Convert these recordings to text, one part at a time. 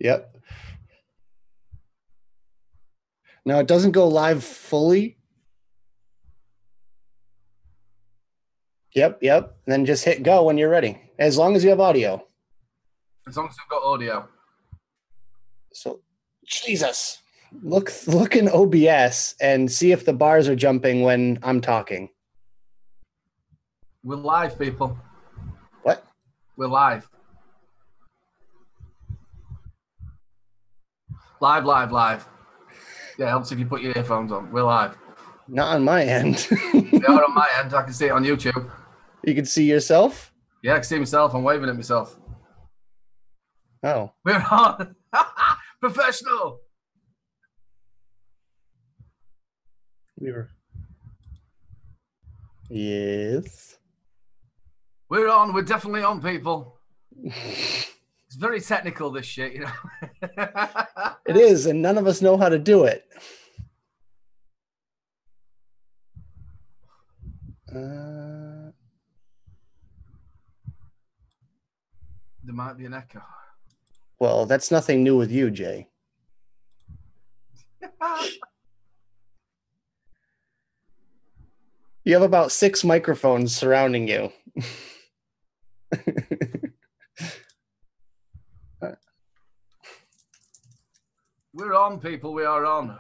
Yep. Now it doesn't go live fully. Yep. And then just hit go when you're ready, as long as you have audio. As long as we've got audio. So, Jesus, look in OBS and see if the bars are jumping when I'm talking. We're live, people. What? We're live. Live. Yeah, helps if you put your earphones on. We're live. Not on my end. They are on my end. I can see it on YouTube. You can see yourself? Yeah, I can see myself. I'm waving at myself. Oh. We're on. Professional. Yes. We're on. We're definitely on, people. It's very technical, this shit, you know. It is, and none of us know how to do it. There might be an echo. Well, that's nothing new with you, Jay. You have about 6 microphones surrounding you. We're on, people. We are on.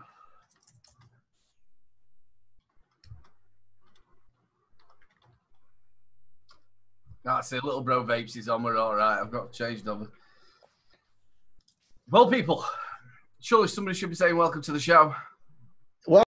That's it. Little bro vapes is on. We're all right. I've got changed over. Well, people, surely somebody should be saying welcome to the show. Well,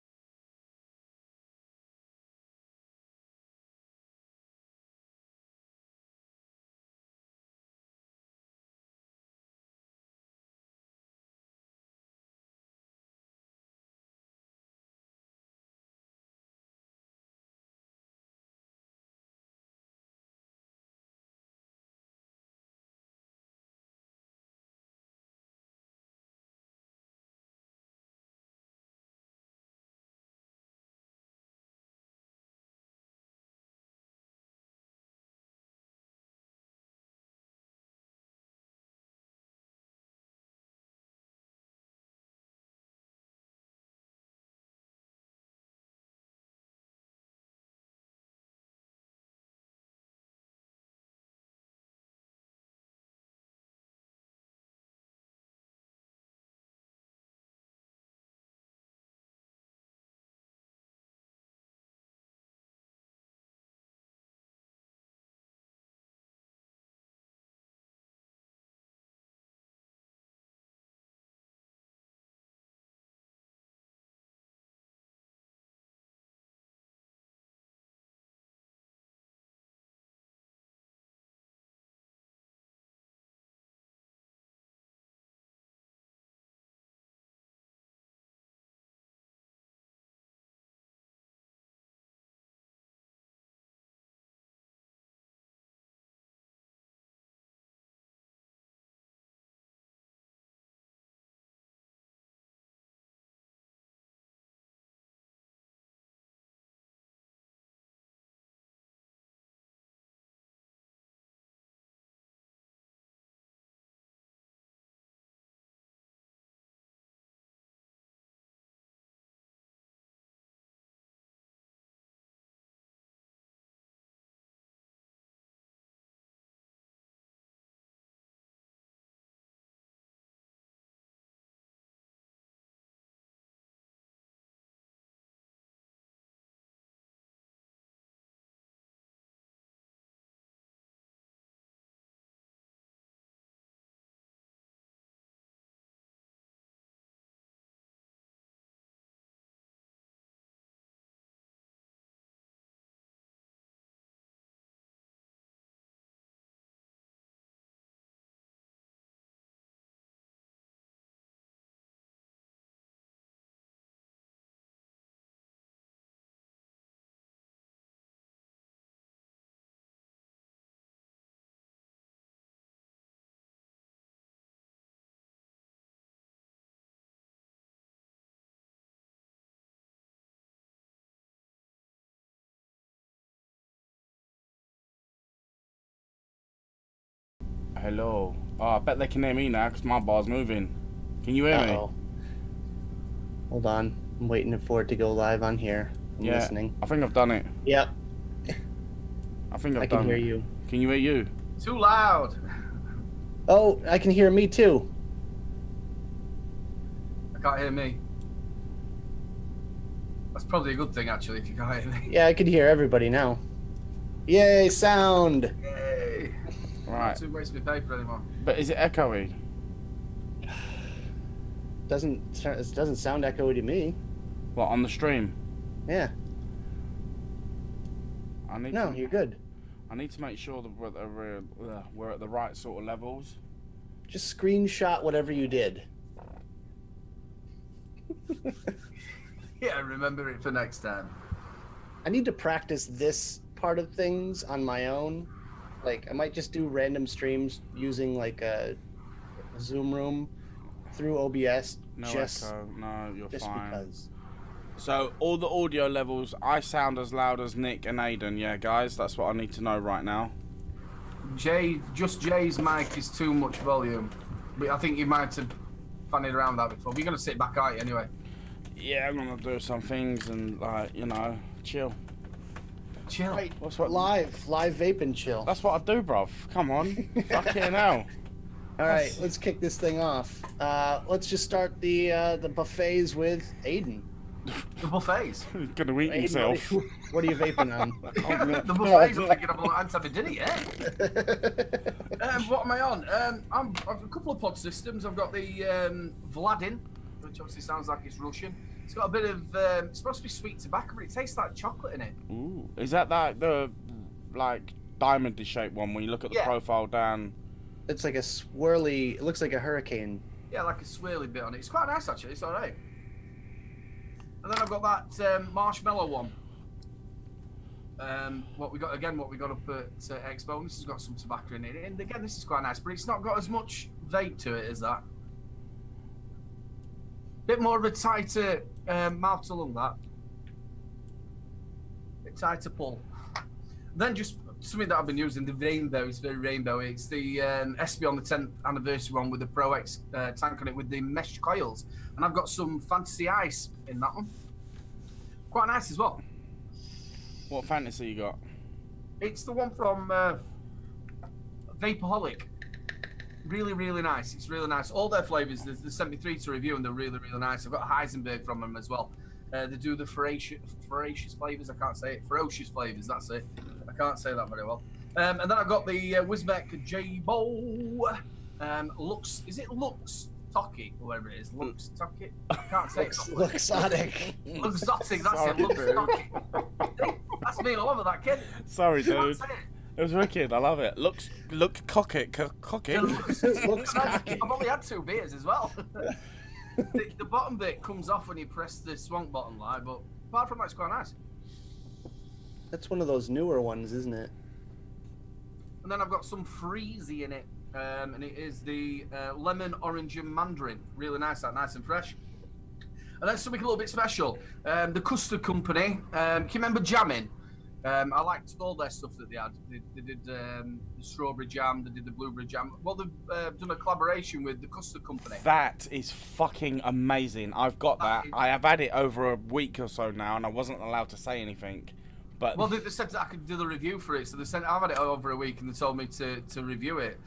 Hello, Oh, I bet they can hear me now because my bar's moving. Can you hear me? Hold on. I'm waiting for it to go live on here. I'm listening. I think I've done it. Yep. I think I can hear you. Can you hear you? Too loud. Oh, I can hear me too. I can't hear me. That's probably a good thing, actually, if you can't hear me. Yeah, I can hear everybody now. Yay, sound! Yay! Right. Not too waste my paper anymore. But is it echoey? It doesn't sound echoey to me. What, on the stream? Yeah. You're good. I need to make sure that we're at the right sort of levels. Just screenshot whatever you did. Yeah, remember it for next time. I need to practice this part of things on my own. Like, I might just do random streams using like a Zoom room through OBS. No echo. No, you're just fine. Because. So all the audio levels, I sound as loud as Nick and Aiden. Yeah, guys, that's what I need to know right now. Jay's mic is too much volume. But I think you might have fannied around that before. But you're gonna sit back, aren't you, anyway? Yeah, I'm gonna do some things and chill. Chill. Right. Live vape and chill. That's what I do, bruv. Come on. Fucking hell. All right, let's kick this thing off. Let's just start the buffets with Aiden. The buffets. He's gonna eat himself. What are you vaping on? The buffets. I'm thinking I haven't had dinner yet. What am I on? I've a couple of pod systems. I've got the Vladin, which obviously sounds like it's Russian. It's got a bit of. It's supposed to be sweet tobacco, but it tastes like chocolate in it. Ooh, is that the diamond shaped one? When you look at the profile down, it's like a swirly. It looks like a hurricane. Yeah, like a swirly bit on it. It's quite nice actually. It's all right. And then I've got that marshmallow one. What we got up at Expo. This has got some tobacco in it, and again, this is quite nice, but it's not got as much vape to it as that. Bit more of a tighter mouth to lung, that. Bit tighter pull. Then just something that I've been using, the rainbow. It's very rainbow. It's the SB on the 10th anniversary one with the Pro X tank on it with the mesh coils, and I've got some Fantasy Ice in that one. Quite nice as well. What fantasy you got? It's the one from Vaporholic. Really, really nice. It's really nice. All their flavors, they sent me 3 to review, and they're really, really nice. I've got Heisenberg from them as well. They do the ferocious flavors. I can't say it. Ferocious flavors. That's it. I can't say that very well. And then I've got the Wisbeck J-Bow. Lux. Is it Lux Toki? Whoever it is. Lux Toki. I can't say it. Luxotic. Luxotic. That's it. Lux Toki. That's me all over that kid. Sorry, dude. It was wicked. I love it. Look cocky. I've only had 2 beers as well. The bottom bit comes off when you press the swank button, but apart from that, it's quite nice. That's one of those newer ones, isn't it? And then I've got some Freezy in it, and it is the lemon, orange, and mandarin. Really nice, that nice and fresh. And then something a little bit special. The Custard Company. Can you remember Jamming? I liked all their stuff that they had. They did the strawberry jam, they did the blueberry jam. Well, they've done a collaboration with the Custard Company. That is fucking amazing. I've got that. I have had it over a week or so now, and I wasn't allowed to say anything. But well, they said that I could do the review for it, so I've had it over a week, and they told me to review it.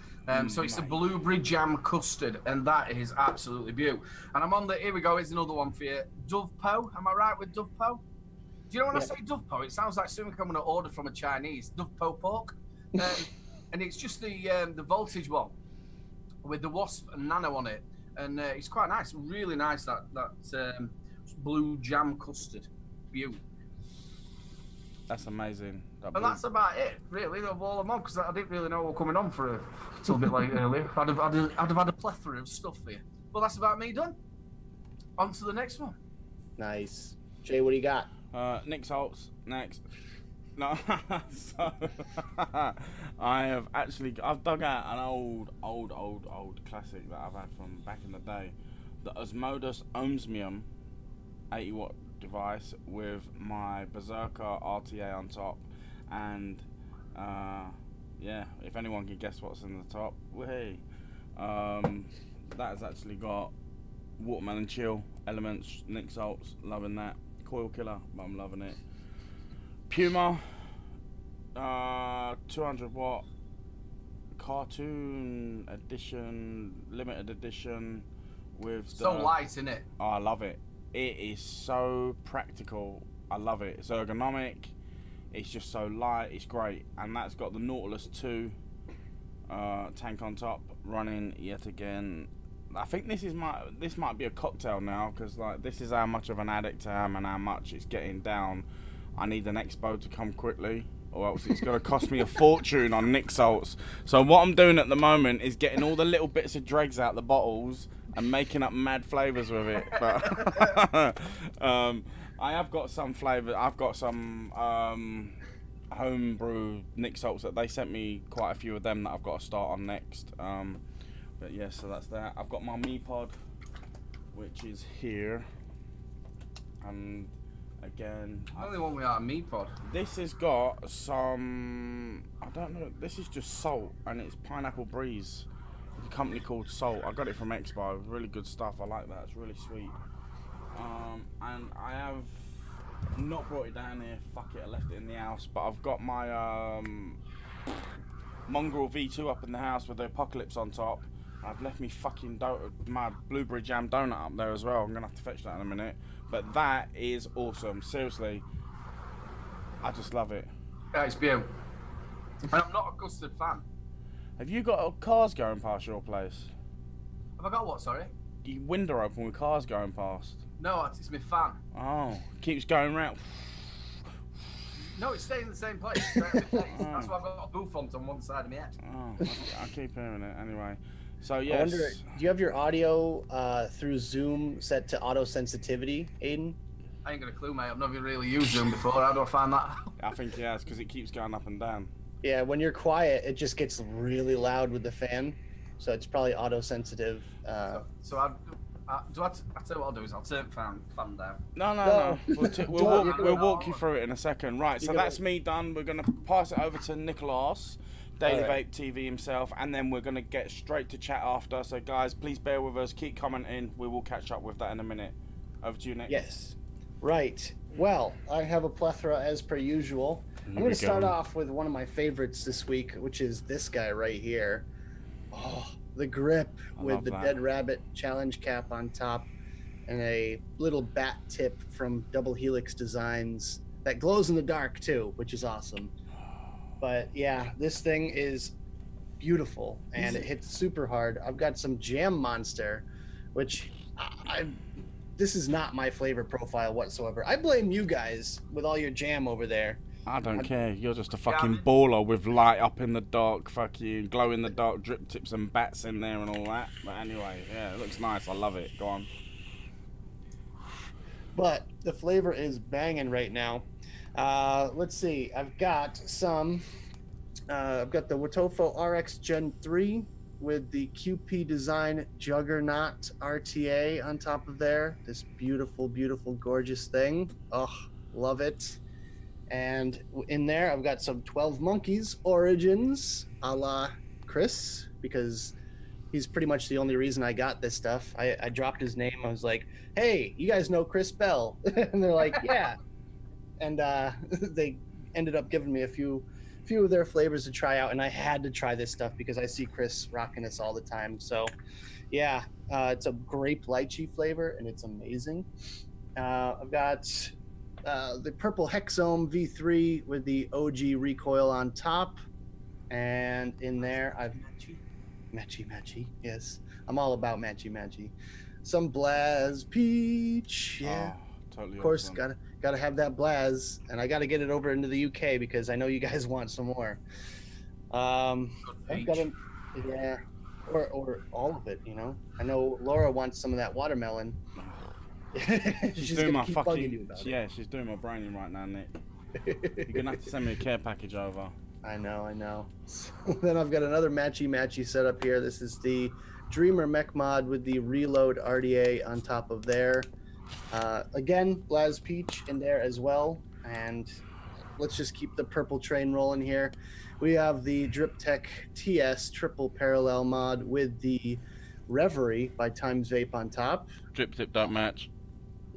So it's the blueberry jam custard, and that is absolutely beautiful. And I'm on the. Here we go. Here's another one for you. Dove Po. Am I right with Dove Po? Do you know when I say Dove Po, it sounds like something I'm going to order from a Chinese. Dove Po pork. And it's just the voltage one with the wasp and nano on it. And it's quite nice. Really nice, that blue jam custard. Beautiful. That's amazing. And that's about it, really, of all I'm on, because I didn't really know what was coming on for a little bit like earlier. I'd have had a plethora of stuff for you. But that's about me done. On to the next one. Nice. Jay, what do you got? Nick Saltz, next. No, so I've dug out an old classic that I've had from back in the day. The Osmodus Ohmsmium 80-watt device with my Berserker RTA on top, and yeah, if anyone can guess what's in the top, hey, That has actually got watermelon chill elements, Nick Salts, loving that. Coil killer, but I'm loving it. Puma, 200 watt cartoon edition, limited edition with so light, isn't it? Oh, I love it. It is so practical. I love it. It's ergonomic. It's just so light. It's great. And that's got the Nautilus 2 tank on top, running yet again. I think this might be a cocktail now, because like this is how much of an addict I am and how much it's getting down. I need an expo to come quickly, or else it's going to cost me a fortune on Nick Salts. So what I'm doing at the moment is getting all the little bits of dregs out the bottles and making up mad flavours with it. But I have got some flavour. I've got some homebrew Nick Salts that they sent me, quite a few of them that I've got to start on next. But yeah, so that's that. I've got my Me Pod, which is here, and again, the only one we are Me Pod. This has got some, I don't know, this is just salt, and it's Pineapple Breeze, a company called Salt. I got it from Expo. Really good stuff. I like that. It's really sweet. And I have not brought it down here. Fuck it, I left it in the house. But I've got my Mongrel V2 up in the house with the Apocalypse on top. I've left me fucking my blueberry jam donut up there as well. I'm gonna have to fetch that in a minute. But that is awesome. Seriously, I just love it. Yeah, it's beautiful. And I'm not a custard fan. Have you got cars going past your place? Have I got what? Sorry. Your window open with cars going past? No, it's my fan. Oh, keeps going round. No, it's staying in the same place. That's why I've got a booth on one side of my head. Oh, I keep hearing it anyway. So yes. I wonder, do you have your audio through Zoom set to auto sensitivity, Aiden? I ain't got a clue, mate. I've never really used Zoom before. How do I find that? I think he has, because it keeps going up and down. Yeah, when you're quiet, it just gets really loud with the fan, so it's probably auto sensitive. So I tell you what I'll do is I'll turn fan down. No. We'll walk you through it in a second. Right, so that's me done. We're gonna pass it over to Nicholas, Daily Vape TV himself, and then we're gonna get straight to chat after. So guys, please bear with us. Keep commenting. We will catch up with that in a minute. Over to you, Nick. Yes. Right. Well, I have a plethora as per usual. I'm going to start off with one of my favorites this week, which is this guy right here. Oh, the grip with the Dead Rabbit challenge cap on top and a little bat tip from Double Helix Designs that glows in the dark too, which is awesome. But yeah, this thing is beautiful and it hits super hard. I've got some Jam Monster, which this is not my flavor profile whatsoever. I blame you guys with all your jam over there. I don't care. You're just a fucking baller with light up in the dark, fucking glow in the dark drip tips and bats in there and all that. But anyway, yeah, it looks nice. I love it. Go on. But the flavor is banging right now. Let's see. I've got the Watofo RX Gen 3 with the QP Design Juggernaut RTA on top of there. This beautiful, beautiful, gorgeous thing. Oh, love it. And in there, I've got some 12 Monkeys Origins a la Chris, because he's pretty much the only reason I got this stuff. I dropped his name. I was like, hey, you guys know Chris Bell? And they're like, yeah. And they ended up giving me a few of their flavors to try out, and I had to try this stuff because I see Chris rocking this all the time. So yeah, it's a grape lychee flavor and it's amazing. I've got the purple Hexome V3 with the OG recoil on top, and in there I've matchy, yes, I'm all about matchy. Some Blaz Peach, yeah, totally. Of course, awesome. gotta have that Blaz, and I gotta get it over into the UK because I know you guys want some more. I've got yeah, or all of it, you know. I know Laura wants some of that watermelon. she's doing my fucking she's doing my branding right now, Nick. You're gonna have to send me a care package over. I know. So then I've got another matchy setup here. This is the Dreamer Mech Mod with the Reload RDA on top of there. Again, Blaz Peach in there as well, and let's just keep the purple train rolling here. We have the Drip Tech TS triple parallel mod with the Reverie by Times Vape on top. Drip tip don't match.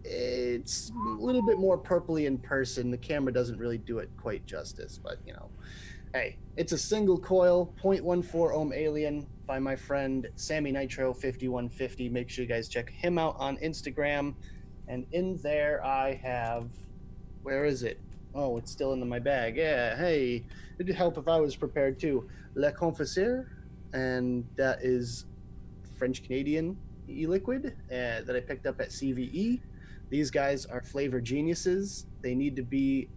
It's a little bit more purpley in person. The camera doesn't really do it quite justice, but you know, hey, it's a single coil 0.14 ohm alien by my friend Sammy Nitro 5150. Make sure you guys check him out on Instagram. And in there I have, where is it? Oh, it's still in my bag. Yeah, hey, it'd help if I was prepared too. Le Confesseur, and that is French Canadian e-liquid that I picked up at CVE. These guys are flavor geniuses. They need to be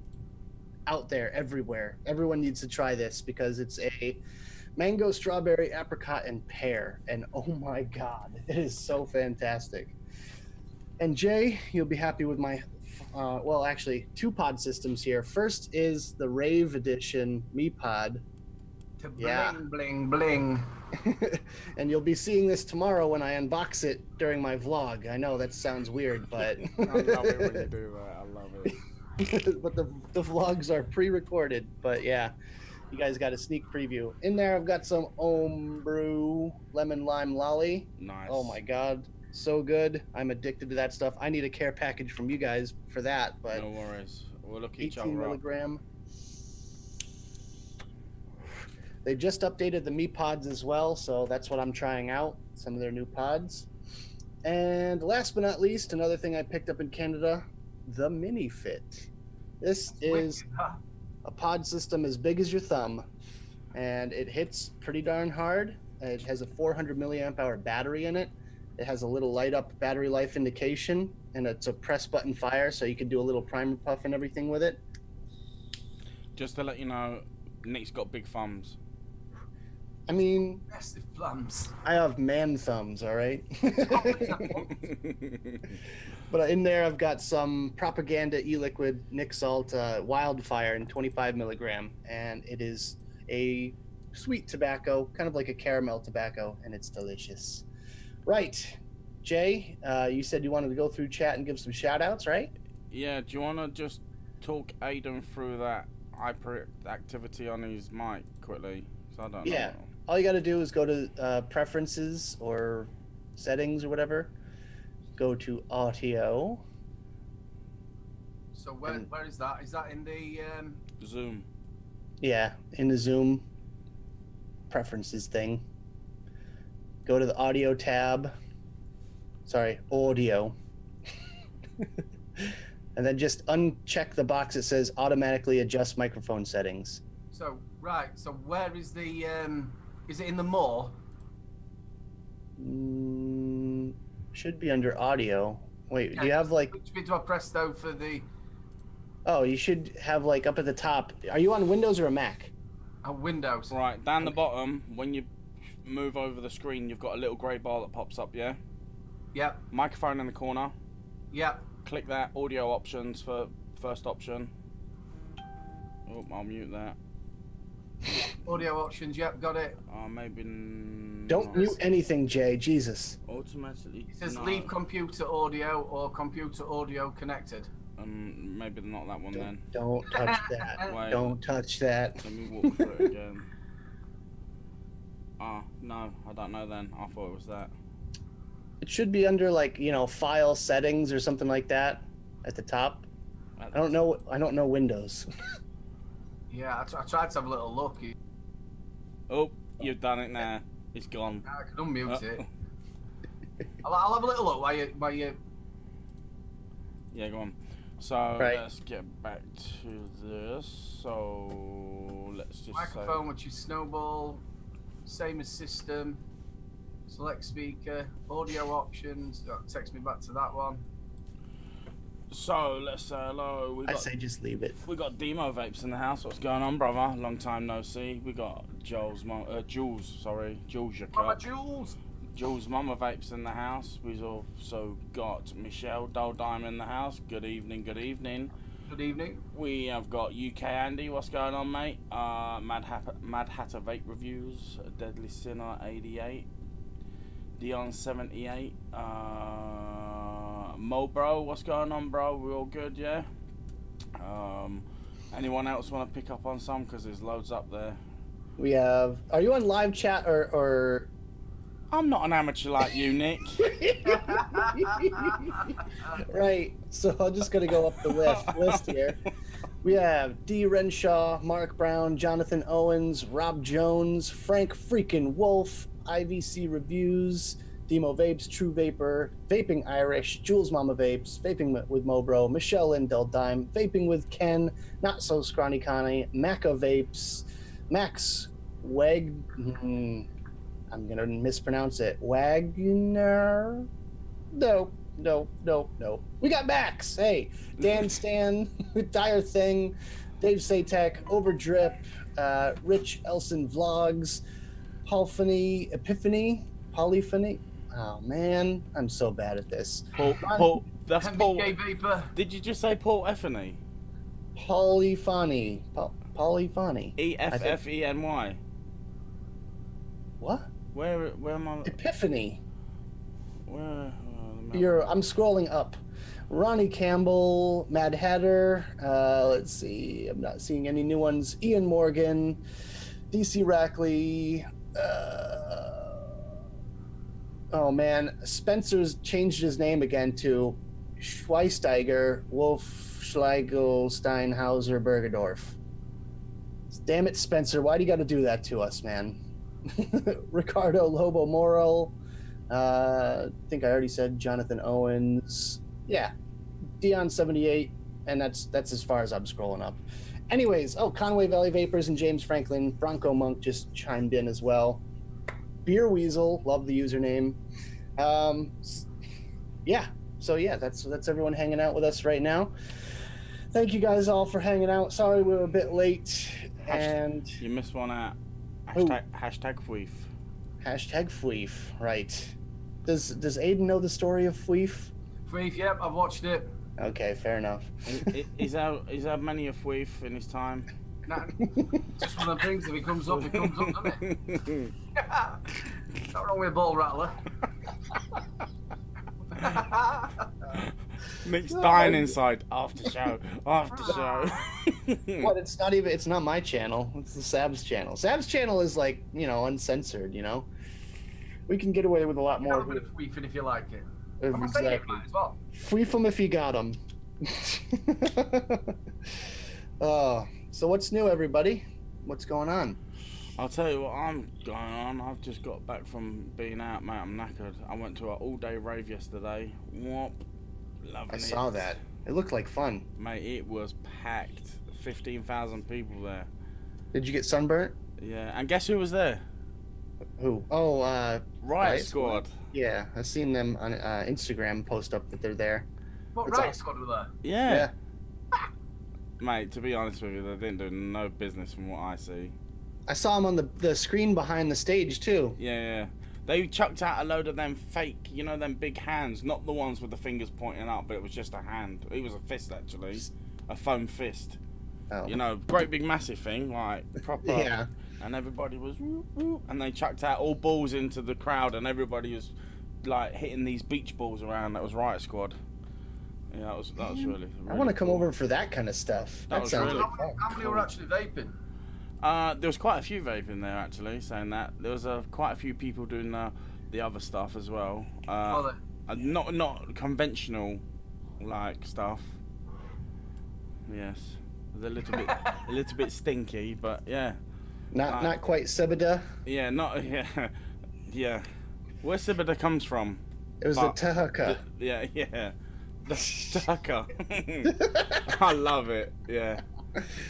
out there everywhere. Everyone needs to try this because it's a mango, strawberry, apricot, and pear. And oh my God, it is so fantastic. And Jay, you'll be happy with my, well, actually, 2 pod systems here. First is the Rave Edition Me Pod. To bling, bling, bling. And you'll be seeing this tomorrow when I unbox it during my vlog. I know that sounds weird, but I love it when you do that. I love it. but the vlogs are pre-recorded. But yeah, you guys got a sneak preview. In there, I've got some Brew lemon lime lolly. Nice. Oh my God, so good. I'm addicted to that stuff. I need a care package from you guys for that. But no worries. We'll look each 18 other up. milligram. They just updated the Me Pods as well, so that's what I'm trying out, some of their new pods. And last but not least, another thing I picked up in Canada, the Mini Fit. This is a pod system as big as your thumb, and it hits pretty darn hard. It has a 400 milliamp hour battery in it. It has a little light up battery life indication, and it's a press button fire, so you can do a little primer puff and everything with it. Just to let you know, Nick's got big thumbs. I mean, Massive thumbs. I have man thumbs, all right? But in there, I've got some Propaganda e-liquid Nick Salt Wildfire in 25 milligram, and it is a sweet tobacco, kind of like a caramel tobacco, and it's delicious. Right, Jay, you said you wanted to go through chat and give some shout outs, right? Yeah, do you want to just talk Aiden through that hyperactivity on his mic quickly? So I don't know. All you got to do is go to preferences or settings or whatever. Go to audio. So where is that? Is that in the Zoom? Yeah, in the Zoom preferences thing. Go to the audio tab. Sorry, audio. And then just uncheck the box that says automatically adjust microphone settings. So right, so where is the is it in the more? Should be under audio. Wait, do you have like... Which bit do I press though for the... Oh, you should have like up at the top. Are you on Windows or a Mac? Windows. Right, down the bottom, when you move over the screen, you've got a little grey bar that pops up, yeah? Yep. Microphone in the corner. Yep. Click that, audio options for first option. Oh, I'll mute that. Audio options, yep, got it. Maybe... Don't mute anything, Jay. Jesus. Automatically... It says leave computer audio or computer audio connected. Maybe not that one then. Don't touch that. Wait, don't touch that. Let me walk through it again. No, I don't know then. I thought it was that. It should be under like, you know, file settings or something like that at the top. I don't know Windows. Yeah, I tried to have a little look. Oh, you've done it now. It's gone. I can unmute it. I'll have a little look while you... Yeah, go on. So let's get back to this. So let's just microphone, which is Snowball, same as system. Select speaker, audio options. Text me back to that one. So let's say hello. I say just leave it. We got Demo Vapes in the house. What's going on, brother? Long time no see. We got Jules, your Mama Jules. Jules Mama Vapes in the house. We've also got Michelle Doldime in the house. Good evening, good evening. Good evening. We have got UK Andy. What's going on, mate? Mad Hatter Vape Reviews. Deadly Sinner 88. Dion 78. Mo bro, what's going on, bro? We all good, yeah? Anyone else want to pick up on some? Because there's loads up there. We have. Are you on live chat or? I'm not an amateur like you, Nick. Right. So I'm just gonna go up the list here. We have D. Renshaw, Mark Brown, Jonathan Owens, Rob Jones, Frank Freakin Wolf, IVC Reviews, Demo Vapes, True Vapor, Vaping Irish, Jules Mama Vapes, Vaping with Mobro, Michelle Lindell Dime, Vaping with Ken, Not So Scrawny Connie, Maca Vapes, Max Weg. I'm gonna mispronounce it. Wagner. No. We got Max. Hey, Dan Stan, Dire Thing, Dave Satek, Overdrip, Rich Elson Vlogs, Polyphony. Oh man, I'm so bad at this. Paul, that's Paul. Vapor. Did you just say Paul Effany? Polyphony. EFFENY. What? Where am I? Epiphany. Where? I'm scrolling up. Ronnie Campbell, Mad Hatter. Let's see. I'm not seeing any new ones. Ian Morgan, DC Rackley. Oh man, Spencer's changed his name again to Schweinsteiger, Wolf, Schlegel, Steinhauser, Bergedorf. Damn it, Spencer! Why do you got to do that to us, man? Ricardo Lobo Moral. I think I already said Jonathan Owens. Yeah, Dion78, and that's as far as I'm scrolling up. Anyways, Conway Valley Vapors and James Franklin. Bronco Monk just chimed in as well. Beer Weasel, love the username. Yeah, so yeah, that's everyone hanging out with us right now. Thank you guys all for hanging out. Sorry we were a bit late. And you missed one out. Hashtag Fweef. Hashtag Fweef, right. Does Aiden know the story of Fweef? Fweef, yep, I've watched it. Okay, fair enough. Is there many a Fweef in his time? Nah, just one of the things, if he comes up, doesn't it? Not wrong with a ball rattler. Nick's dying inside. After show. What? It's not my channel. It's the Sab's channel. Sab's channel is like, uncensored, We can get away with a lot more. A bit of Fweefing if you like it. Exactly. It as well. Fweef him if you got him. So what's new, everybody? What's going on? I'll tell you what I'm going on. I've just got back from being out, mate. I'm knackered. I went to an all-day rave yesterday. Whoop. Loving it. I saw that. It looked like fun. Mate, it was packed. 15,000 people there. Did you get sunburnt? Yeah. And guess who was there? Who? Riot Squad. Yeah, I've seen them on Instagram post up that they're there. What, Riot Squad were there? Yeah. Mate, to be honest with you, they didn't do no business from what I see. I saw them on the screen behind the stage too. Yeah. They chucked out a load of them fake, them big hands, not the ones with the fingers pointing up, but it was just a hand. It was a fist, actually. A foam fist. Oh. Great big massive thing, like proper. Yeah. And everybody was, whoop, whoop, and they chucked out all balls into the crowd, and everybody was like hitting these beach balls around. That was Riot Squad. Yeah, that was really I want to come over for that kind of stuff. That sounds really fun. How many were actually vaping? There was quite a few vaping there, actually, saying that. There was quite a few people doing the other stuff as well. Not conventional, like, stuff. Yes. It was a little bit stinky, but yeah. Not quite Sebeda. Yeah, yeah. Where Sebeda comes from? It was the Tahaka. Yeah. The Tahaka. I love it. Yeah.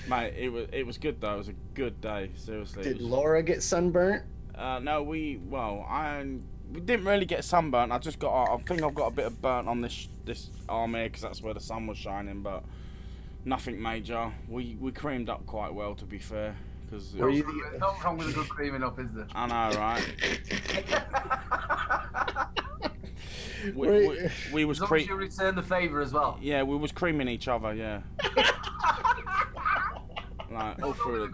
Mate, it was good though. It was a good day. Seriously. Did Laura get sunburnt? No, we didn't really get sunburnt. I think I've got a bit of burnt on this arm here because that's where the sun was shining, but nothing major. We creamed up quite well, to be fair. Cause not wrong with a good creaming up, is there? I know, right? we was creaming. You return the favour as well. Yeah, we was creaming each other. Yeah. Like all through it.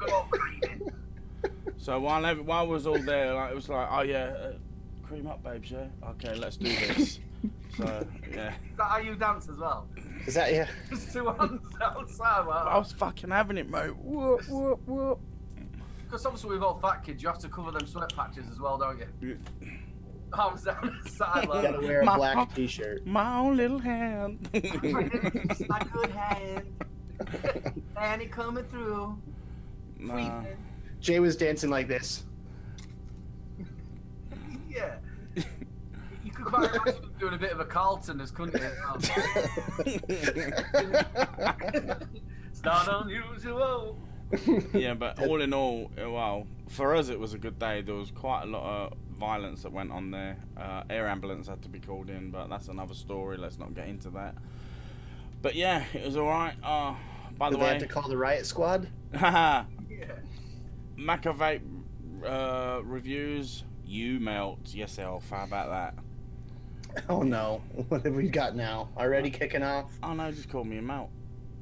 So while I was all there, like, it was like, oh yeah, cream up, babes. Yeah. Okay, let's do this. So yeah. Is that how you dance as well? Is that yeah? Just 2 hands outside. Like I was fucking having it, mate. Whoop, whoop, whoop. Because obviously we've all fat kids, you have to cover them sweat patches as well, don't you? Arms down the side. You Like, gotta wear a black t-shirt. My own little hand. Just my good hand. And it coming through. Nah. Jay was dancing like this. Yeah. You could quite imagine him doing a bit of a Carlton as couldn't you? It's not unusual. Yeah, but all in all, well, for us it was a good day. There was quite a lot of violence that went on there. Air ambulance had to be called in, but that's another story. Let's not get into that. But yeah, it was alright. By the Did they way, have to call the riot squad? Yeah. Maca Vape reviews. You melt yourself. How about that? Oh no, what have we got now? Already kicking off? Oh no, just call me a melt.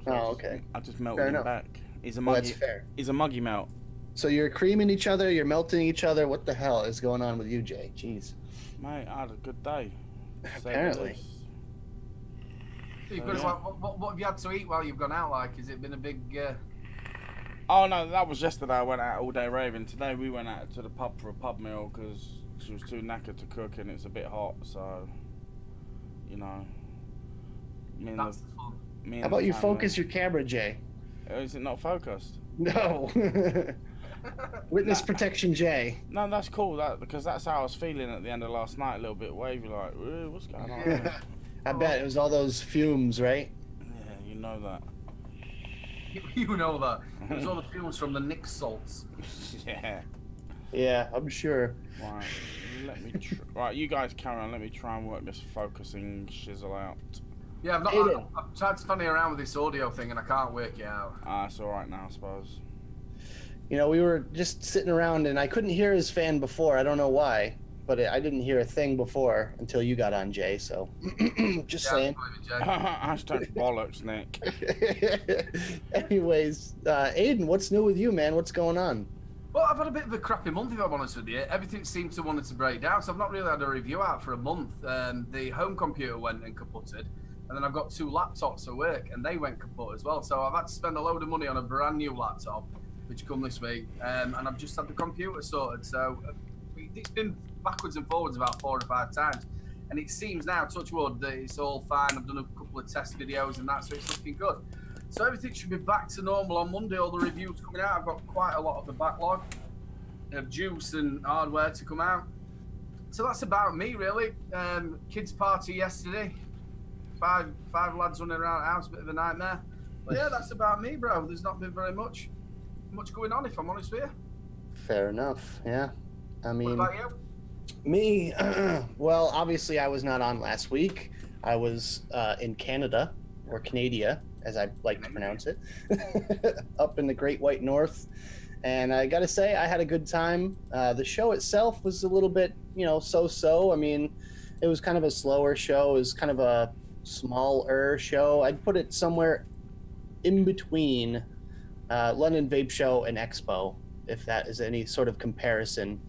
Okay. I just melted Fair him enough. back. He's a Well, muggy. that's fair. He's a muggy melt. So you're creaming each other, you're melting each other. What the hell is going on with you, Jay? Jeez. Mate, I had a good day. to say the Apparently. least. You could have, what have you had to eat while you've gone out? Like, has it been a big? Oh no, that was yesterday. I went out all day raving. Today we went out to the pub for a pub meal because she was too knackered to cook and it's a bit hot. So, you know, me and That's the, the fun. me and How about the you family- focus your camera, Jay? Is it not focused? No. Witness protection, Jay. No, that's cool. Because that's how I was feeling at the end of last night. A little bit wavy, like, what's going on? Here? I bet it was all those fumes, right? Yeah, you know that. You know that. It was all the fumes from the Nick salts. Yeah. Yeah, I'm sure. Right. Let me. Right, you guys carry on. Let me try and work this focusing shizzle out. Yeah, I've tried to funny around with this audio thing and I can't work it out. It's all right now, I suppose. You know, we were just sitting around and I couldn't hear his fan before. I don't know why, but I didn't hear a thing before until you got on, Jay. So, just saying. Hashtag bollocks, Nick. Anyways, Aiden, what's new with you, man? What's going on? Well, I've had a bit of a crappy month, if I'm honest with you. Everything seemed to want to break down, so I've not really had a review out for a month. The home computer went and kaputted, and then I've got 2 laptops at work, and they went kaput as well. So I've had to spend a load of money on a brand new laptop, which come this week, and I've just had the computer sorted. So it's been backwards and forwards about 4 or 5 times, and it seems now, touch wood, that it's all fine. I've done a couple of test videos and that, so it's looking good. So everything should be back to normal on Monday. All the reviews coming out. I've got quite a lot of the backlog of juice and hardware to come out. So that's about me, really. Kids party yesterday. Five lads running around the house, a bit of a nightmare. But yeah, that's about me, bro. There's not been very much going on, if I'm honest with you. Fair enough. Yeah. I mean, What about you? me, well, obviously I was not on last week. I was in Canada, or Canada, as I like to pronounce it, up in the Great White North. And I gotta say, I had a good time. The show itself was a little bit, so-so. I mean, it was kind of a slower show. It was kind of a smaller show. I'd put it somewhere in between London Vape Show and Expo, if that is any sort of comparison.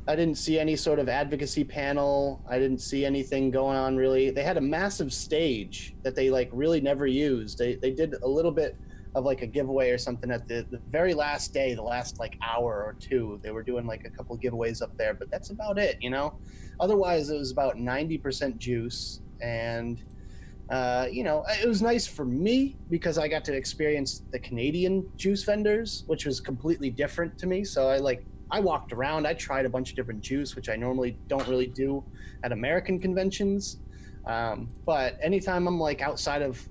I didn't see any sort of advocacy panel. I didn't see anything going on really. They had a massive stage that they really never used. They did a little bit of a giveaway or something at the very last day, the last hour or 2. They were doing a couple giveaways up there, but that's about it, Otherwise, it was about 90% juice. And, it was nice for me because I got to experience the Canadian juice vendors, which was completely different to me. So I walked around, I tried a bunch of different juice, which I normally don't really do at American conventions. But anytime I'm outside of,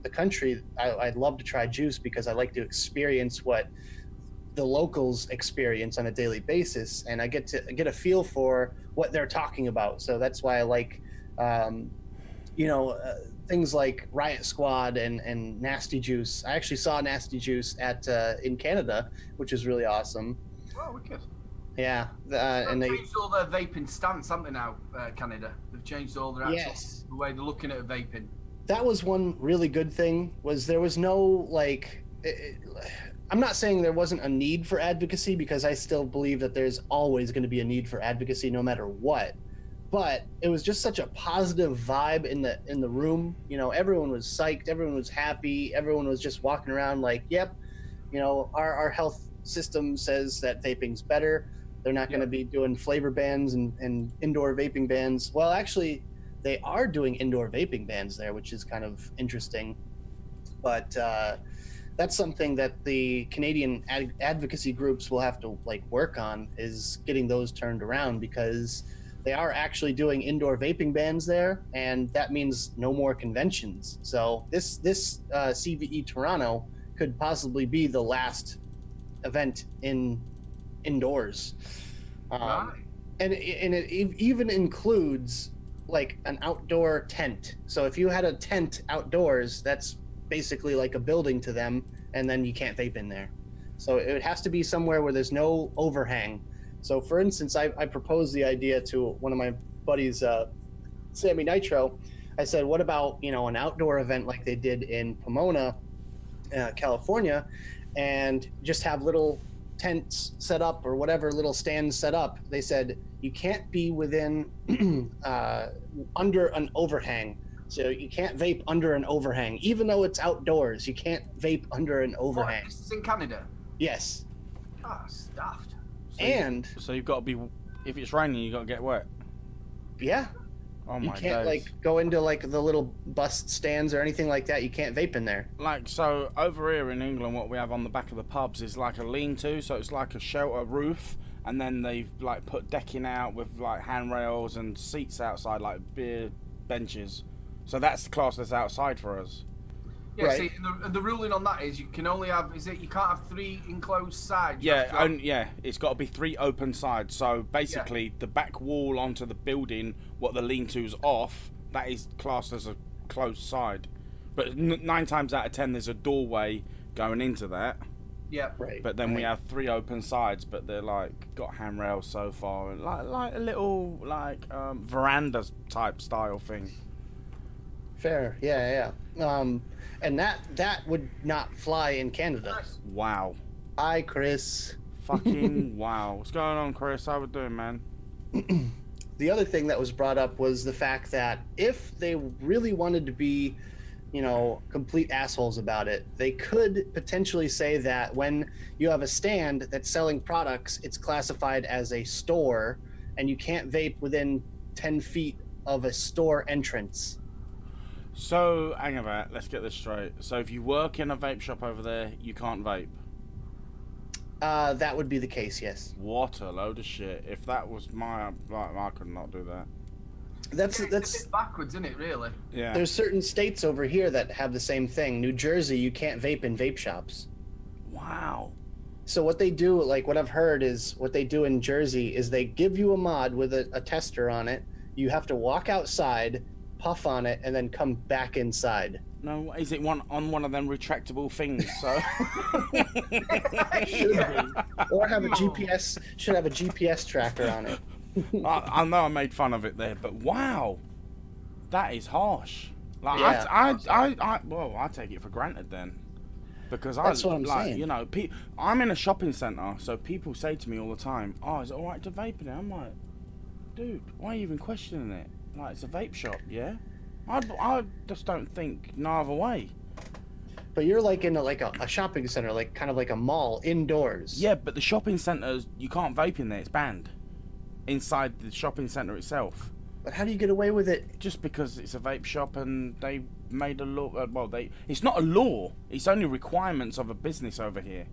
the country, I'd love to try juice because I like to experience what the locals experience on a daily basis. And I get to get a feel for what they're talking about. So that's why I like, things like Riot Squad and Nasty Juice. I actually saw Nasty Juice in Canada, which is really awesome. Oh, wicked. Yeah, and they've changed all their vaping stance, haven't they now, Canada? They've changed all their the way they're looking at vaping. That was one really good thing, was there was no, I'm not saying there wasn't a need for advocacy, because I still believe that there's always going to be a need for advocacy no matter what. but it was just such a positive vibe in the room. You know, everyone was psyched, everyone was happy, everyone was just walking around like, yep, you know, our health system says that vaping's better. They're not going to be doing flavor bans and indoor vaping bans. Well, actually, they are doing indoor vaping bans there, which is kind of interesting. But that's something that the Canadian advocacy groups will have to like work on, is getting those turned around, because they are actually doing indoor vaping bans there, and that means no more conventions. So this CVE Toronto could possibly be the last event indoors. Right. And it even includes like an outdoor tent. So if you had a tent outdoors, that's basically like a building to them, and then you can't vape in there. So it has to be somewhere where there's no overhang. So for instance, I proposed the idea to one of my buddies, Sammy Nitro. I said, what about, you know, an outdoor event like they did in Pomona, California, and just have little tents set up or whatever, little stands set up. They said you can't be within under an overhang. So you can't vape under an overhang, even though it's outdoors. You can't vape under an overhang. What, this is in Canada? Yes. Ah, stuffed. So you've got to be, if it's raining, you got to get wet. Yeah. Oh you my can't days. like go into like the little bus stands or anything like that. You can't vape in there. Like, so over here in England, what we have on the back of the pubs is like a lean-to, so it's like a shelter roof, and then they've like put decking out with like handrails and seats outside, like beer benches. So that's classed as outside for us. Yeah, Right. see, and the ruling on that is you can only have, is it, you can't have 3 enclosed sides? You have to Yeah, have- yeah, it's got to be 3 open sides. So basically, the back wall onto the building, what the lean-to's off, that is classed as a closed side. But 9 times out of 10, there's a doorway going into that. Yeah. Right. But then we right. have 3 open sides, but they're like got handrails so far, and like a little like veranda type style thing. Fair. Yeah. And that would not fly in Canada. Nice. Wow. Hi, Chris. Fucking wow. What's going on, Chris? How we doing, man? The other thing that was brought up was the fact that if they really wanted to be, you know, complete assholes about it, they could potentially say that when you have a stand that's selling products, it's classified as a store, and you can't vape within 10 feet of a store entrance. So, hang about. Let's get this straight. So, if you work in a vape shop over there, you can't vape. That would be the case, yes. What a load of shit! If that was my, like, I could not do that. That's It's a bit backwards, isn't it, really? Yeah. There's certain states over here that have the same thing. New Jersey, you can't vape in vape shops. Wow. So what they do, like what I've heard is what they do in Jersey is they give you a mod with a tester on it. You have to walk outside, puff on it, and then come back inside. No, is it one of them retractable things? So. Should be. Or have a GPS. Should have a GPS tracker on it. I know I made fun of it there, but wow, that is harsh. Like Yeah. I take it for granted then, because That's what I'm saying. You know, I'm in a shopping centre, so people say to me all the time, "Oh, is it all right to vape in it?" I'm like, dude, why are you even questioning it? Like, it's a vape shop, yeah. I just don't think no other way. But you're like in a shopping center, like kind of like a mall indoors. Yeah, but the shopping centres, you can't vape in there. It's banned inside the shopping centre itself. But how do you get away with it? Just because it's a vape shop and they made a law. It's not a law. It's only requirements of a business over here.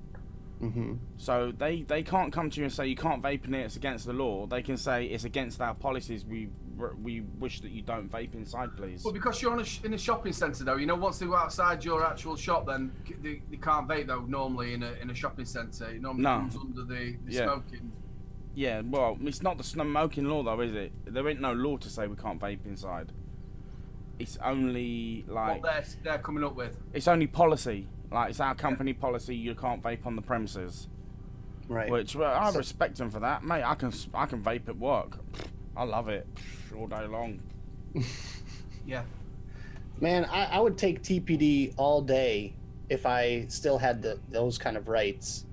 Mm-hmm. So they can't come to you and say you can't vape in it. It's against the law. They can say it's against our policies. We wish that you don't vape inside, please. Well, because you're in a shopping centre, though, you know, once they go outside your actual shop, then they can't vape, though, normally in a shopping centre. It normally comes under the smoking. Yeah, well, it's not the smoking law, though, is it? There ain't no law to say we can't vape inside. It's only, like... What they're coming up with. It's only policy. Like, it's our company policy, you can't vape on the premises. Right. Which, well, I respect them for that. Mate, I can vape at work. I love it. All day long. Yeah. Man, I would take TPD all day if I still had those kind of rights.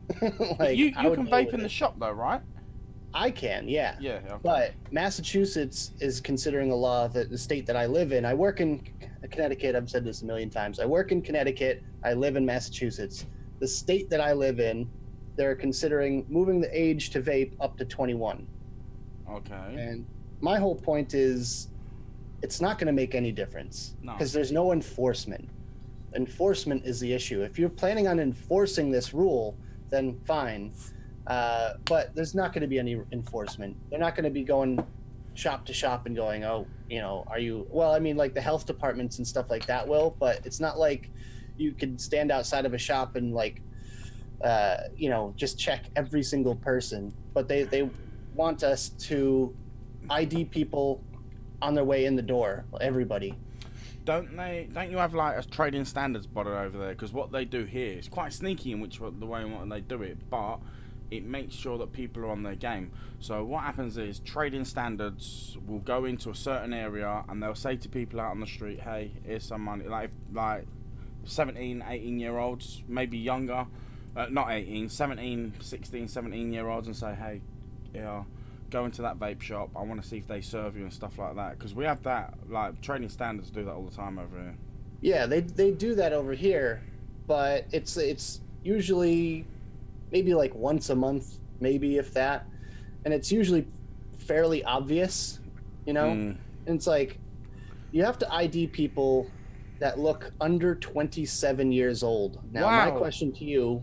Like, You I would can deal vape with in the it. shop, though, right? I can, yeah. Yeah. Okay. But Massachusetts is considering a law that the state that I live in. I work in Connecticut. I've said this a million times. I work in Connecticut. I live in Massachusetts. The state that I live in, they're considering moving the age to vape up to 21. Okay. And my whole point is, it's not going to make any difference because there's no enforcement. Enforcement is the issue. If you're planning on enforcing this rule, then fine. But there's not going to be any enforcement. They're not going to be going shop to shop and going, oh, you know, are you, well, I mean, like the health departments and stuff like that will, but it's not like you could stand outside of a shop and like, you know, just check every single person. But they want us to ID people on their way in the door, everybody. Don't you have like a trading standards body over there? Because what they do here is quite sneaky in the way they do it, but it makes sure that people are on their game. So what happens is trading standards will go into a certain area and they'll say to people out on the street, hey, here's some money, like 17, 18-year-olds, maybe younger, not 18, 17, 16, 17-year-olds, and say, hey, yeah, go into that vape shop, I want to see if they serve you and stuff like that, because we have that, like trading standards do that all the time over here. Yeah, they do that over here, but it's usually maybe like once a month, maybe if that, and it's usually fairly obvious, you know. And it's like you have to ID people that look under 27 years old. Now, wow. My question to you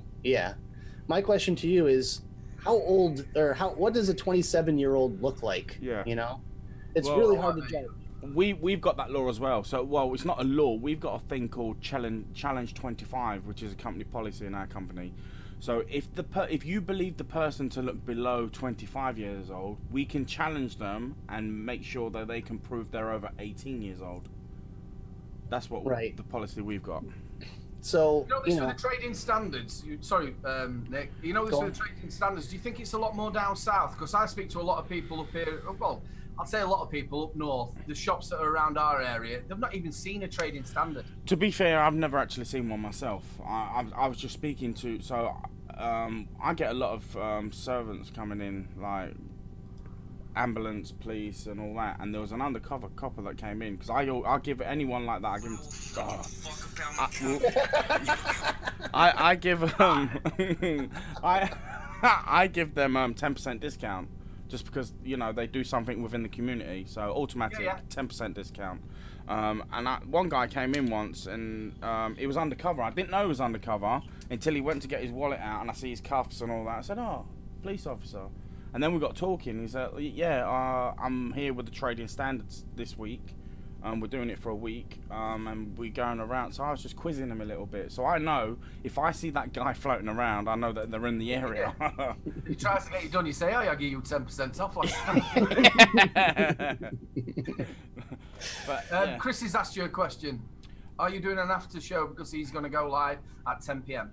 is, how old, or what does a 27-year-old look like? Yeah, you know, it's really hard to judge. We've got that law as well. So, well, it's not a law. We've got a thing called Challenge 25, which is a company policy in our company. So if you believe the person to look below 25 years old, we can challenge them and make sure that they can prove they're over 18 years old. That's what the policy we've got. So, you know, with the trading standards, Nick, you know this with the trading standards, do you think it's a lot more down south? Because I speak to a lot of people up here, well, I'd say a lot of people up north, the shops that are around our area, they've not even seen a trading standard. To be fair, I've never actually seen one myself. I was just speaking to, so I get a lot of servants coming in, like ambulance, police and all that, and there was an undercover copper that came in, because I give anyone like that, I give them I give I give them 10% discount, just because, you know, they do something within the community, so automatic 10% discount. And one guy came in once, and it was undercover. I didn't know it was undercover until he went to get his wallet out, and I see his cuffs and all that. I said, oh, police officer. And then we got talking. He said, yeah, I'm here with the trading standards this week. We're doing it for a week, and we're going around. So I was just quizzing him a little bit. So I know if I see that guy floating around, I know that they're in the area. Yeah. He tries to get you done. You say, oh, I'll give you 10% off. But, Chris has asked you a question. Are you doing an after show because he's going to go live at 10 p.m.?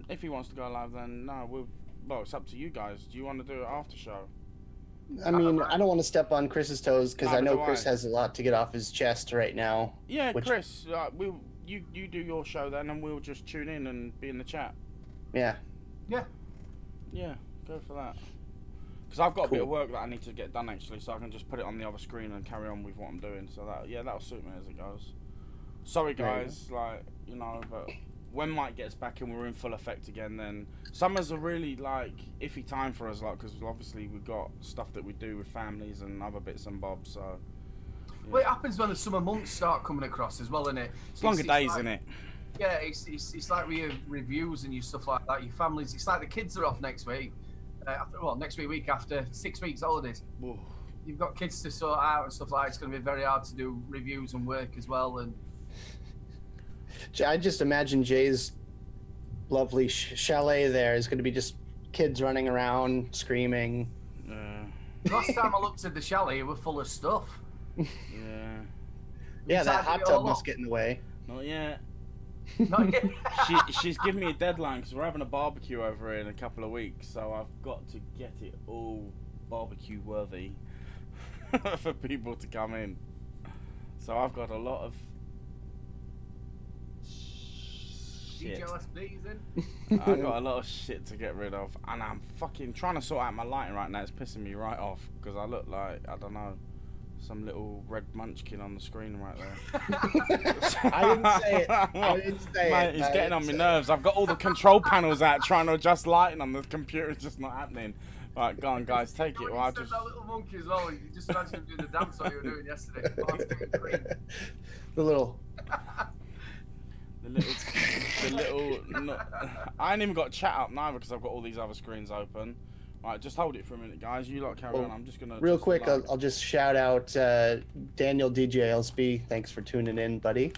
If he wants to go live, then no. Well, it's up to you guys. Do you want to do an after show? I mean, I don't want to step on Chris's toes, because I know Chris has a lot to get off his chest right now. Yeah, Chris, you do your show then, and we'll just tune in and be in the chat. Yeah. Yeah. Yeah, go for that. Because I've got a bit of work that I need to get done, actually, so I can just put it on the other screen and carry on with what I'm doing. So that'll suit me as it goes. Sorry, guys, like, you know, but when Mike gets back and we're in full effect again, then summer's a really, like, iffy time for us, like, because obviously we've got stuff that we do with families and other bits and bobs, so. Yeah. Well, it happens when the summer months start coming across as well, isn't it? It's longer days, isn't it? Yeah, it's like with your reviews and your stuff like that, your families, it's like the kids are off next week. Next week after 6 weeks holidays. Whoa. You've got kids to sort out and stuff like that. It's going to be very hard to do reviews and work as well. And I just imagine Jay's lovely chalet there is going to be just kids running around screaming. Last time I looked at the chalet, it was full of stuff. Yeah, that hot tub must get in the way. Not yet. Not yet. She's giving me a deadline because we're having a barbecue over here in a couple of weeks, so I've got to get it all barbecue worthy for people to come in. So I've got a lot of shit. DJOSBs in. I got a lot of shit to get rid of, and I'm fucking trying to sort out my lighting right now. It's pissing me right off because I look like, I don't know, some little red munchkin on the screen right there. I didn't say it. I didn't say Mate, it. it's getting on my nerves. I've got all the control panels out trying to adjust lighting on the computer. It's just not happening. Right, go on, guys, take it. Well, I just... that little monkey as well. You just imagine him doing the dance that you were doing yesterday. The little... No, I ain't even got chat up neither because I've got all these other screens open. Right, just hold it for a minute, guys. You lot carry on. I'm just gonna real quick. I'll just shout out Daniel DJLSB. Thanks for tuning in, buddy.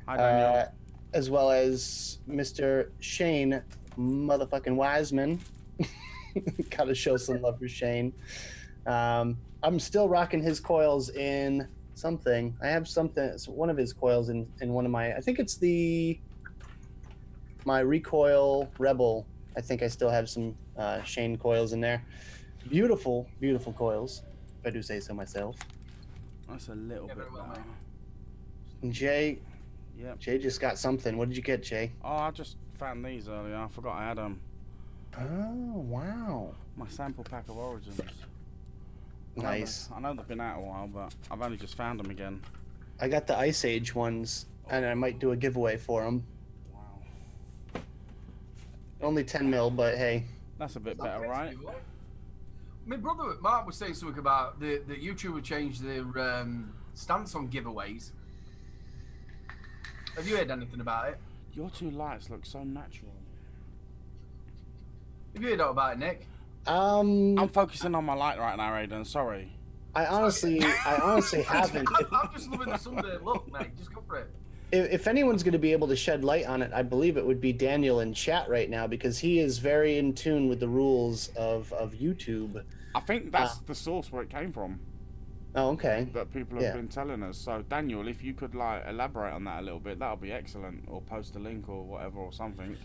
Hi, Daniel. As well as Mr. Shane motherfucking Wiseman. Gotta show some love for Shane. I'm still rocking his coils in something. I have something. It's one of his coils in one of my. I think it's my Recoil Rebel. I think I still have some Shane coils in there. Beautiful, beautiful coils, if I do say so myself. That's a little bit better. And Jay, Yep. Jay just got something. What did you get, Jay? Oh, I just found these earlier. I forgot I had them. Oh, wow. My sample pack of Origins. Nice. I know they've been out a while, but I've only just found them again. I got the Ice Age ones, and I might do a giveaway for them. Wow. Only 10 mil, but hey. That's a bit better, right? My brother Mark was saying something about the YouTube would change their stance on giveaways. Have you heard anything about it? Your two lights look so natural. Have you heard about it, Nick? I'm focusing on my light right now, Aiden. Sorry. I honestly haven't. I'm just loving the Sunday look, mate. Just go for it. If anyone's going to be able to shed light on it, I believe it would be Daniel in chat right now, because he is very in tune with the rules of YouTube. I think that's the source where it came from. Oh, okay. That people have been telling us. So, Daniel, if you could like elaborate on that a little bit, that would be excellent. Or post a link or whatever or something.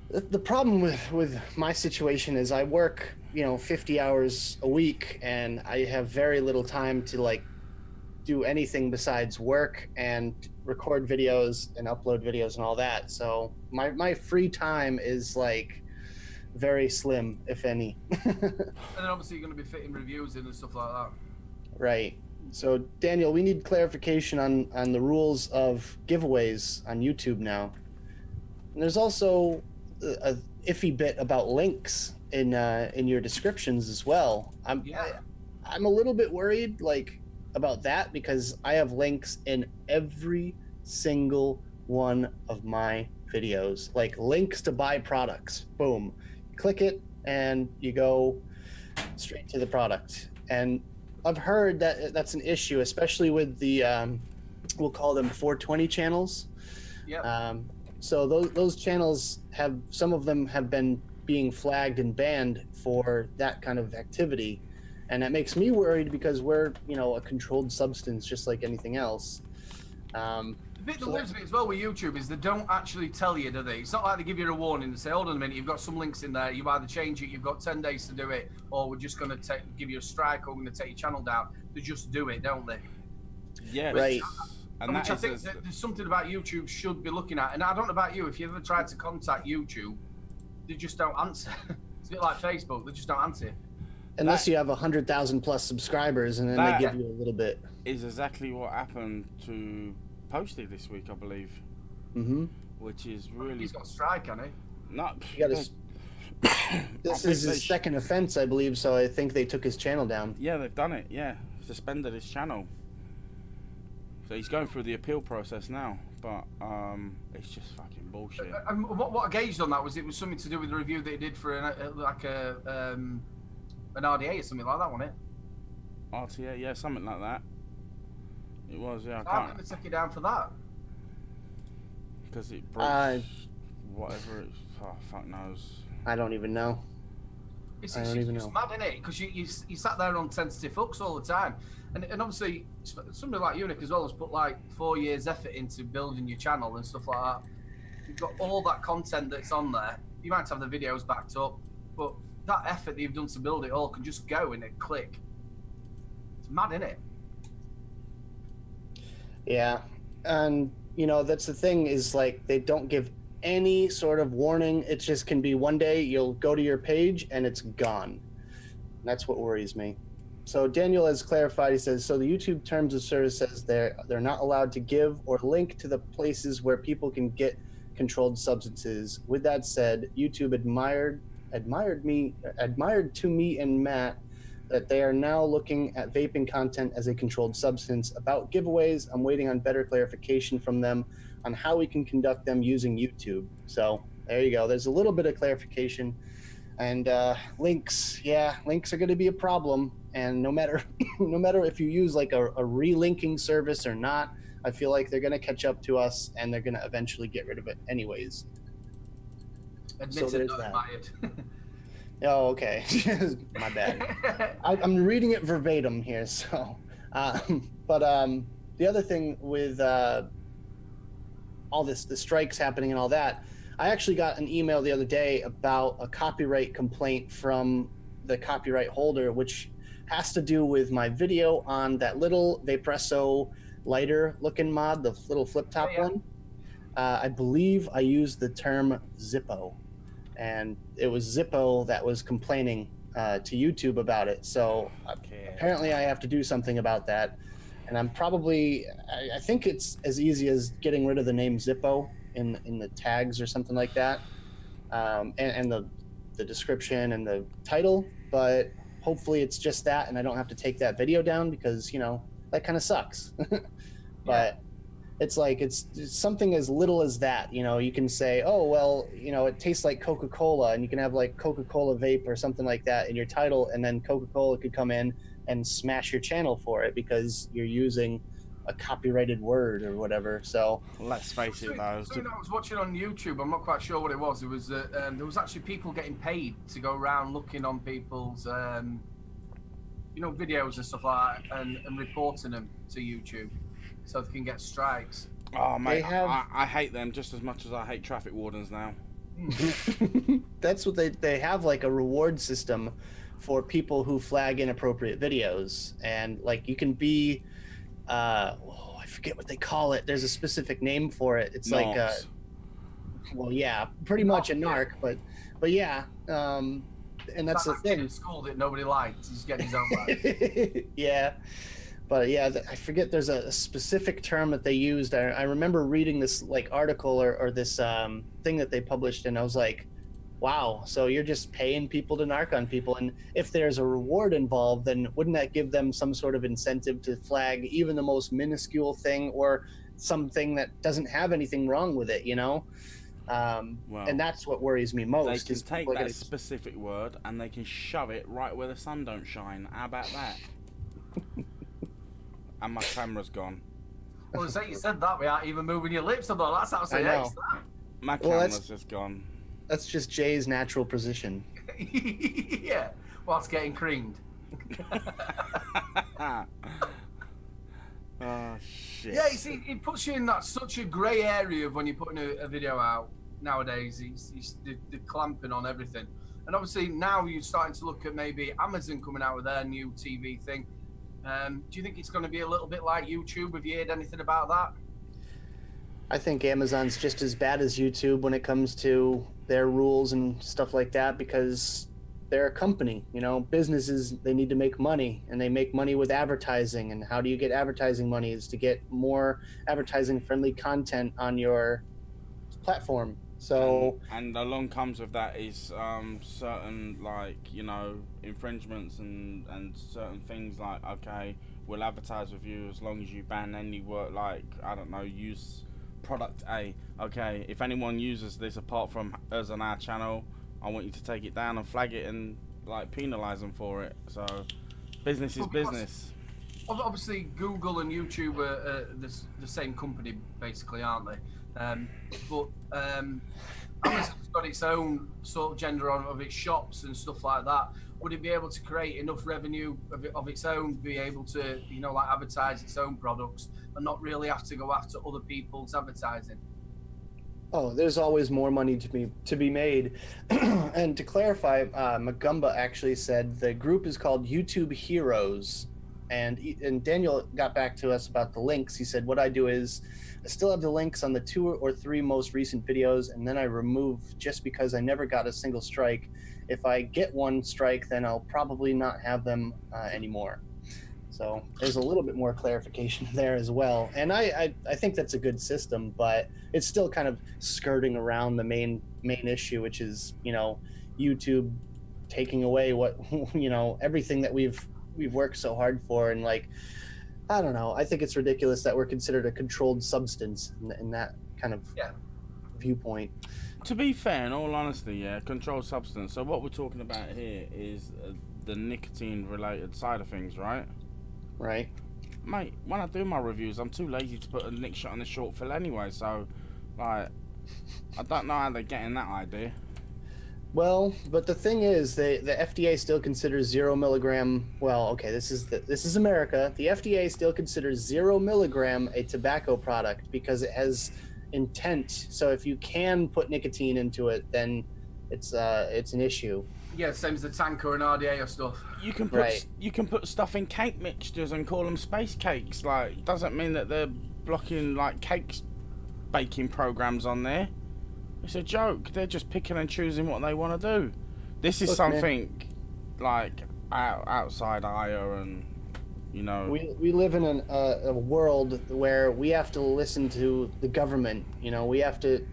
The problem with my situation is I work, 50 hours a week, and I have very little time to like do anything besides work and record videos and upload videos and all that. So my free time is like very slim, if any. And then obviously you're going to be fitting reviews in and stuff like that. Right. So Daniel, we need clarification on the rules of giveaways on YouTube now. And there's also a iffy bit about links in your descriptions as well. I'm a little bit worried about that, because I have links in every single one of my videos, like links to buy products. Boom, click it and you go straight to the product. And I've heard that that's an issue, especially with the we'll call them 420 channels. Yeah. So those channels some of them have been being flagged and banned for that kind of activity, and that makes me worried, because we're a controlled substance just like anything else. The bit that worries me as well with YouTube is they don't actually tell you, do they? It's not like they give you a warning and say, hold on a minute, you've got some links in there, you either change it, you've got 10 days to do it, or we're just going to give you a strike, or we're going to take your channel down. They just do it, don't they? Yeah, right. And which I think that there's something about YouTube should be looking at. And I don't know about you, if you ever tried to contact YouTube, they just don't answer. It's a bit like Facebook, they just don't answer. Unless you have 100,000 plus subscribers, and then they give you a little bit. Is exactly what happened to Posty this week, I believe. Mm-hmm. Which is really... He's got a strike, hasn't he? No. This is his second offense, I believe, so I think they took his channel down. Yeah, they've done it, yeah. Suspended his channel. So he's going through the appeal process now, but it's just fucking bullshit. What I gauged on that was it was something to do with the review that he did for an RDA or something like that, wasn't it? RTA, yeah, something like that. It was, yeah. How can they take it down for that? Because it broke whatever it's... Oh, fuck knows. I don't even know. It's mad, isn't it? Because you sat there on tentative hooks all the time. And obviously, somebody like you, Nick, as well, has put like 4 years effort into building your channel and stuff like that. You've got all that content that's on there. You might have the videos backed up, but that effort that you've done to build it all can just go in a click. It's mad, isn't it? Yeah. And, that's the thing, is like they don't give any sort of warning. It just can be one day you'll go to your page and it's gone. And that's what worries me. So Daniel has clarified. He says, so the YouTube terms of service says they're not allowed to give or link to the places where people can get controlled substances. With that said, YouTube admired to me and Matt that they are now looking at vaping content as a controlled substance. About giveaways, I'm waiting on better clarification from them on how we can conduct them using YouTube. So there you go. There's a little bit of clarification. And links, yeah, links are going to be a problem. And no matter if you use like a relinking service or not, I feel like they're going to catch up to us and they're going to eventually get rid of it anyways. Admit so it, there's that. it. Oh, okay. My bad. I'm reading it verbatim here. So, but the other thing with all the strikes happening and all that, I actually got an email the other day about a copyright complaint from the copyright holder, which has to do with my video on that little Vapresso lighter looking mod, the little flip top one. I believe I used the term Zippo, and it was Zippo that was complaining to YouTube about it. So apparently I have to do something about that. And I'm probably, I think it's as easy as getting rid of the name Zippo in the tags or something like that, and the description and the title. But hopefully it's just that, and I don't have to take that video down because, you know, that kind of sucks. But it's like, it's something as little as that. You know, you can say, oh, well, you know, it tastes like Coca-Cola, and you can have like Coca-Cola Vape or something like that in your title, and then Coca-Cola could come in and smash your channel for it because you're using a copyrighted word or whatever. So let's face it, though. Something I was watching on YouTube, I'm not quite sure what it was. It was there was actually people getting paid to go around looking on people's you know, videos and stuff like that, and reporting them to YouTube so they can get strikes. Oh mate, I hate them just as much as I hate traffic wardens now. That's what they have, like a reward system for people who flag inappropriate videos, and like you can be I forget what they call it. There's a specific name for it. It's like well, yeah, pretty much a narc, but yeah, and that's the thing. In school that nobody liked, he's getting his own back. Yeah, but yeah, I forget. There's a specific term that they used. I remember reading this like article or this thing that they published, and I was like, wow, so you're just paying people to narc on people. And if there's a reward involved, then wouldn't that give them some sort of incentive to flag even the most minuscule thing or something that doesn't have anything wrong with it, you know? Well, and that's what worries me most. They can take that specific word and they can shove it right where the sun don't shine. How about that? And my camera's gone. Well, say you said that without even moving your lips, I thought that's absolutely excellent. My camera's just gone. That's just Jay's natural position. Yeah, whilst getting creamed. Oh shit. Yeah, you see, it puts you in that such a grey area of when you're putting a video out nowadays. They're clamping on everything. And obviously now you're starting to look at maybe Amazon coming out with their new TV thing. Do you think it's going to be a little bit like YouTube? Have you heard anything about that? I think Amazon's just as bad as YouTube when it comes to their rules and stuff like that, because they're a company, you know. Businesses, they need to make money, and they make money with advertising. And how do you get advertising money? Is to get more advertising friendly content on your platform. So and along comes with that is certain, like, you know, infringements and certain things like, okay, we'll advertise with you as long as you ban any work, like, I don't know, use product A. Okay, if anyone uses this apart from us on our channel, I want you to take it down and flag it and like penalize them for it. So business is business. Obviously Google and YouTube are the same company basically, aren't they? But Amazon's got its own sort of gender of its shops and stuff like that. Would it be able to create enough revenue of its own, be able to, you know, like advertise its own products and not really have to go after other people's advertising? Oh, there's always more money to be made. And to clarify, Magumba actually said the group is called YouTube Heroes, And Daniel got back to us about the links. He said, what I do is I still have the links on the 2 or 3 most recent videos, and then I remove just because I never got a single strike. If I get one strike, then I'll probably not have them anymore. So there's a little bit more clarification there as well. And I think that's a good system, but it's still kind of skirting around the main issue, which is, you know, YouTube taking away what, you know, everything that we've worked so hard for. And like, I don't know, I think it's ridiculous that we're considered a controlled substance in that kind of viewpoint. To be fair, in all honesty, yeah, controlled substance. So what we're talking about here is the nicotine related side of things, right? Right. Mate, when I do my reviews, I'm too lazy to put a nick shot on the short fill anyway, so, like, I don't know how they're getting that idea. Well, but the thing is, the FDA still considers 0 milligram. Well, okay, this is America. The FDA still considers 0 milligram a tobacco product because it has intent. So if you can put nicotine into it, then it's an issue. Yeah, same as the tanker and RDA stuff. You can put stuff in cake mixtures and call them space cakes. Like, doesn't mean that they're blocking like cakes baking programs on there. It's a joke. They're just picking and choosing what they want to do. This is something like outside Aya, and you know. We live in a world where we have to listen to the government. You know, we have to,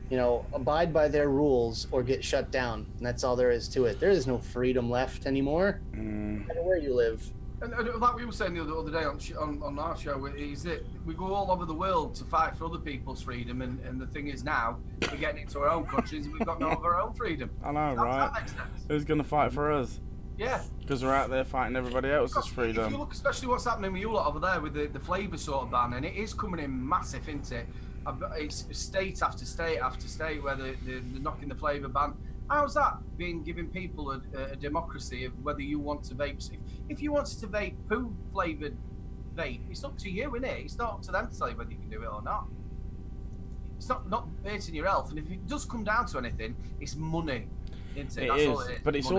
you know, abide by their rules or get shut down. And that's all there is to it. There is no freedom left anymore, no matter where you live. And like we were saying the other day on our show, is that we go all over the world to fight for other people's freedom, and the thing is now we're getting into our own countries and we've got none of our own freedom. I know, right? That makes sense. Who's going to fight for us? Yeah. Because we're out there fighting everybody else's freedom. If you look, especially what's happening with you lot over there with the flavour sort of ban, and it is coming in massive, isn't it? It's state after state after state where they're knocking the flavour ban. How's that been giving people a democracy of whether you want to vape? If you wanted to vape poo flavoured vape, it's up to you, isn't it? It's not up to them to tell you whether you can do it or not. It's not hurting your health, and if it does come down to anything, it's money, isn't it? That's all it is. But it's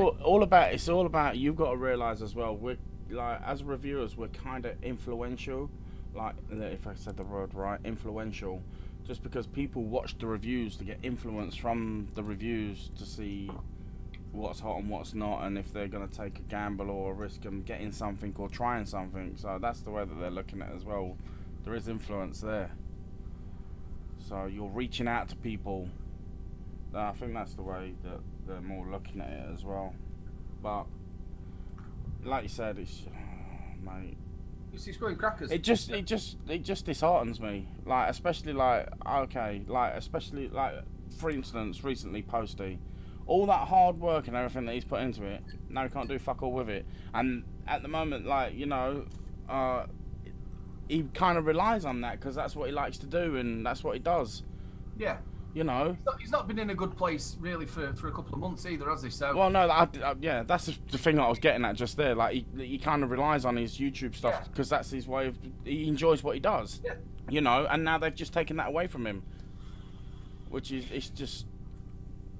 all about. You've got to realise as well. We're like, as reviewers, we're kind of influential. Like, if I said the word right, influential. Just because people watch the reviews to get influence from the reviews to see what's hot and what's not, and if they're going to take a gamble or a risk of getting something or trying something. So that's the way that they're looking at it as well. There is influence there. So you're reaching out to people. I think that's the way that they're more looking at it as well. But like you said, it's mate. It's going crackers. It just disheartens me. Like, especially like, okay, like, especially like, for instance, recently Posty, all that hard work and everything that he's put into it, now he can't do fuck all with it. And at the moment, like, you know, he kind of relies on that because that's what he likes to do and that's what he does. Yeah. You know, he's not been in a good place really for a couple of months either, has he? So well, no, yeah, that's the thing that I was getting at just there. Like, he kind of relies on his YouTube stuff because that's his way of. He enjoys what he does. Yeah. You know, and now they've just taken that away from him, which is it's just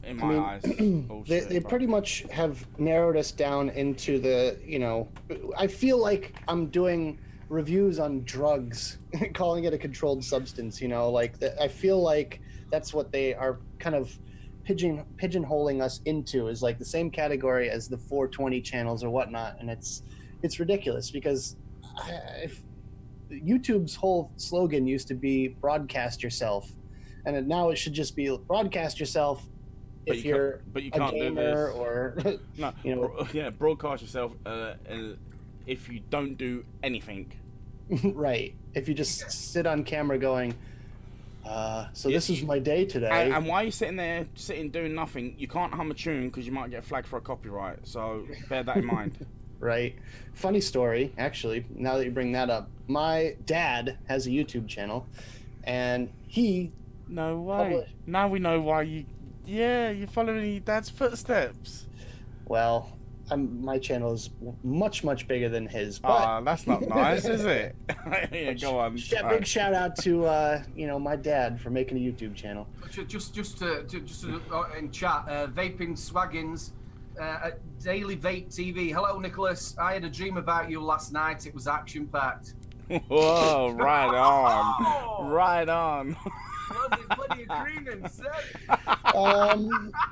in my eyes. Bullshit, they pretty much have narrowed us down into the. You know, I feel like I'm doing reviews on drugs, calling it a controlled substance. You know, like I feel like. That's what they are kind of pigeonholing us into, is like the same category as the 420 channels or whatnot, and it's ridiculous because YouTube's whole slogan used to be broadcast yourself, and now it should just be broadcast yourself if you're a gamer or no, you know, yeah, broadcast yourself if you don't do anything. Right. If you just sit on camera going. So this is my day today. And while you're sitting there, doing nothing, you can't hum a tune because you might get flagged for a copyright. So bear that in mind. Right. Funny story, actually, now that you bring that up. My dad has a YouTube channel, and he... No way. Now we know why you... Yeah, you're following your dad's footsteps. Well... my channel is much bigger than his. But that's not nice, is it? Yeah, go on. Big shout out to you know, my dad for making a YouTube channel. Just in chat, Vaping Swaggins Daily Vape TV. Hello, Nicholas. I had a dream about you last night. It was action-packed. Whoa, right on. Oh! Right on. Was it bloody agreement, sir?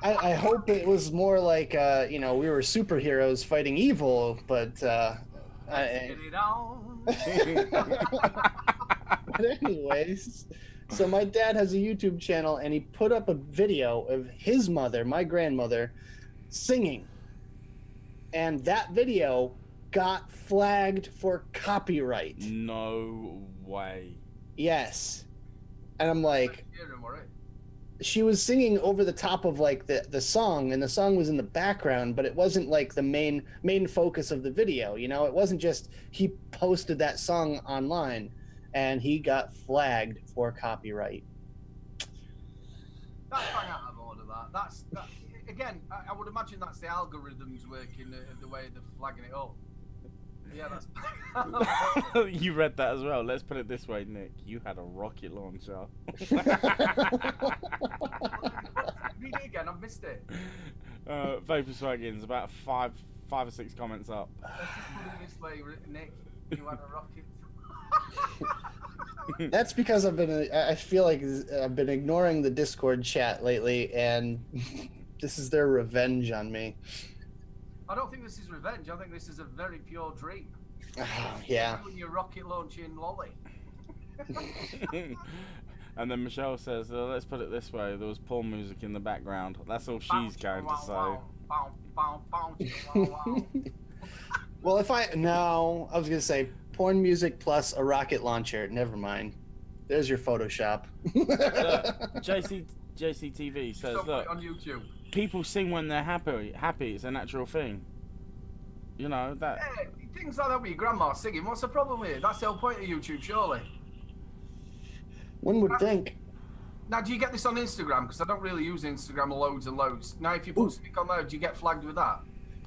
I hope it was more like, you know, we were superheroes fighting evil, but Let's get it on. But anyways, so my dad has a YouTube channel, and he put up a video of his mother, my grandmother, singing. And that video got flagged for copyright. No way. Yes. And I'm like, she was singing over the top of like the song, and the song was in the background, but it wasn't like the main focus of the video. You know, it wasn't just he posted that song online and he got flagged for copyright. That's bang out of order. That's again. I would imagine that's the algorithms working the way they're flagging it up. Yeah, that's. You read that as well. Let's put it this way, Nick. You had a rocket launcher. Read it again. I've missed it. Vapor Swaggins, about five or six comments up. Let's just put it this way, Nick. You had a rocket. That's because I feel like I've been ignoring the Discord chat lately, and this is their revenge on me. I don't think this is revenge. I think this is a very pure dream. Yeah. You and your rocket launching lolly. And then Michelle says, let's put it this way, there was porn music in the background. That's all she's going to say. Well, I was going to say porn music plus a rocket launcher. Never mind. There's your Photoshop. JCTV says, look, on YouTube. People sing when they're happy. It's a natural thing. You know, that... Yeah, things like that with your grandma singing. What's the problem with it? That's the whole point of YouTube, surely. One would think. Now, do you get this on Instagram? Because I don't really use Instagram loads and loads. Now, if you put something on there, do you get flagged with that?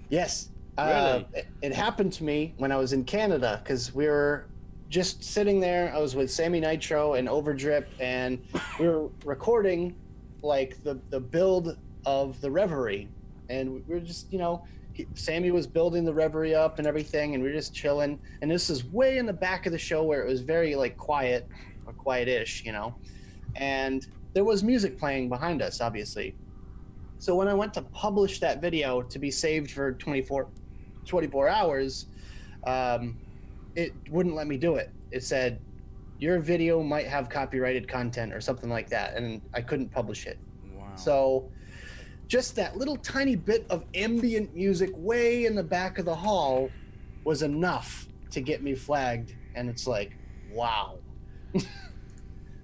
Yes. Really? It happened to me when I was in Canada, because we were just sitting there. I was with Sammy Nitro and Overdrip, and we were recording, like, the build of the Reverie, and we were just, you know, Sammy was building the Reverie up and everything, and we were just chilling, and this is way in the back of the show where it was very like quiet, or quiet-ish, you know, and there was music playing behind us, obviously. So when I went to publish that video to be saved for 24 hours, it wouldn't let me do it. It said your video might have copyrighted content or something like that, and I couldn't publish it. Wow. So just that little tiny bit of ambient music way in the back of the hall was enough to get me flagged. And it's like, wow.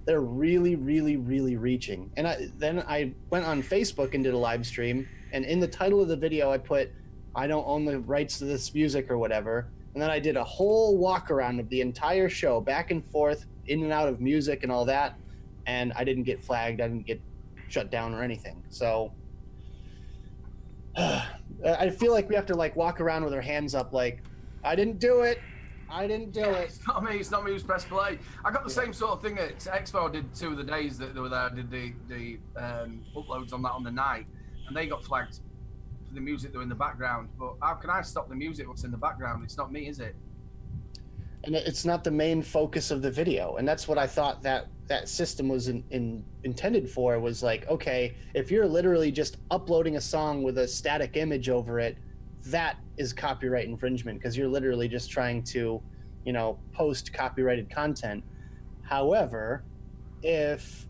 They're really, really, really reaching. And then I went on Facebook and did a live stream. And in the title of the video, I put, I don't own the rights to this music or whatever. And then I did a whole walk around of the entire show, back and forth, in and out of music and all that. And I didn't get flagged. I didn't get shut down or anything. So I feel like we have to like walk around with our hands up like, I didn't do it. I didn't do it. It's not me. It's not me who's pressed play. I got the same sort of thing at Expo. I did 2 of the days that they were there. I did the uploads on that on the night, and they got flagged for the music that were in the background. But how can I stop the music what's in the background? It's not me, is it? And it's not the main focus of the video. And that's what I thought that system was intended for, was like, okay, if you're literally just uploading a song with a static image over it, that is copyright infringement, because you're literally just trying to, you know, post copyrighted content. However, if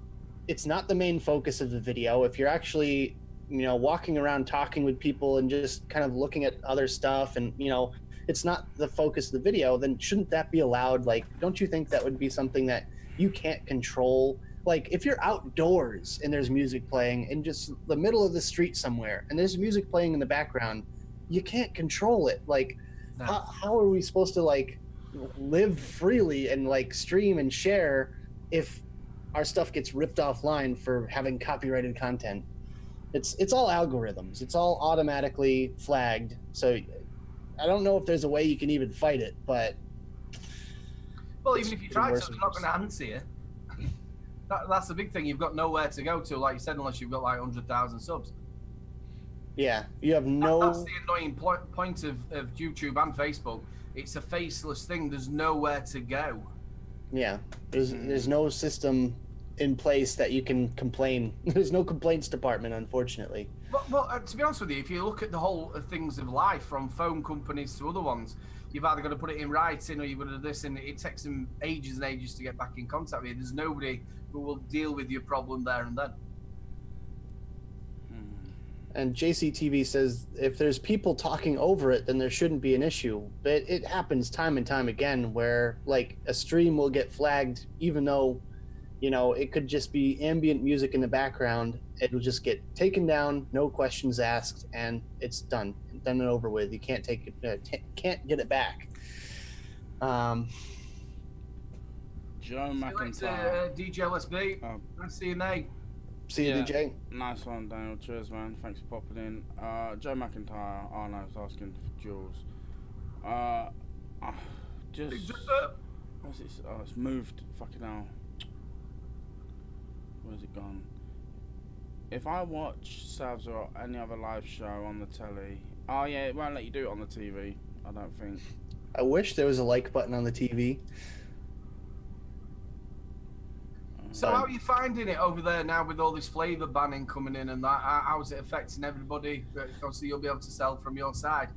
it's not the main focus of the video, if you're actually, you know, walking around talking with people and just kind of looking at other stuff, and, you know, it's not the focus of the video, then shouldn't that be allowed? Like, don't you think that would be something that you can't control? Like, if you're outdoors and there's music playing in just the middle of the street somewhere, and there's music playing in the background, you can't control it. Like, no. how are we supposed to like live freely and like stream and share if our stuff gets ripped offline for having copyrighted content? It's all algorithms. It's all automatically flagged. So I don't know if there's a way you can even fight it, but well, even if you try to, it's not going to answer you. That's the big thing. You've got nowhere to go to, like you said, unless you've got like 100,000 subs. Yeah, you have That's no. the annoying point of YouTube and Facebook. It's a faceless thing. There's nowhere to go. Yeah, there's no system in place that you can complain. There's no complaints department, unfortunately. Well, to be honest with you, if you look at the whole of things of life, from phone companies to other ones, you've either got to put it in writing or you've got to do this, and it takes them ages and ages to get back in contact with you. There's nobody who will deal with your problem there and then. And JCTV says if there's people talking over it, then there shouldn't be an issue. But it happens time and time again where like a stream will get flagged, even though, you know, it could just be ambient music in the background. It'll just get taken down, no questions asked, and it's done and over with. You can't take it, can't get it back. Joe McIntyre. DJ LSB. Nice to see you, Nate. See you, DJ. Nice one, Daniel. Cheers, man. Thanks for popping in. Joe McIntyre. Oh no, I was asking for Jules. What's it? Oh, it's moved. Fucking hell. Where's it gone? If I watch Savs or any other live show on the telly, oh yeah, it won't let you do it on the TV. I don't think. I wish there was a like button on the TV. So how are you finding it over there now with all this flavour banning coming in and that? How's it affecting everybody? Obviously, you'll be able to sell from your side.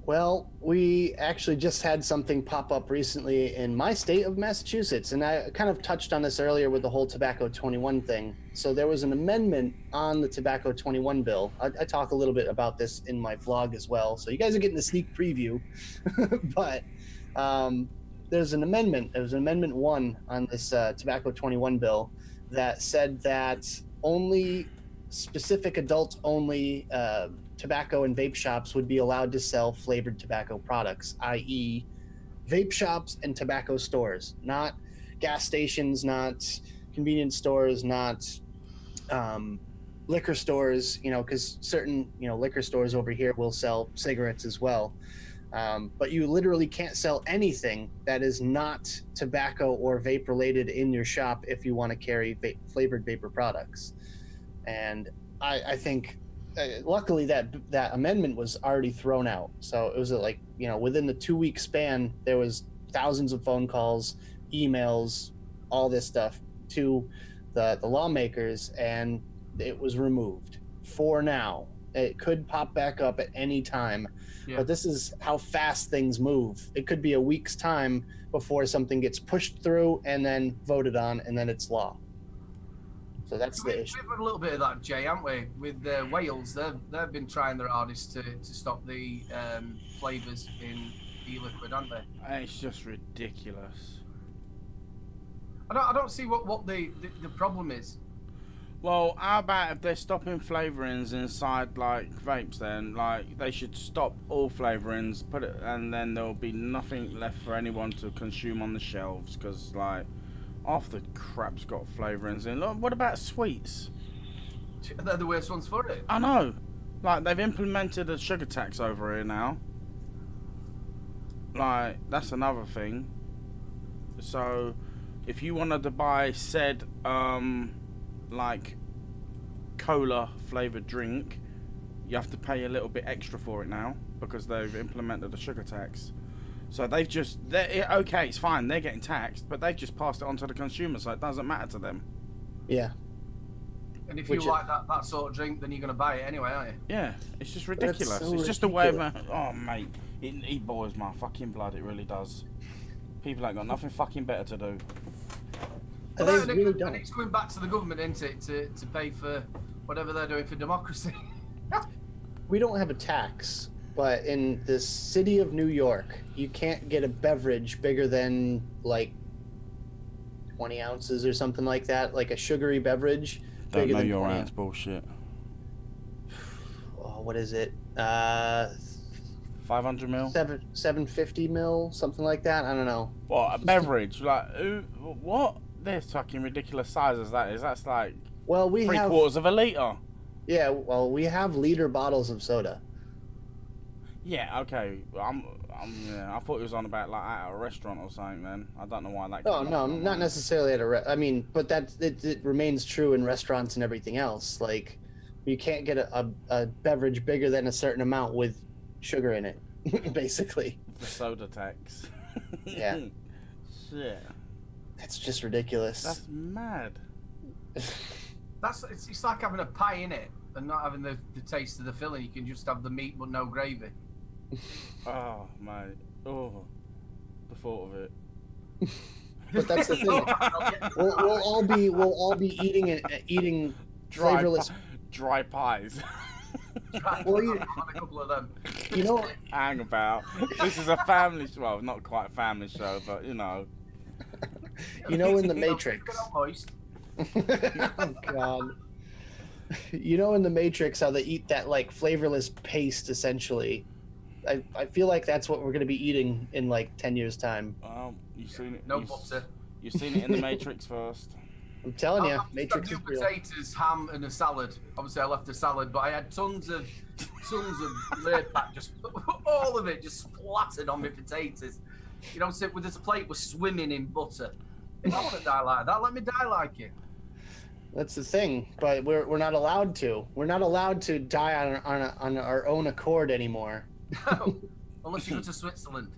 Well, we actually just had something pop up recently in my state of Massachusetts, and I kind of touched on this earlier with the whole Tobacco 21 thing. So there was an amendment on the Tobacco 21 bill. I talk a little bit about this in my vlog as well, so you guys are getting a sneak preview. But there's an amendment. There was Amendment 1 on this Tobacco 21 bill that said that only specific adult-only tobacco and vape shops would be allowed to sell flavored tobacco products, i.e. vape shops and tobacco stores, not gas stations, not convenience stores, not liquor stores, you know, because certain, you know, liquor stores over here will sell cigarettes as well. But you literally can't sell anything that is not tobacco or vape related in your shop if you want to carry flavored vapor products. And I think luckily that amendment was already thrown out. So it was like, you know, within the 2-week span, there was thousands of phone calls, emails, all this stuff to the lawmakers, and it was removed for now. It could pop back up at any time. Yeah. But this is how fast things move. It could be a week's time before something gets pushed through and then voted on, and then it's law. So that's the issue. We've had a little bit of that, Jay, haven't we? With Wales, they've been trying their hardest to stop the flavours in e-liquid, haven't they? It's just ridiculous. I don't see what the problem is. Well, how about if they're stopping flavourings inside like vapes? Then like they should stop all flavourings, put it, and then there'll be nothing left for anyone to consume on the shelves. Because like half the crap's got flavourings in. Look, what about sweets? They're the worst ones for it. I know. Like they've implemented a sugar tax over here now. Like that's another thing. So if you wanted to buy said like cola flavored drink, you have to pay a little bit extra for it now because they've implemented a sugar tax. So they've just, okay, it's fine, they're getting taxed, but they've just passed it on to the consumer, so it doesn't matter to them. Yeah. And if you like that sort of drink, then you're going to buy it anyway, aren't you? Yeah, it's just ridiculous. So it's just a way of, oh mate, it boils my fucking blood, it really does. People ain't got nothing fucking better to do. And it's going back to the government, isn't it, to pay for whatever they're doing for democracy. We don't have a tax, but in the city of New York, you can't get a beverage bigger than like 20 ounces or something like that, like a sugary beverage. Don't know your ounce bullshit. Oh, what is it? 500 mil? 750 mil, something like that. I don't know. What, a beverage? Like, what? They're fucking ridiculous sizes that is. That's like three-quarters of a litre. Yeah, well, we have liter bottles of soda. Yeah, okay. Yeah, I thought it was on about like at a restaurant or something. Then I don't know why that. Oh no, not necessarily at a. I mean, but it remains true in restaurants and everything else. Like, You can't get a beverage bigger than a certain amount with sugar in it, basically. The soda tax. Yeah. Shit. It's just ridiculous. That's mad. It's like having a pie in it and not having the taste of the filling. You can just have the meat but no gravy. Oh, mate. Oh, the thought of it. But that's the thing. We'll all be eating flavorless dry pies. Well, I've had a couple of them. You know, hang about. This is a family show. Well, not quite a family show, but you know. You know, in the Matrix. Oh God. You know, in the Matrix, how they eat that like flavorless paste, essentially. I feel like that's what we're gonna be eating in like 10 years' time. You've seen it. No butter. You've seen it in the Matrix first. I'm telling you, Matrix is real. Potatoes, ham, and a salad. Obviously, I left a salad, but I had tons of laid back, just all of it just splattered on my potatoes. You know, sit with this plate was swimming in butter. If I want to die like that, let me die like it. That's the thing, but we're not allowed to. We're not allowed to die on our own accord anymore. No, unless you go to Switzerland.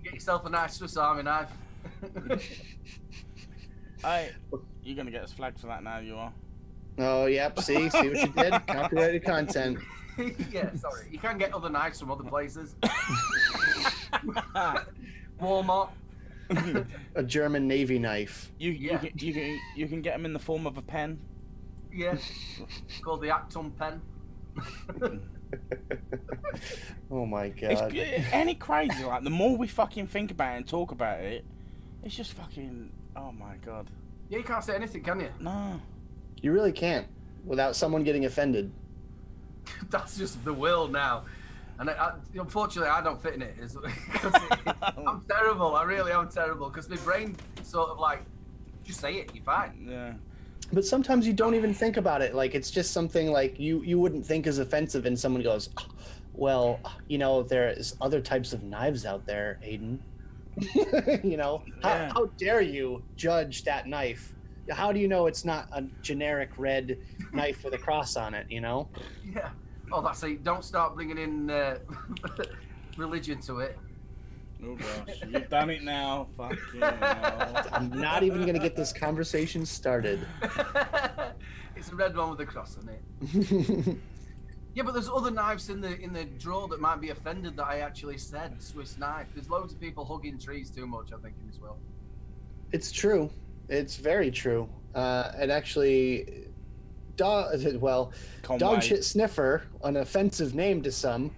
Get yourself a nice Swiss Army knife. Hey, you're gonna get us flagged for that now, you are. Oh, yep. See what you did? Copyrighted content. Yeah, sorry. You can get other knives from other places. Walmart. A German Navy knife. You can get them in the form of a pen. Yeah. It's called the Acton pen. Oh my God. Any crazy, like, the more we fucking think about it and talk about it, it's just fucking, oh my God. Yeah, you can't say anything, can you? No. You really can't without someone getting offended. That's just the world now. And unfortunately, I don't fit in it. I'm terrible. I really am terrible. Because my brain sort of like, just say it, you're fine. Yeah. But sometimes you don't even think about it. Like, it's just something like you wouldn't think is offensive, and someone goes, well, you know, there's other types of knives out there, Aiden. You know, Yeah. how dare you judge that knife? How do you know it's not a generic red knife with a cross on it, you know? Yeah. Oh, that's it. Don't start bringing in religion to it. Oh gosh, you've done it now. Fuck you. Now. I'm not even going to get this conversation started. It's a red one with a cross on it. Yeah, but there's other knives in the drawer that might be offended that I actually said Swiss knife. There's loads of people hugging trees too much, I think, in this world. It's true. It's very true. And actually, dog shit sniffer, an offensive name to some,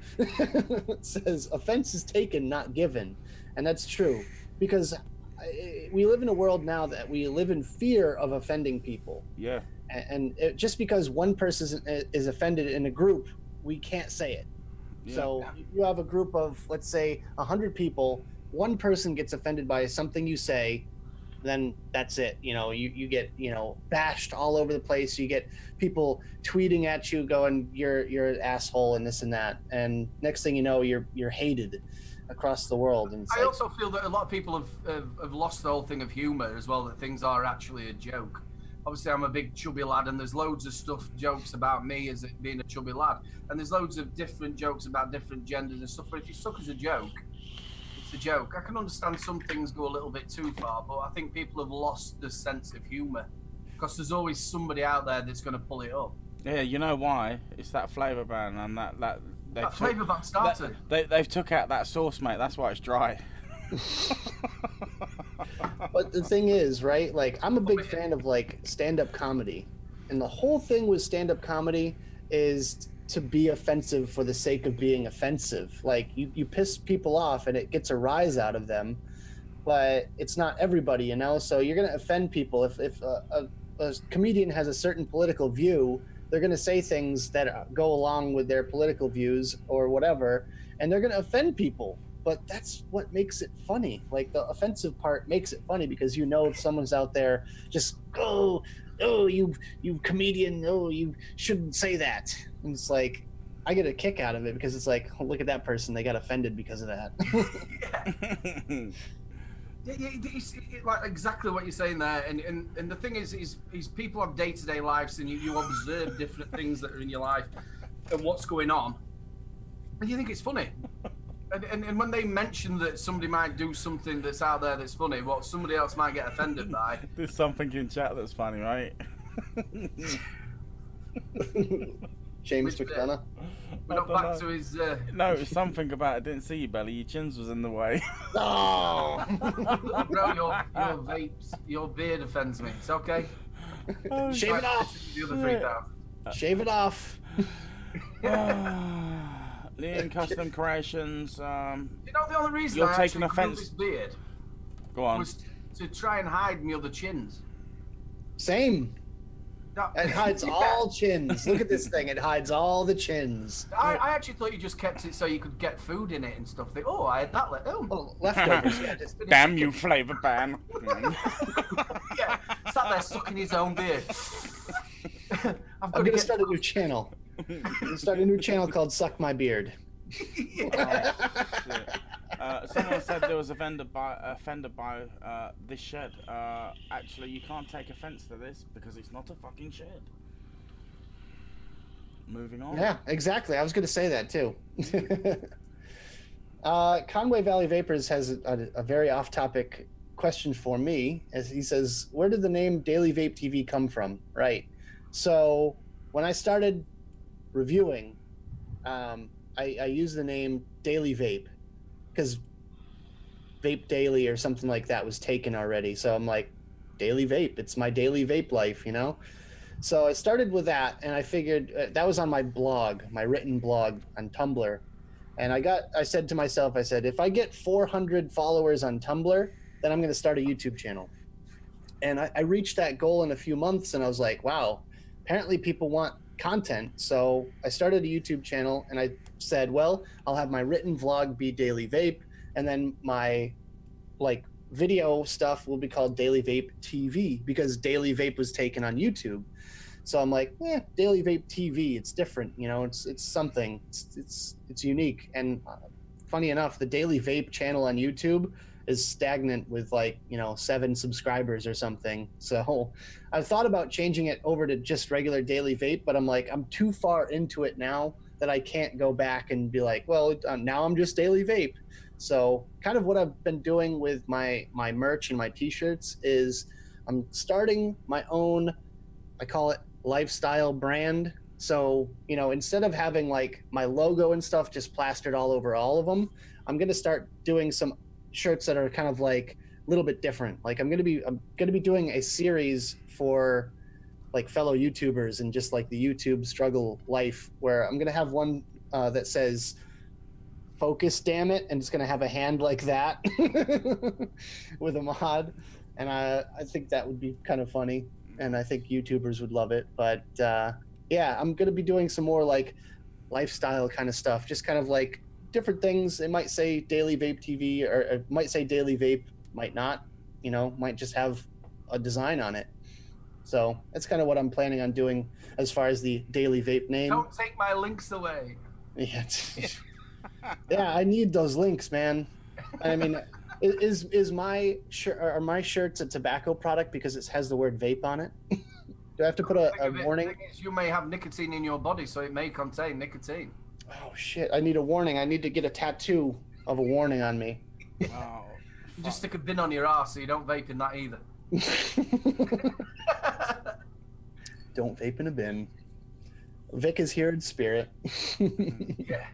says offense is taken, not given. And that's true, because we live in a world now that we live in fear of offending people. Yeah. And just because one person is offended in a group, we can't say it. Yeah. So if you have a group of, let's say, 100 people, one person gets offended by something you say, then that's it. You know, you get, you know, bashed all over the place. You get people tweeting at you going, you're an asshole and this and that. And next thing you know, you're hated across the world. And I also feel that a lot of people have lost the whole thing of humor as well, that things are actually a joke. Obviously, I'm a big chubby lad, and there's loads of jokes about me as being a chubby lad. And there's loads of different jokes about different genders and stuff. But if you stuck as a joke, it's a joke. I can understand some things go a little bit too far, but I think people have lost the sense of humour. Because there's always somebody out there that's going to pull it up. Yeah, you know why? It's that flavour ban, and that flavour ban started. They've took out that sauce, mate. That's why it's dry. But the thing is, right, like, I'm a big fan of like stand-up comedy, and the whole thing with stand-up comedy is to be offensive for the sake of being offensive. Like, you piss people off and it gets a rise out of them, but it's not everybody, you know. So you're gonna offend people. If a comedian has a certain political view, they're gonna say things that go along with their political views or whatever, and they're gonna offend people. But that's what makes it funny. Like, the offensive part makes it funny, because you know if someone's out there just, oh, you comedian, oh, you shouldn't say that. And it's like, I get a kick out of it, because it's like, oh, look at that person, they got offended because of that. Like exactly what you're saying there, and the thing is people have day-to-day lives, and you observe different things that are in your life and what's going on, and you think it's funny. And when they mention that somebody might do something that's out there that's funny, what somebody else might get offended by. There's something in chat that's funny, right? James McDonough. We're not back to his. No, it's something about I didn't see you, belly. Your chins was in the way. Oh, bro, your beard offends me. It's okay. Oh, shave it off. The other 3,000. Shave it off. Liam Custom Creations. You know the only reason you're I taking actually grew offense. this beard Go on. was to try and hide my other chins. Same. No, It hides all chins. Look at this thing. It hides all the chins. I actually thought you just kept it so you could get food in it and stuff. Oh, I had that. Leftovers. Yeah, Damn you, flavor ban. Yeah, sat there sucking his own beard. I'm going to start a new channel. I'm going to start a new channel called Suck My Beard. Yeah. Someone said there was offended by this shed. Actually, you can't take offense to this because it's not a fucking shed. Moving on. Yeah, exactly. I was going to say that too. Conway Valley Vapors has a very off-topic question for me. As he says, where did the name Daily Vape TV come from? Right. So when I started reviewing, I used the name Daily Vape because Vape Daily or something like that was taken already. So I'm like, Daily Vape. It's my daily vape life, you know? So I started with that, and I figured that was on my blog, my written blog on Tumblr. And I said to myself, if I get 400 followers on Tumblr, then I'm going to start a YouTube channel. And I reached that goal in a few months, and I was like, wow, apparently people want content. So I started a YouTube channel, and I said, well, I'll have my written vlog be Daily Vape, and then my video stuff will be called Daily Vape TV because Daily Vape was taken on YouTube. So I'm like, Daily Vape TV, it's different, you know, it's something, it's unique. And funny enough, the Daily Vape channel on YouTube is stagnant with 7 subscribers or something. So I've thought about changing it over to just regular Daily Vape, but I'm like, I'm too far into it now that I can't go back and be like, well, now I'm just Daily Vape. So kind of what I've been doing with my merch and my t-shirts is I'm starting my own, I call it lifestyle brand. So, you know, instead of having my logo and stuff just plastered all over all of them, I'm going to start doing some shirts that are kind of a little bit different. I'm going to be doing a series for fellow YouTubers and just the YouTube struggle life, where I'm going to have one that says focus damn it, and it's going to have a hand like that with a mod. And I think that would be kind of funny, and I think YouTubers would love it. But yeah, I'm going to be doing some more lifestyle kind of stuff, just kind of different things. It might say Daily Vape TV, or it might say Daily Vape, might not, you know, might just have a design on it. So that's kind of what I'm planning on doing as far as the Daily Vape name. Don't take my links away. Yeah. Yeah, I need those links, man. I mean, is my shirt, are my shirts a tobacco product because it has the word vape on it? Do I have to put a warning? The thing is, you may have nicotine in your body, so it may contain nicotine. Oh shit! I need a warning. I need to get a tattoo of a warning on me. Oh, just stick a bin on your ass so you don't vape in that either. Don't vape in a bin. Vic is here in spirit. Yeah.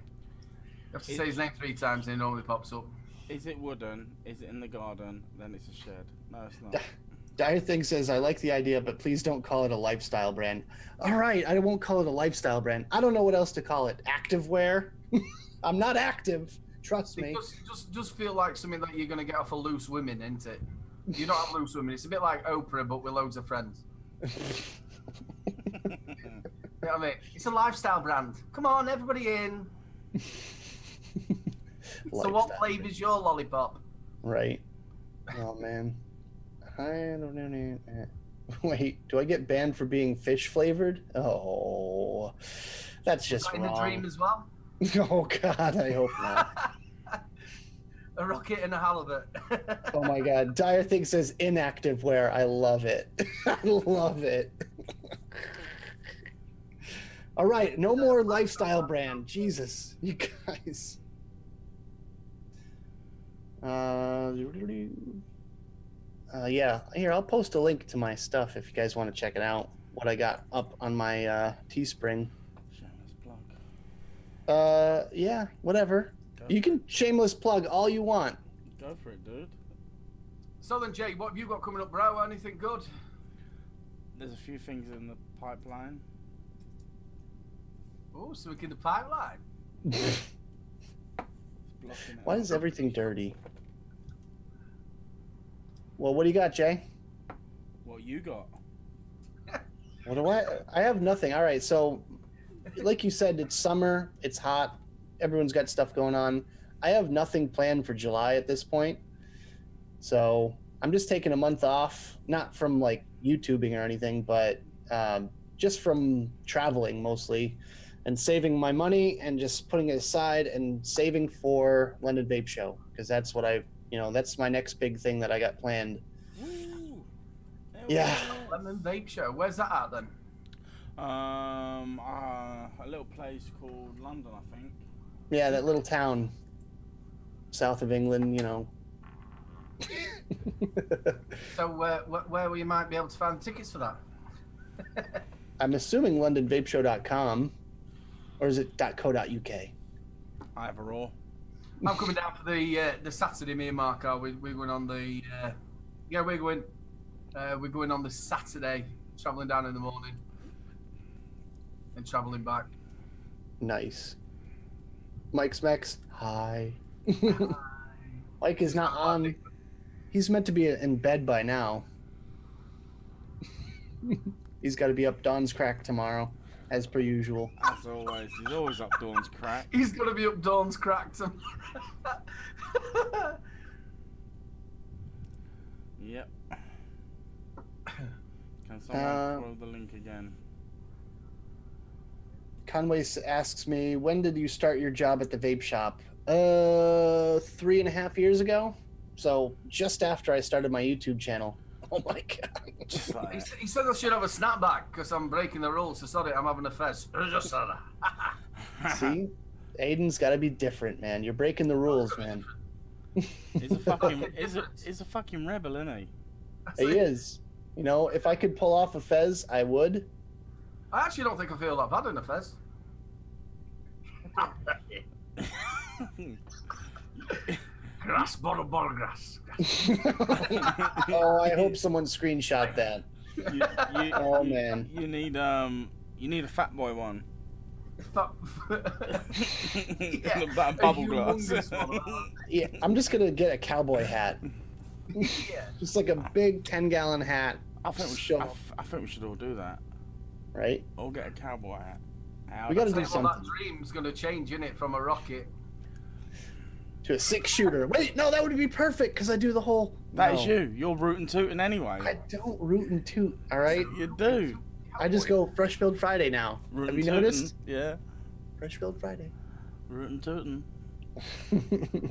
You have to say his name 3 times and it normally pops up. Is it wooden? Is it in the garden? Then it's a shed. No, it's not. Dire Thing says, I like the idea, but please don't call it a lifestyle brand. All right, I won't call it a lifestyle brand. I don't know what else to call it. Activewear? I'm not active. Trust me. It just feel like something that you're going to get off of Loose Women, isn't it? You don't have Loose Women. It's a bit like Oprah, but with loads of friends. You know what I mean? It's a lifestyle brand. Come on, everybody in. So what flavor's your lollipop? Right. Oh, man. I don't know. Wait, do I get banned for being fish flavored? Oh, that's just wrong. In the dream as well? Oh, God, I hope not. A rocket and a halibut. Oh my God. Dyer thinks says inactive wear. I love it. I love it. All right. No more lifestyle brand. Jesus, you guys. Yeah. Here, I'll post a link to my stuff if you guys want to check it out. What I got up on my Teespring. Shameless plug. Yeah, whatever. You can shameless plug all you want. Go for it, dude. So then, Jay, what have you got coming up, bro? Anything good? There's a few things in the pipeline. Oh, something in the pipeline. Why is everything dirty? Well, what do you got, Jay? What you got? What do I have nothing. All right, so like you said, it's summer, it's hot, everyone's got stuff going on. I have nothing planned for July at this point. So I'm just taking a month off, not from like YouTubing or anything, but just from traveling mostly and saving my money and just putting it aside and saving for London Vape Show, because that's what that's my next big thing that I got planned. Woo. Yeah. London Vape Show. Where's that at then? A little place called London, I think. Yeah, that little town south of England, So where you might be able to find tickets for that? I'm assuming LondonVapeShow.com, or is it .co.uk? Either or. I'm coming down for the Saturday. Me and Mark are. We're going on the. We're going on the Saturday. Traveling down in the morning and traveling back. Nice. Mike Smex, hi. Mike is not on. He's meant to be in bed by now. He's got to be up dawn's crack tomorrow, as per usual. As always, he's always up dawn's crack. He's got to be up dawn's crack tomorrow. Yep. Can someone throw the link again? Conway asks me, when did you start your job at the vape shop? 3.5 years ago. So just after I started my YouTube channel. Oh my God. Just like He said I should have a snapback because I'm breaking the rules. So sorry, I'm having a fez. Just said that. See? Aiden's got to be different, man. You're breaking the rules, man. he's a fucking rebel, isn't he? He is. If I could pull off a fez, I would. I actually don't think I feel that bad in a fez. Grass, bottle grass. Oh, I hope someone screenshot that. Oh man. You need a fat boy one. Yeah, bubble glass. Yeah, I'm just gonna get a cowboy hat. Yeah. Just like a big 10-gallon hat. I think we should all do that. Right? All get a cowboy hat. We gotta do That something. dream's gonna change, innit, from a rocket To a 6-shooter. Wait, no, that would be perfect because I do the whole. That No. is you. You're rootin' tootin' anyway. I don't root and toot. All right. You do. I just go Fresh Filled Friday now. Rootin' Have you tootin'. noticed? Yeah. Fresh Filled Friday. Rootin' tootin'.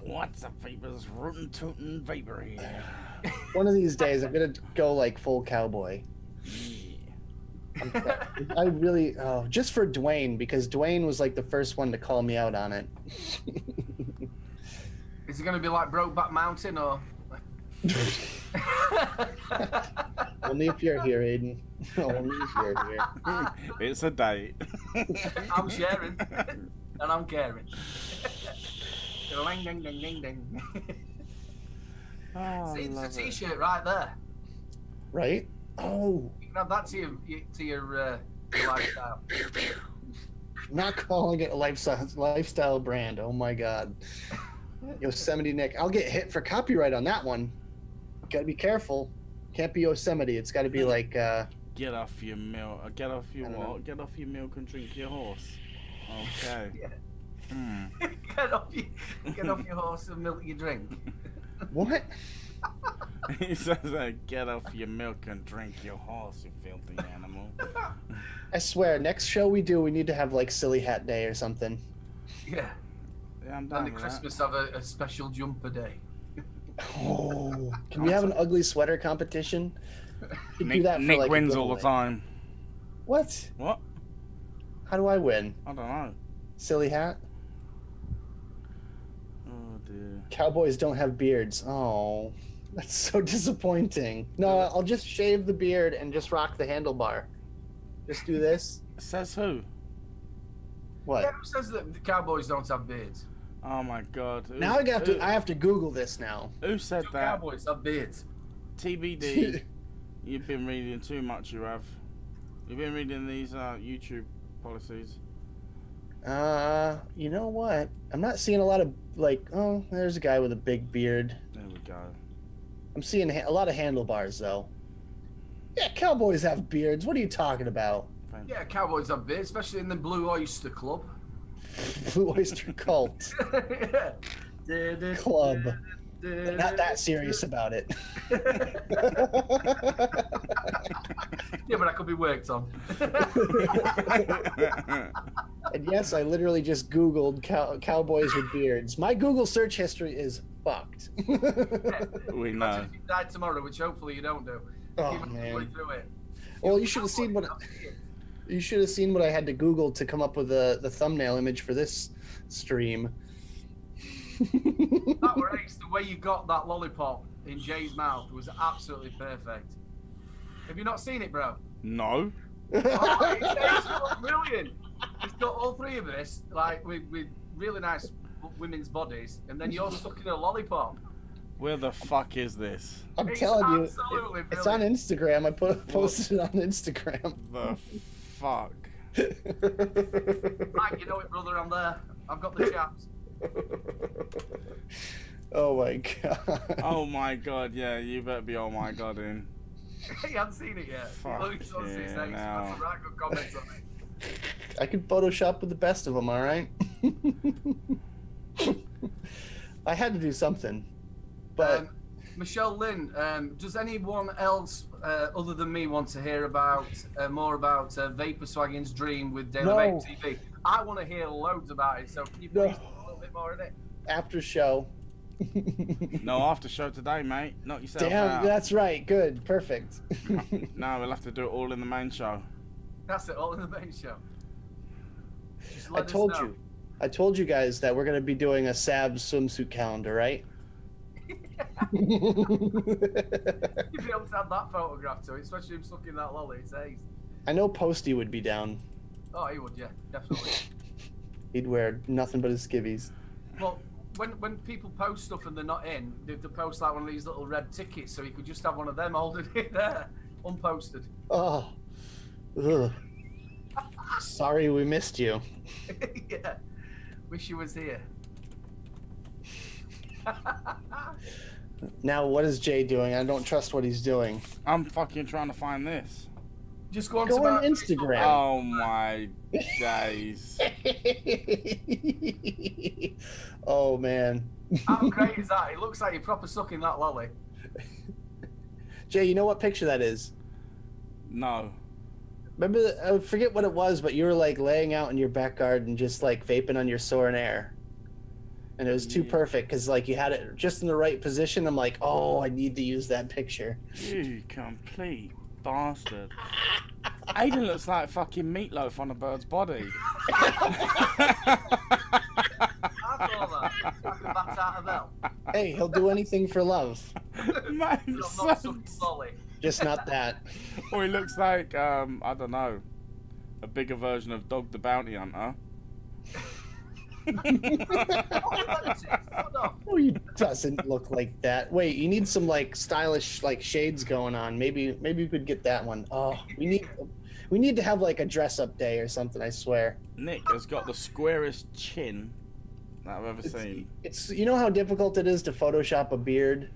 What's up, vapors? Rootin' tootin' vapor here. One of these days, I'm gonna go like full cowboy. Yeah. I really, just for Dwayne, because Dwayne was like the first one to call me out on it. Is it going to be like Brokeback Mountain or? Only if you're here, Aiden. Only if you're here. It's a date. I'm sharing and I'm caring. Ding, ding, ding, ding, ding. Oh, See, it's a love it. t-shirt right there. Right? Oh, You can have that to your lifestyle. I'm not calling it a lifestyle brand. Oh my God. Yosemite Nick. I'll get hit for copyright on that one. Gotta be careful. Can't be Yosemite. It's gotta be like, Get off your milk. Get off your I don't know. what? Get off your milk and drink your horse. Okay. Yeah. Hmm. Get off your horse and milk your drink. what? He says, "Get off your milk and drink your horse, you filthy animal." I swear, next show we do, we need to have like Silly Hat Day or something. Yeah. Yeah, I'm down And the with Christmas have a special jumper day. Oh, can we have an ugly sweater competition? We could do that for Nick like wins a all the giveaway. time. What? What? How do I win? I don't know. Silly hat? Oh dear. Cowboys don't have beards. Oh, that's so disappointing. No, I'll just shave the beard and just rock the handlebar. Just do this. Says who? What? Yeah, who says that the Cowboys don't have beards? Oh my god. Now I have to Google this now. Who said Do that? Cowboys have beards? TBD. You've been reading too much, you have. You've been reading these YouTube policies. You know what? I'm not seeing a lot of, like, oh, there's a guy with a big beard. There we go. I'm seeing a lot of handlebars, though. Yeah, cowboys have beards. What are you talking about? Yeah, Cowboys have beards, especially in the Blue Oyster Club. Blue Oyster Cult Club. Not that serious about it. Yeah, but that could be worked on. And yes, I literally just Googled cowboys with beards. My Google search history is fucked. We know. Imagine if you died tomorrow, which hopefully you don't do. Oh, Keep man. through it. Well, you should have seen what I had to Google to come up with the thumbnail image for this stream. That were ace. The way you got that lollipop in Jay's mouth was absolutely perfect. Have you not seen it, bro? No. Oh, it's brilliant. It's got all three of us, like with really nice women's bodies, and then you're stuck in a lollipop. Where the fuck is this? I'm It's telling you, absolutely it's on brilliant. Instagram. I posted it on Instagram. The fuck? Mike, you know it, brother. I'm there. I've got the chaps. Oh my god. Oh my god, yeah, you better be oh my god in. You haven't seen it yet. Fuck Look, it's on 6 yeah, days. no. Got some right good comments on it. I could Photoshop with the best of them, all right? I had to do something. But Michelle Lynn, does anyone else other than me want to hear about more about Vapor Swagging's dream with Daily No. Vape TV? I want to hear loads about it, so can you please talk a little bit more in it? after show. No after show today, mate. Knock yourself Damn, out. that's right. Good. Perfect. No, we'll have to do it all in the main show. That's it, all in the main show. Just I let us told know. you. I told you guys that we're going to be doing a SAB swimsuit calendar, right? You'd be able to add that photograph to it, especially him stuck in that lolly. It's ace. I know Posty would be down. Oh, he would, yeah, definitely. He'd wear nothing but his skivvies. Well, when people post stuff and they're not in, they have to post like one of these little red tickets, so he could just have one of them holding it there, unposted. Oh. Ugh. Sorry we missed you. Yeah. Wish you was here. Now, what is Jay doing? I don't trust what he's doing. I'm fucking trying to find this. Just go on, Go to on my Instagram. Oh my days. Oh, man. How great is that? It looks like you're proper sucking that lolly. Jay, you know what picture that is? No. Remember, I forget what it was, but you were like laying out in your back garden, just like vaping on your Soren Air. And it was too Yeah. perfect because like you had it just in the right position. I'm like, oh, I need to use that picture. You complete bastard. Aiden looks like fucking meatloaf on a bird's body. I thought that. Like a bat out of hell. Hey, he'll do anything for love, Man, Not so- sucking lolly. just not that. or he looks like, I don't know, a bigger version of Dog the Bounty Hunter. Oh, he doesn't look like that. Wait, you need some like stylish like shades going on. Maybe we could get that one. Oh, we need to have like a dress up day or something. I swear. Nick has got the squarest chin that I've ever seen. It's you know how difficult it is to Photoshop a beard,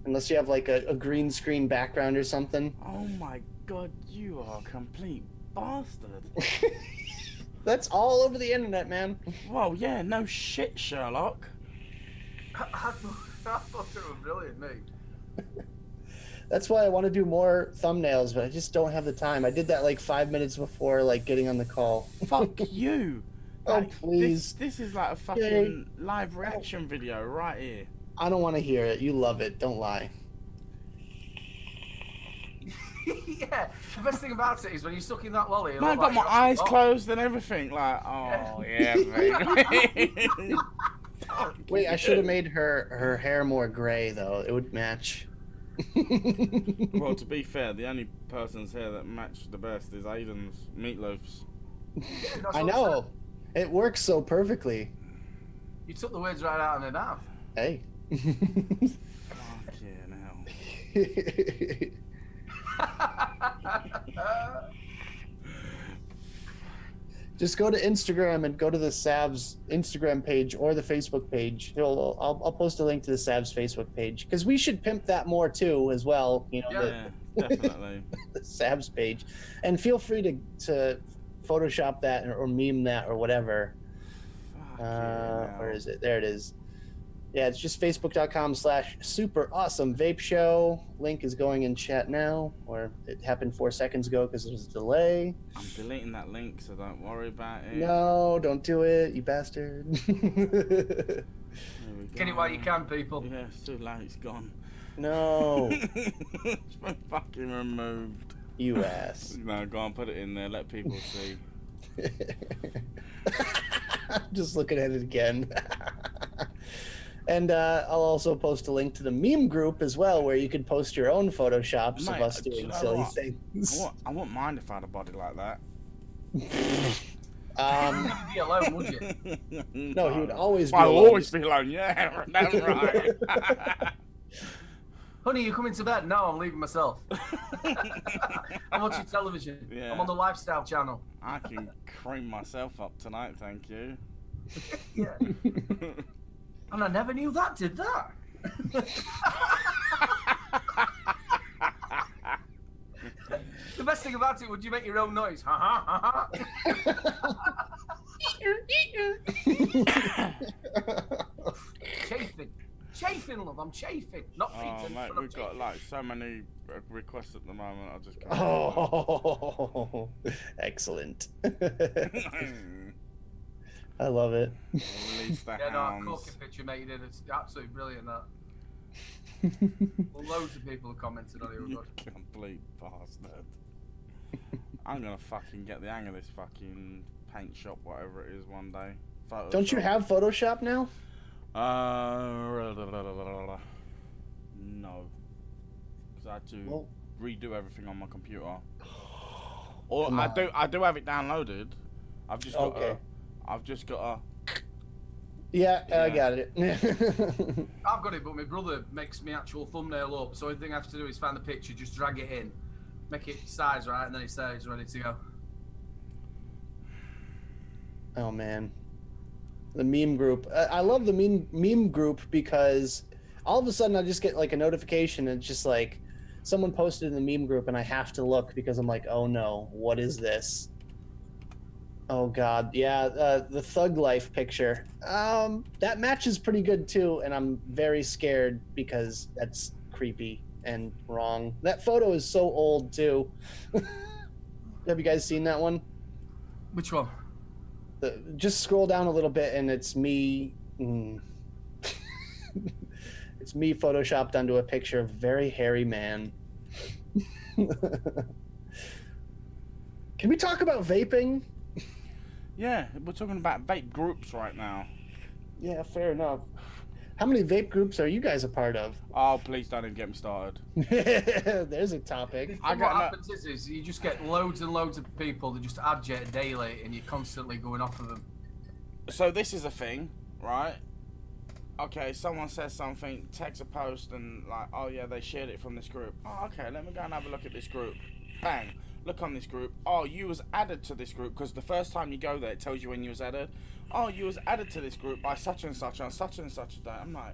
unless you have like a green screen background or something. Oh my god, you are a complete bastard. That's all over the internet, man. Well, yeah, no shit, Sherlock. I thought they were brilliant, mate. That's why I want to do more thumbnails, but I just don't have the time. I did that like 5 minutes before like getting on the call. Fuck you. Oh, Like, please. This is like a fucking live reaction video right here. I don't want to hear it. You love it. Don't lie. Yeah, the best thing about it is when you're sucking that lolly. Man, I got my eyes closed and everything. Like, oh yeah, mate. Wait, I should have made her hair more gray though. It would match. Well, to be fair, the only person's hair that matched the best is Aiden's, Meatloaf's. Yeah, I know. It works so perfectly. You took the words right out of my mouth. Hey. Fucking hell. Just go to Instagram and go to the Savs Instagram page or the Facebook page. I'll post a link to the Savs Facebook page because we should pimp that more too as well. You know, Yeah, definitely. the Savs page, and feel free to Photoshop that or meme that or whatever. Where is it? There it is. Yeah, it's just facebook.com/super-awesome-vape-show. Link is going in chat now, or it happened 4 seconds ago because there was a delay. I'm deleting that link, so don't worry about it. No, don't do it, you bastard. Get it while you can, people. Yeah, it's too late, it's gone. No. It's been fucking removed. You ass. No, go on, put it in there, let people see. Just looking at it again. And I'll also post a link to the meme group as well, where you can post your own photoshops of us doing silly things. I wouldn't mind if I had a body like that. You wouldn't be alone, would you? No, he would always be I'll alone. always be alone, yeah, damn right. Honey, you coming to bed? No, I'm leaving myself. I'm watching television. Yeah. I'm on the lifestyle channel. I can cream myself up tonight, thank you. Yeah. And I never knew that, did that? The best thing about it, would you make your own noise? Ha ha ha ha. Chafing, love. I'm chafing. Not Oh, eating. mate, but I'm we've got like so many requests at the moment. I just can't. Oh, excellent. I love it. Release the Yeah, no, hounds. corking picture, mate. You did. It's absolutely brilliant. That. Loads of people have commented on it. You complete bastard. I'm gonna fucking get the hang of this fucking paint shop, whatever it is, one day. Photoshop. Don't you have Photoshop now? No, because I had to redo everything on my computer. Or I do have it downloaded. I've just got Yeah, I got it. I've got it, but my brother makes me actual thumbnail up. So the thing I have to do is find the picture, just drag it in, make it size right, and then it says ready to go. Oh man, the meme group. I love the meme group because all of a sudden I just get like a notification and it's just like someone posted in the meme group and I have to look because I'm like, oh no, what is this? Oh god, yeah, the Thug Life picture. That matches pretty good too, and I'm very scared because that's creepy and wrong. That photo is so old too. Have you guys seen that one? Which one? Just scroll down a little bit and it's me. It's me photoshopped onto a picture of a very hairy man. Can we talk about vaping? Yeah, we're talking about vape groups right now. Yeah, fair enough. How many vape groups are you guys a part of? Oh, please don't even get me started. There's a topic. What happens is you just get loads and loads of people that just abject daily, and you're constantly going off of them. So this is a thing, right? Okay, someone says something, text a post, and like, oh yeah, they shared it from this group. Oh, okay, let me go and have a look at this group. Bang. Look on this group. Oh, you was added to this group because the first time you go there, it tells you when you was added. Oh, you was added to this group by such and such on such and such a day. I'm like,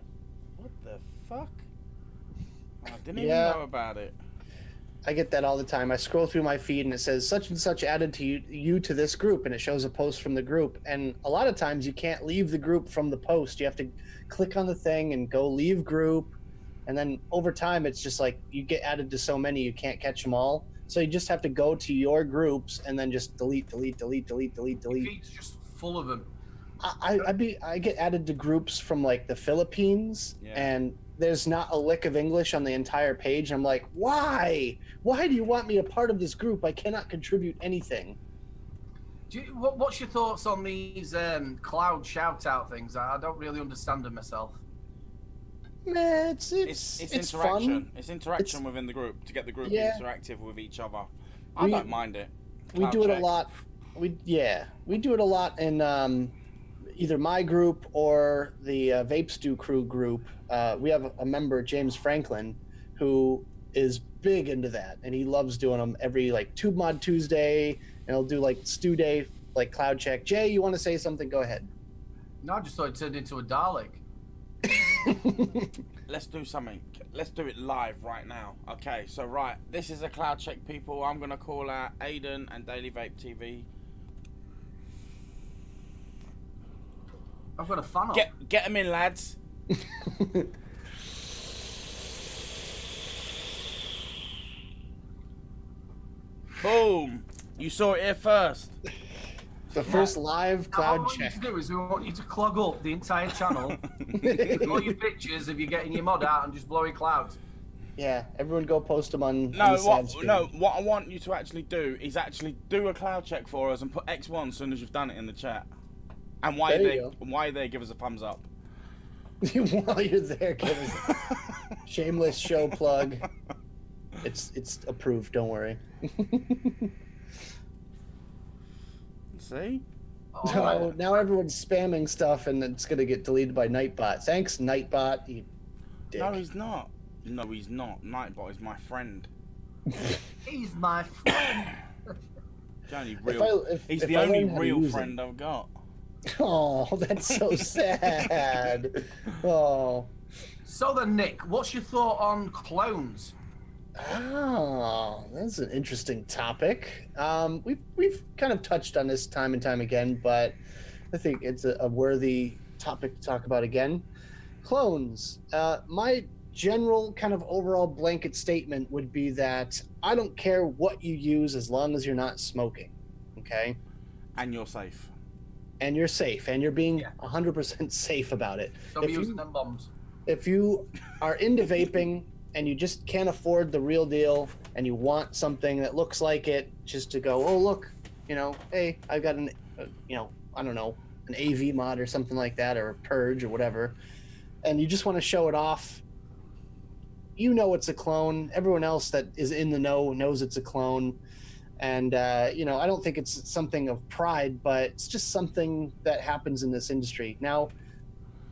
what the fuck? I didn't even know about it. I get that all the time. I scroll through my feed and it says such and such added to you to this group, and it shows a post from the group. And a lot of times you can't leave the group from the post. You have to click on the thing and go leave group. And then over time, it's just like you get added to so many, you can't catch them all. So you just have to go to your groups and then just delete. Your feed's just full of them. I get added to groups from like the Philippines, and there's not a lick of English on the entire page. I'm like, why? Why do you want me a part of this group? I cannot contribute anything. What's your thoughts on these cloud shout-out things? I don't really understand them myself. It's interaction. fun. It's interaction within the group to get the group interactive with each other. I don't mind it. We do it a lot. We do it a lot in either my group or the Vape Stew crew group. We have a member, James Franklin, who is big into that, and he loves doing them every like Tube Mod Tuesday, and he'll do like Stew Day, like Cloud Check. Jay, you want to say something? Go ahead. No, I just thought it turned into a Dalek. Let's do something. Let's do it live right now. Okay, so this is a Cloud Check, people. I'm gonna call out Aiden and Daily Vape TV. I've got a funnel. Get them in, lads. Boom! You saw it here first. The first live Cloud What Check. we want you to do is we want you to clog up the entire channel with all your pictures of you getting your mod out and just blowing clouds. Yeah, everyone go post them on. What I want you to actually do is actually do a Cloud Check for us and put X1 as soon as you've done it in the chat. And while you're there, give us a thumbs up. While you're there, give us a shameless show plug. It's approved. Don't worry. See? No, now everyone's spamming stuff, and it's gonna get deleted by Nightbot. Thanks, Nightbot. You dick. No, he's not. No, he's not. Nightbot is my friend. He's my friend. He's the only real friend I've got. Oh, that's so sad. Oh. So then, Nick, what's your thought on clones? Oh, that's an interesting topic. We've kind of touched on this time and time again, but I think it's a worthy topic to talk about again. Clones. My general kind of overall blanket statement would be that I don't care what you use as long as you're not smoking. Okay? And you're safe. And you're safe, and you're being 100% safe about it. Don't be using them bombs. If you are into vaping and you just can't afford the real deal and you want something that looks like it just to go, oh, look, hey, I've got an, I don't know, an AV mod or something like that, or a purge or whatever, and you just want to show it off, it's a clone. Everyone else that is in the know knows it's a clone. And, I don't think it's something of pride, but it's just something that happens in this industry. Now,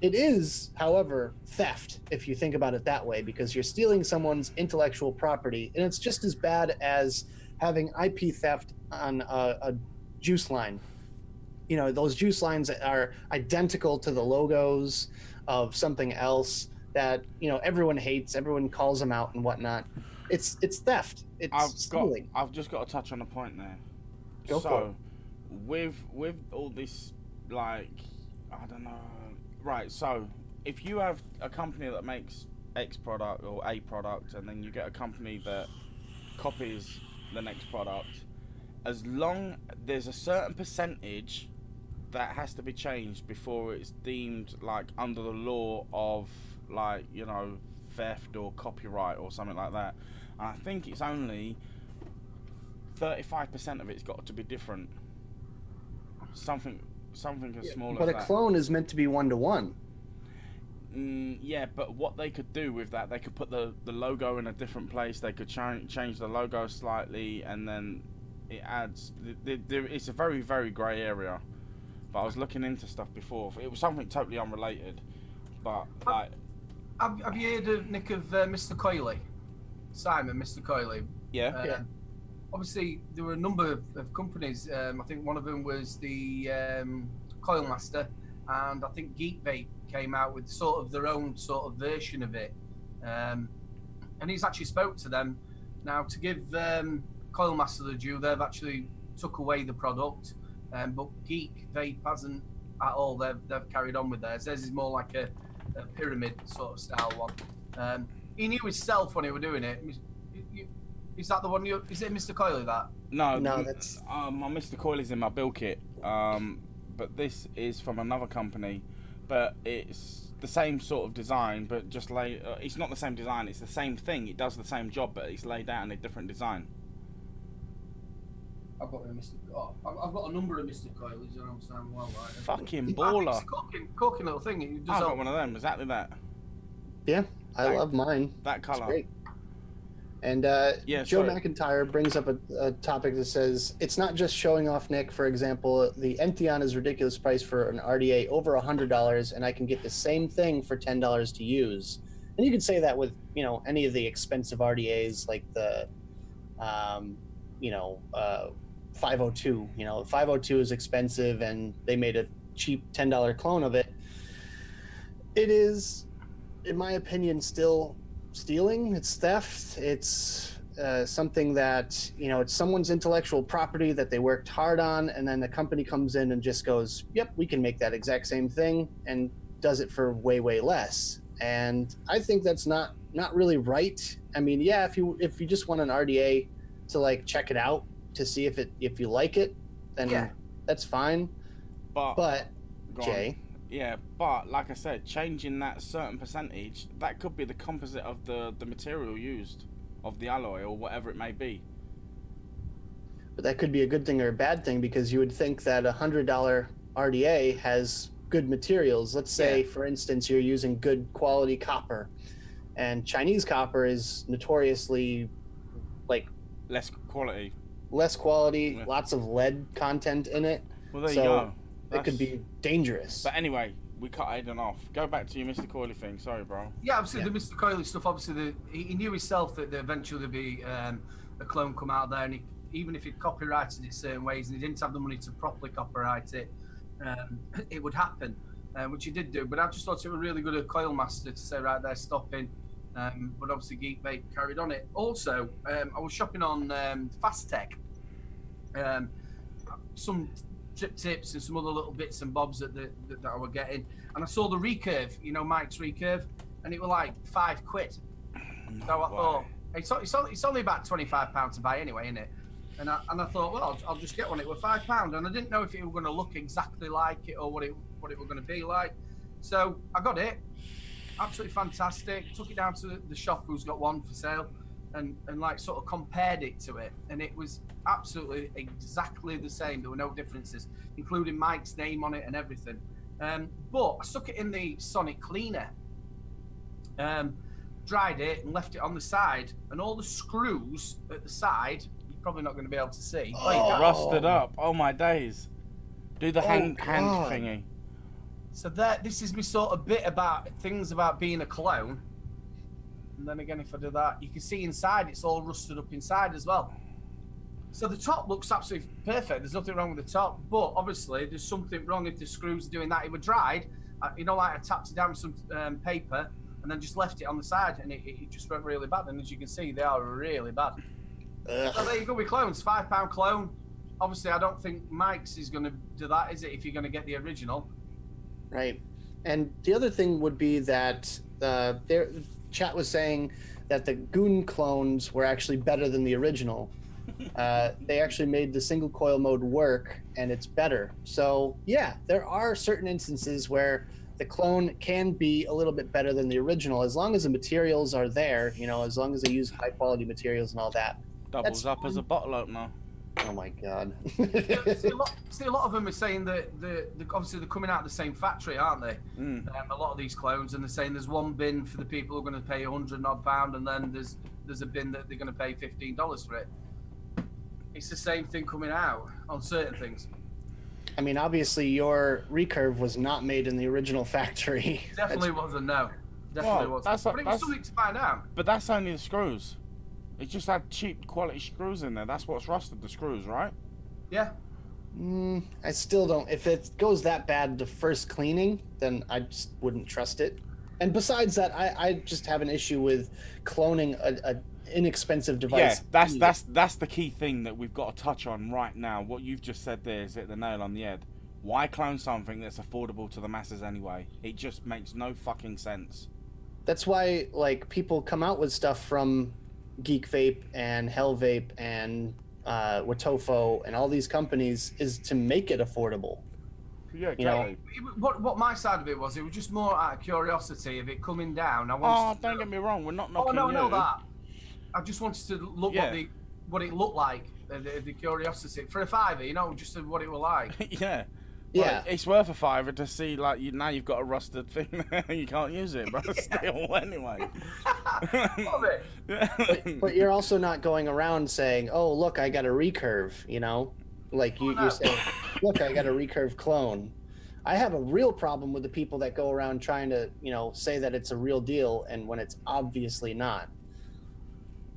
it is, however, theft, if you think about it that way, because you're stealing someone's intellectual property, and it's just as bad as having IP theft on a juice line. Those juice lines that are identical to the logos of something else that, everyone hates, everyone calls them out and whatnot. It's theft. It's stealing. I've just got to touch on a point there. Go for it. With all this, like, I don't know. Right, so if you have a company that makes X product or a product, and then you get a company that copies the next product, as long there's a certain percentage that has to be changed before it's deemed like under the law of like theft or copyright or something like that. And I think it's only 35% of it's got to be different. Something as small as that. But a clone is meant to be 1-to-1. Yeah, but what they could do with that, they could put the logo in a different place. They could change the logo slightly, and then it adds. It's a very, very grey area. But I was looking into stuff before. It was something totally unrelated. But like, have you heard of Nick of Mr. Coyley? Simon, Mr. Coyley. Yeah. Obviously, there were a number of companies. I think one of them was the Coil Master, and I think Geek Vape came out with sort of their own sort of version of it. And he's actually spoke to them. Now, to give Coil Master the due, they've actually took away the product, but Geek Vape hasn't at all. They've carried on with theirs. Theirs is more like a pyramid sort of style one. He knew himself when he were doing it. Is that the one is it Mr. Coyley that? No, that's my Mr. Coyley's in my bill kit. but this is from another company, but it's the same sort of design, but just it's not the same design, it's the same thing, it does the same job, but it's laid out in a different design. I've got a Mr. I've got a number of Mr. Coilies, you understand well, right? Fucking baller. It's a corking little thing. I've got one of them, exactly that. Yeah, I love mine. That colour. Great. And Joe McIntyre brings up a topic that says, it's not just showing off, Nick. For example, the Entheon is ridiculous price for an RDA over $100, and I can get the same thing for $10 to use. And you could say that with, you know, any of the expensive RDAs like the, 502. You know, 502 is expensive, and they made a cheap $10 clone of it. It is, in my opinion, still stealing. It's theft. It's something that, you know, it's someone's intellectual property that they worked hard on, and then the company comes in and just goes, yep, we can make that exact same thing, and does it for way, way less. And I think that's not really right. I mean, yeah, if you just want an RDA to like check it out to see if you like it, then that's fine. But Jay. Yeah, but like I said, changing that certain percentage, that could be the composite of the material used, of the alloy or whatever it may be. But that could be a good thing or a bad thing, because you would think that $100 RDA has good materials. Let's say, for instance, you're using good quality copper, and Chinese copper is notoriously like less quality, lots of lead content in it. Well, there you go. It could be dangerous. But anyway, we cut Aiden off. Go back to your Mr. Coily thing. Sorry, bro. Yeah, obviously the Mr. Coily stuff. Obviously, he knew himself that eventually there'd be a clone come out there, and even if he'd copyrighted it certain ways, and he didn't have the money to properly copyright it, it would happen, which he did do. But I just thought it was really good of Coil Master to say, right there, stopping. But obviously, Geek Vape carried on it. Also, I was shopping on Fast Tech. Some trip tips and some other little bits and bobs that I were getting, and I saw the recurve, you know, Mike's recurve, and it was like £5. So I thought it's only about £25 to buy anyway, isn't it? And I thought, well, I'll just get one. It was £5, and I didn't know if it was going to look exactly like it or what it was going to be like. So I got it. Absolutely fantastic. Took it down to the shop who's got one for sale, and like sort of compared it to it, and it was absolutely exactly the same. There were no differences, including Mike's name on it and everything. But I stuck it in the sonic cleaner, dried it and left it on the side, and all the screws at the side, you're probably not going to be able to see. Rusted up. Oh my days. Do the hand thingy. So this is me sort of bit about things about being a clone. And then again, if I do that, you can see inside, it's all rusted up inside as well. So the top looks absolutely perfect. There's nothing wrong with the top, but obviously there's something wrong if the screws are doing that. It were dried, you know, like I tapped it down with some paper and then just left it on the side, and it just went really bad. And as you can see, they are really bad. So there you go with clones, £5 clone. Obviously, I don't think Mike's is going to do that, is it, if you're going to get the original? Right. And the other thing would be that their chat was saying that the Goon clones were actually better than the original. They actually made the single coil mode work, and it's better. So yeah, there are certain instances where the clone can be a little bit better than the original, as long as the materials are there, you know, as long as they use high quality materials and all that. Doubles up as a bottle opener. Oh my god. see, a lot of them are saying that obviously they're coming out of the same factory, aren't they? A lot of these clones, and they're saying there's one bin for the people who are going to pay £100 odd, and then there's a bin that they're going to pay $15 for it. It's the same thing coming out on certain things. I mean, obviously your recurve was not made in the original factory. Definitely wasn't, no. Definitely wasn't. But it was something to find out. But that's only the screws. It just had cheap quality screws in there. That's what's rusted the screws, right? Yeah. I still don't. If it goes that bad the first cleaning, then I just wouldn't trust it. And besides that, I just have an issue with cloning a inexpensive device. Yeah, that's the key thing that we've got to touch on right now. What you've just said there is hit the nail on the head. Why clone something that's affordable to the masses anyway? It just makes no fucking sense. That's why, like, people come out with stuff from Geek Vape and Hell Vape and Watofo and all these companies is to make it affordable. Yeah, You know? What my side of it was just more out of curiosity of it coming down. I wanted don't get me wrong, we're not knocking no, I know you. that. I just wanted to look what it looked like, the curiosity for a $5, you know, just what it was like. Yeah. Yeah. Well, it's worth a $5 to see, like, now you've got a rusted thing there, you can't use it, but still, anyway. Love it. But you're also not going around saying, "Oh, look, I got a recurve," you know, like you're saying, "Look, I got a recurve clone." I have a real problem with the people that go around trying to, you know, say that it's a real deal, and when it's obviously not.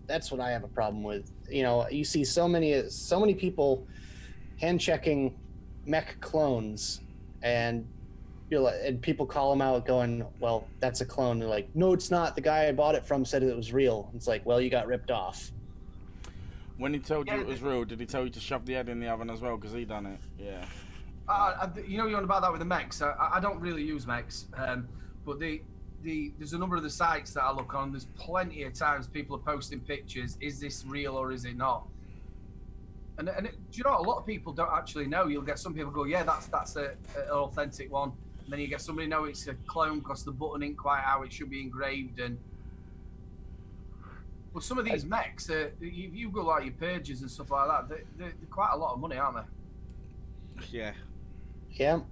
That's what I have a problem with. You know, you see so many people hand checking mech clones, and you're like, and people call them out going, well, that's a clone. They're like, no, it's not. The guy I bought it from said it was real. It's like, well, you got ripped off. When he told you it was real, did he tell you to shove the head in the oven as well? Because he done it. Yeah. You know, you're on about that with the mechs. I don't really use mechs, but there's a number of the sites that I look on. There's plenty of times people are posting pictures. Is this real or is it not? And do you know, a lot of people don't actually know. You'll get some people go, yeah, that's an authentic one. And then you get somebody know it's a clone because the button ain't quite how it should be engraved. And but some of these mechs, if you go like your pages and stuff like that, they're quite a lot of money, aren't they? Yeah. Yeah.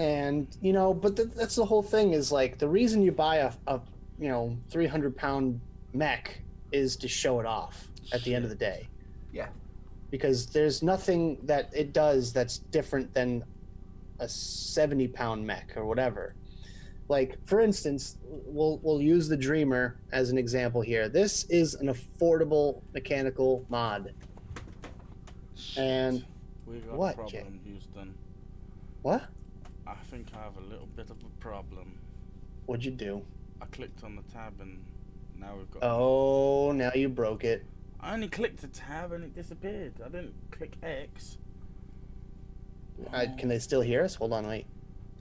And, you know, but that's the whole thing is like the reason you buy a 300-pound mech is to show it off at the end of the day. Yeah. Because there's nothing that it does that's different than a 70-pound mech or whatever. Like, for instance, we'll use the Dreamer as an example here. This is an affordable mechanical mod. Shit. And we got what, a problem, Jay? Houston. What? I think I have a little bit of a problem. What'd you do? I clicked on the tab and now we've got... Oh, now you broke it. I only clicked the tab and it disappeared. I didn't click X. Can they still hear us? Hold on, wait.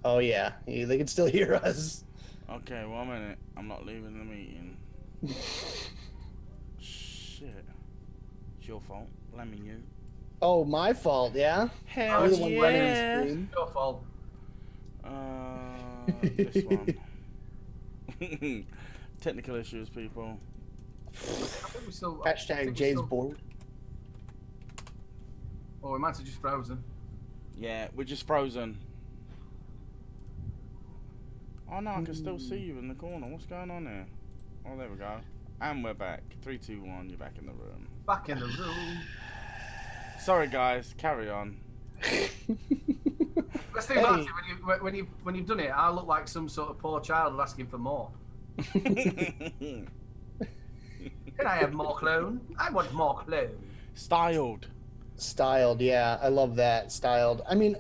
Oh, yeah. They can still hear us. Okay, 1 minute. I'm not leaving the meeting. Shit. It's your fault. Blaming you. Oh, my fault, yeah? Hell You're the one running the yeah. screen. Your fault. This one. Technical issues, people. Hashtag Jay's bored. Or we might have just frozen. Yeah, we're just frozen. Oh no, I can still see you in the corner. What's going on there? Oh, there we go. And we're back. 3, 2, 1. You're back in the room. Back in the room. Sorry, guys. Carry on. Let's think about it. When you've done it, I look like some sort of poor child asking for more. Can I have more clone? I want more clone. Styled. Styled, yeah. I love that. Styled. I mean,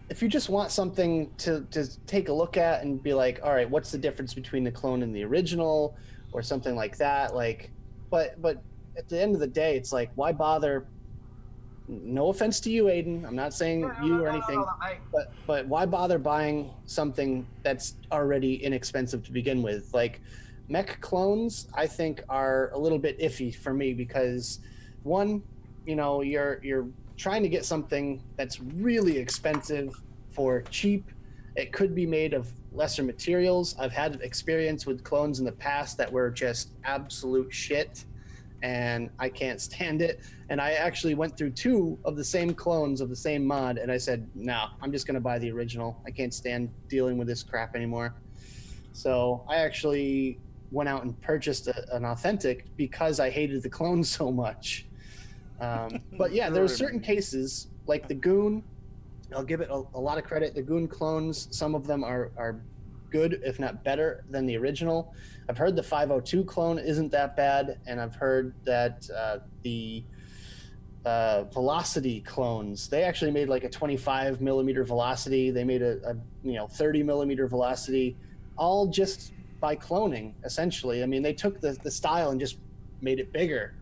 if you just want something to take a look at and be like, all right, what's the difference between the clone and the original or something like that? Like, but at the end of the day, it's like, why bother? No offense to you, Aiden. I'm not saying you or anything, but why bother buying something that's already inexpensive to begin with? Like, mech clones, I think, are a little bit iffy for me because, one, you know, you're trying to get something that's really expensive for cheap. It could be made of lesser materials. I've had experience with clones in the past that were just absolute shit, and I can't stand it. And I actually went through 2 of the same clones of the same mod, and I said, no, I'm just going to buy the original. I can't stand dealing with this crap anymore. So I actually went out and purchased an authentic because I hated the clone so much. But yeah, there are certain cases, like the Goon. I'll give it a lot of credit. The Goon clones, some of them are good, if not better, than the original. I've heard the 502 clone isn't that bad, and I've heard that the Velocity clones, they actually made like a 25 millimeter Velocity. They made a 30 millimeter Velocity, all just by cloning, essentially. I mean, they took the style and just made it bigger.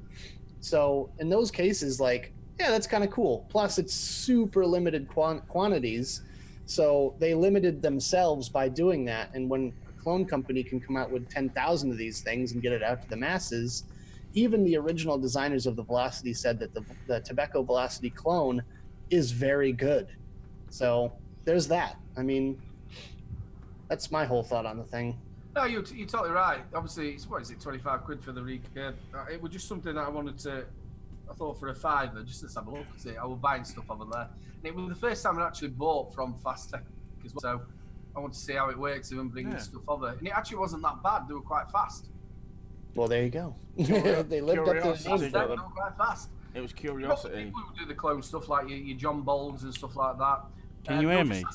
So in those cases, like, yeah, that's kind of cool. Plus, it's super limited quantities. So they limited themselves by doing that. And when a clone company can come out with 10,000 of these things and get it out to the masses, even the original designers of the Velocity said that the Tobacco Velocity clone is very good. So there's that. I mean, that's my whole thought on the thing. No, you're totally right. Obviously, it's, what is it, 25 quid for the recurve? It was just something that I wanted to. I thought for a £5, just let's have a look at it. I was buying stuff over there, and it was the first time I actually bought from Fast Tech as well. So I want to see how it works and bringing stuff over. And it actually wasn't that bad. They were quite fast. Well, there you go. They lived up to the They were quite fast. It was curiosity. People who do the clone stuff like your John Bolds and stuff like that. Can you hear me?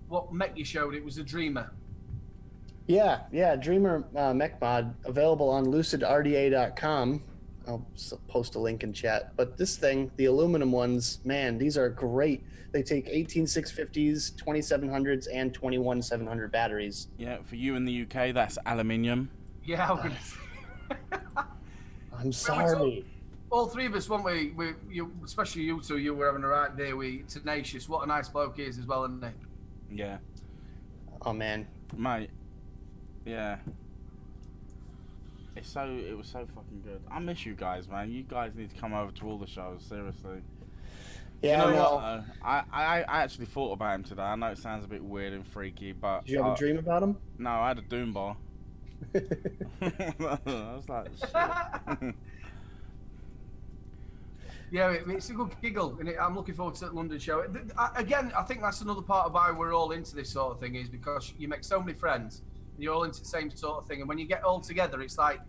What mech you showed? It was a Dreamer. Yeah, Dreamer mech mod available on lucidrda.com. I'll post a link in chat. But this thing, the aluminum ones, man, these are great. They take 18650s, 2700s, and 21700 batteries. Yeah, for you in the UK, that's aluminium. Yeah, I'm gonna say. I'm sorry. All three of us, weren't we? You, especially you two, you were having a right day. Tenacious. What a nice bloke he is as well, isn't he? Yeah. Oh man, mate. Yeah. It was so fucking good. I miss you guys, man. You guys need to come over to all the shows, seriously. Yeah, you know what? I actually thought about him today. I know it sounds a bit weird and freaky, but did you have a dream about him? No, I had a doom bar. I was like, shit. Yeah, it's a good giggle, and I'm looking forward to the London show. Again, I think that's another part of why we're all into this sort of thing, is because you make so many friends, and you're all into the same sort of thing, and when you get all together, it's like,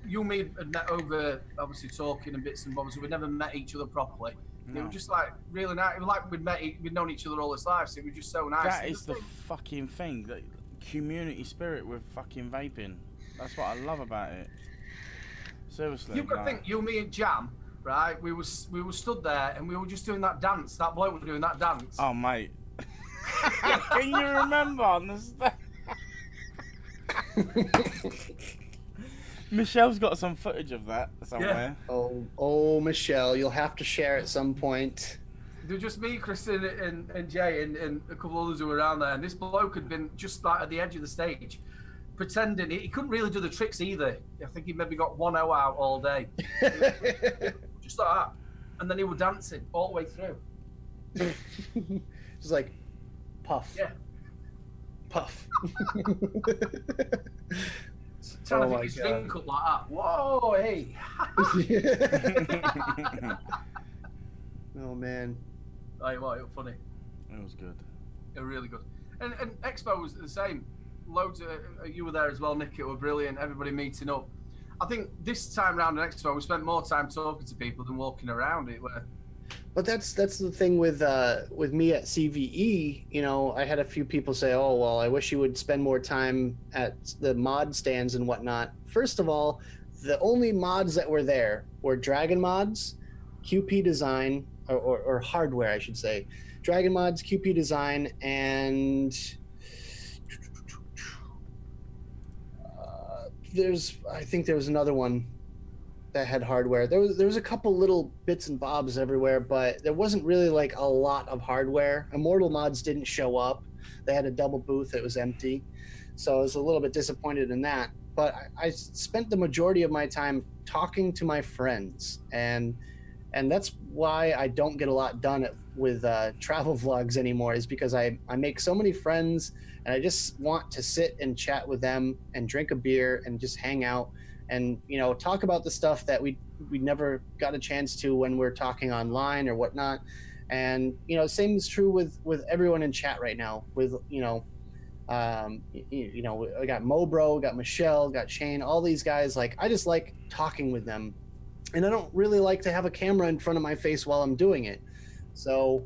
you and me had met over, obviously, talking and bits and bobs, so we'd never met each other properly. No. It was just like, really nice. It was like we'd known each other all this life, so it was just so nice. That is the fucking thing, the community spirit with fucking vaping. That's what I love about it. Seriously. You've got to think, you, me and Jam, right? We were stood there and we were just doing that dance. That bloke was doing that dance. Oh, mate. Can you remember on the stage? Michelle's got some footage of that somewhere. Yeah. Oh, Michelle, you'll have to share at some point. There was just me, Kristen, and Jay, and a couple others who were around there. And this bloke had been just like at the edge of the stage, pretending he couldn't really do the tricks either. I think he maybe got 1 hour out all day, just like that. And then he was dancing all the way through. Just like puff. Yeah. Puff. Trying to think his drink up like that. Whoa, hey. Oh man. Like, well, it was funny. It was good. It was really good. And Expo was the same. Loads of you were there as well, Nick. It was brilliant. Everybody meeting up. I think this time round at Expo, we spent more time talking to people than walking around it. But that's the thing with me at CVE. You know, I had a few people say, "Oh, well, I wish you would spend more time at the mod stands and whatnot." First of all, the only mods that were there were Dragon mods, QP design, or hardware, I should say. Dragon mods, QP design, and I think there was another one that had hardware. There was a couple little bits and bobs everywhere, but there wasn't really like a lot of hardware. Immortal mods didn't show up. They had a double booth that was empty, so I was a little bit disappointed in that. But I spent the majority of my time talking to my friends, and that's why I don't get a lot done with travel vlogs anymore, is because I make so many friends, and I just want to sit and chat with them and drink a beer and just hang out and, you know, talk about the stuff that we never got a chance to when we're talking online or whatnot. And, you know, same is true with everyone in chat right now. With, you know, I got Mobro, got Michelle, got Shane, all these guys. Like, I just like talking with them, and I don't really like to have a camera in front of my face while I'm doing it. So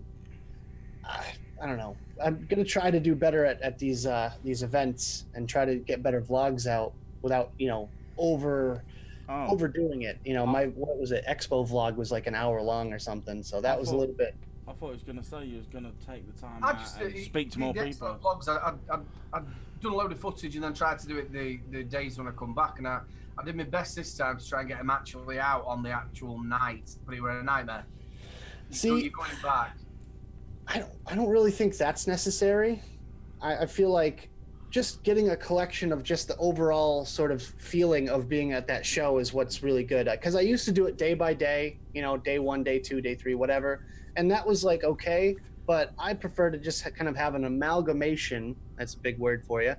I don't know. I'm gonna try to do better at these events and try to get better vlogs out without, you know, overdoing it. You know, what was it? Expo vlog was like an hour long or something, so that was a little bit. I thought he was gonna say you was gonna take the time out and speak to more people. Vlogs, I'd done a load of footage and then tried to do it the days when I come back, and I did my best this time to try and get them actually out on the actual night, but it was a nightmare. See, so you're going back. I don't really think that's necessary. I feel like just getting a collection of just the overall sort of feeling of being at that show is what's really good. Because I used to do it day by day, you know, day 1, day 2, day 3, whatever. And that was like, okay. but I prefer to just kind of have an amalgamation, that's a big word for you,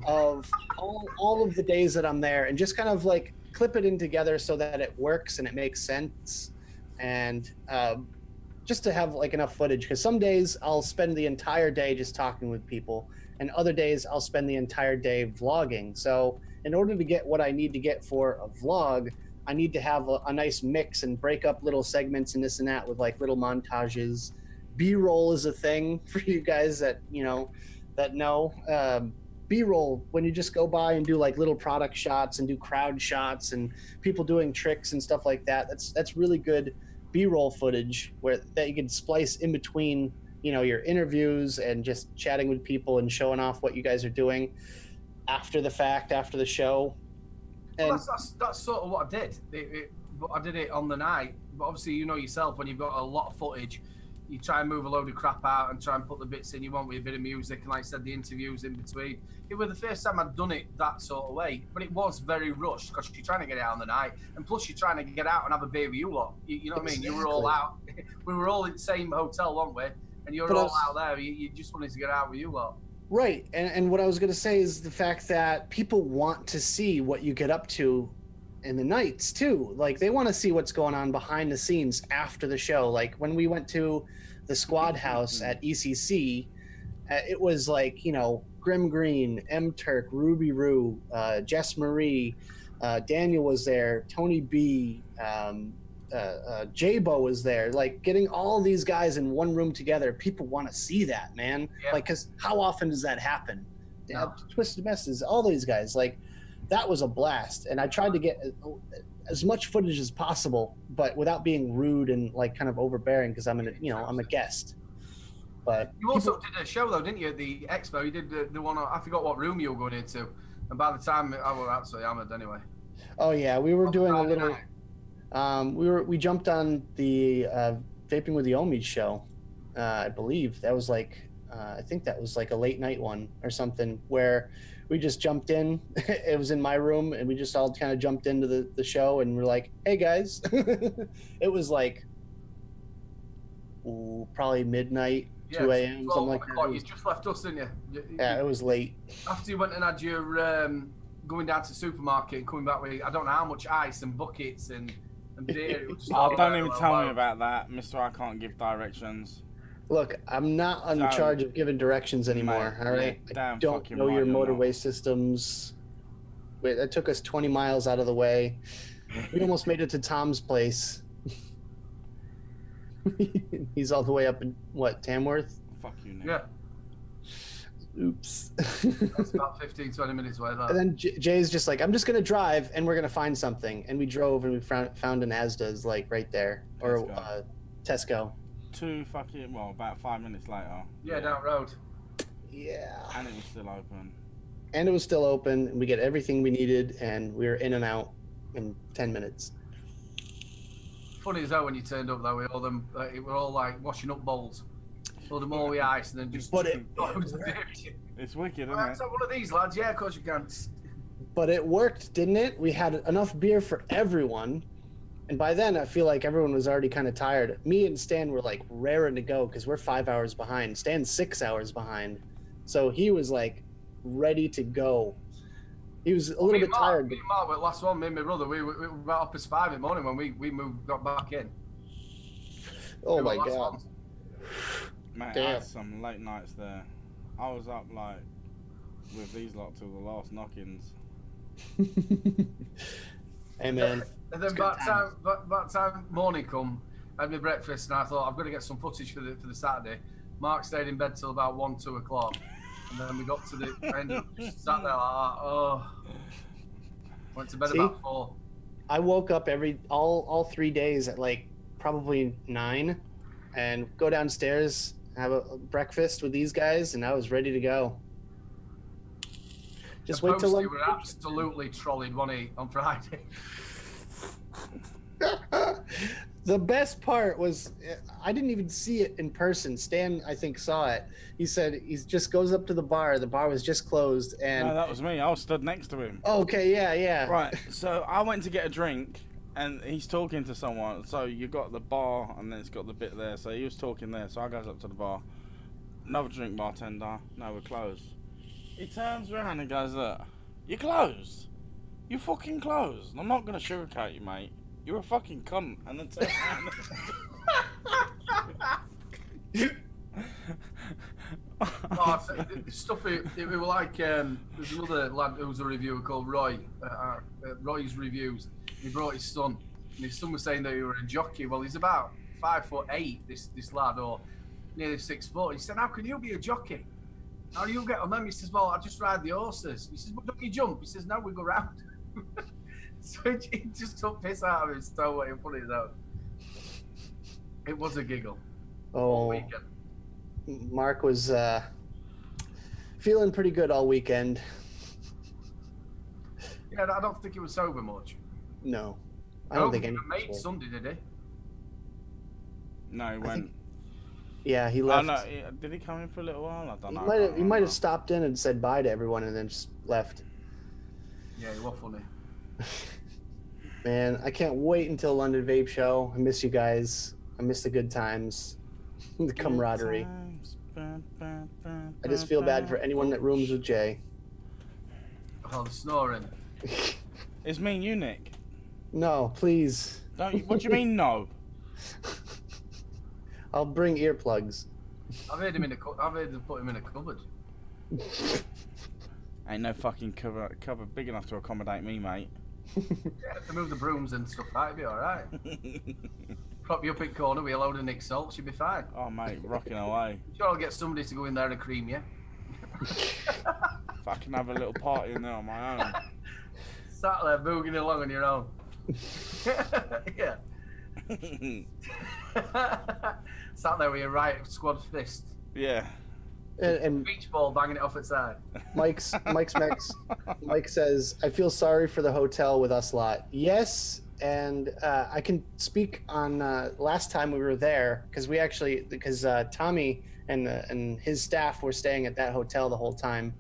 of all of the days that I'm there, and just kind of like clip it in together so that it works and it makes sense, and just to have like enough footage, because some days I'll spend the entire day just talking with people, and other days I'll spend the entire day vlogging. So in order to get what I need to get for a vlog, I need to have a nice mix and break up little segments and this and that with like little montages. B-roll is a thing for you guys that know. B-roll, when you just go by and do like little product shots and do crowd shots and people doing tricks and stuff like that, that's really good B-roll footage that you can splice in between, your interviews and just chatting with people and showing off what you guys are doing after the fact, after the show. And well, that's sort of what I did. I did it on the night, but obviously yourself, when you've got a lot of footage, you try and move a load of crap out and try and put the bits in you want with a bit of music, and like I said, the interviews in between. It was the first time I'd done it that sort of way, but it was very rushed because you're trying to get it out on the night, and plus you're trying to get out and have a beer with you lot. You know what I mean? You were all out. We were all in the same hotel, weren't we? And you're all out there. You just wanted to get out with you lot. Right, and what I was going to say is the fact that people want to see what you get up to in the nights too. Like they want to see what's going on behind the scenes after the show. Like when we went to the Squad House at ECC, it was like, Grim Green, M Turk, Ruby Roo, Jess Marie, Daniel was there, Tony B, J-Bo was there. Like getting all these guys in one room together, people want to see that, man. Yeah. Like, because how often does that happen? No. Twisted Messes, all these guys, like that was a blast. And I tried to get as much footage as possible, but without being rude and like kind of overbearing, because I'm a guest. But you also did a show though, didn't you, at the expo? You did the one, I forgot what room you were going into, and by the time I was absolutely hammered anyway. Oh yeah, we were doing a little we jumped on the Vaping with the Omis show. I believe that was like I think that was like a late night one or something, where we just jumped in. It was in my room, and we just all kind of jumped into the show, and we're like, hey guys. It was like probably midnight, 2 a.m. something like that. You just left us, didn't you? Yeah, it was late. After you went and had your going down to the supermarket and coming back with I don't know how much ice and buckets and beer. Oh, don't even tell me about that, Mister. I can't give directions. Look, I'm not in charge of giving directions anymore. All right, I don't know your motorway systems. Wait, that took us 20 miles out of the way. We almost made it to Tom's place. He's all the way up in what, Tamworth? Fuck you, Nick. Yeah. Oops. That's about 15-20 minutes away. And then Jay's just like, I'm just gonna drive and we're gonna find something. And we drove and we found an Asda's like right there, or Tesco. About 5 minutes later. Yeah, down road. Yeah. And it was still open. And we get everything we needed, and we were in and out in 10 minutes. Funny as that when you turned up though, with all them, we're all like washing up bowls. Fill them all with ice and then just. But it's wicked, isn't it? So one of these lads, yeah, of course you can. But it worked, didn't it? We had enough beer for everyone. And by then, I feel like everyone was already kind of tired. Me and Stan were like raring to go because we're 5 hours behind. Stan's 6 hours behind. So he was like ready to go. He was a little bit tired. Me and Mark were the last one, me and my brother. We were about up as 5 in the morning when we got back in. Oh my God. Mate, I had some late nights there. I was up like with these lot till the last knock-ins. Hey man. And then by the time morning come, I had my breakfast and I thought I've got to get some footage for the Saturday. Mark stayed in bed till about 1-2 o'clock, and then we got to the end. Sat there like, oh, went to bed about 4. I woke up all 3 days at like probably 9, and go downstairs, have a breakfast with these guys, and I was ready to go. Just wait till we were absolutely trolleyed on Friday. The best part was I didn't even see it in person. Stan, I think, saw it. He said he just goes up to the bar. The bar was just closed, and no, that was me. I was stood next to him. Okay, yeah. Right. So I went to get a drink, and he's talking to someone. So you got the bar, and then it's got the bit there. So he was talking there. So I goes up to the bar. Another drink, bartender. No, we're closed. He turns around and goes, "Look, you're closed. You fucking closed. I'm not gonna sugarcoat you, mate. You're a fucking cunt." And then turns around. Oh, stuff it were like there's another lad who was a reviewer called Roy. Roy's reviews. He brought his son, and his son was saying that he were a jockey. Well, he's about 5'8", this lad, or nearly 6 foot. He said, "How can you be a jockey? How do you get on them?" He says, "Well, I just ride the horses." He says, "But don't you jump?" He says, "No, we go round." So he just took piss out of his toe when he put it out. It was a giggle. Oh, Weekend. Mark was feeling pretty good all weekend. Yeah, I don't think he was sober much. No, I don't think he made Sunday, did he? No, he went. Yeah, he left. Oh, no, did he come in for a little while? I don't know. He might have stopped in and said bye to everyone and then just left. Yeah, he was funny. Man, I can't wait until London Vape Show. I miss you guys. I miss the good times, the camaraderie. I just feel bad for anyone that rooms with Jay. Oh, the snoring. It's me and you, Nick. No, please. Don't you, what do you mean, no? I'll bring earplugs. I've heard him put him in a cupboard. Ain't no fucking cupboard big enough to accommodate me, mate. Yeah, to move the brooms and stuff, that'd be alright. Prop you up in corner with a load of Nick salts, you'll be fine. Oh, mate, rocking away. Sure, I'll get somebody to go in there and cream you. Fucking have a little party in there on my own. Sat there booging along on your own. Yeah. Sat there with your right squad fist. Yeah. And Beach ball banging it off its side. Mike says, "I feel sorry for the hotel with us lot." Yes, and I can speak on last time we were there because Tommy and his staff were staying at that hotel the whole time.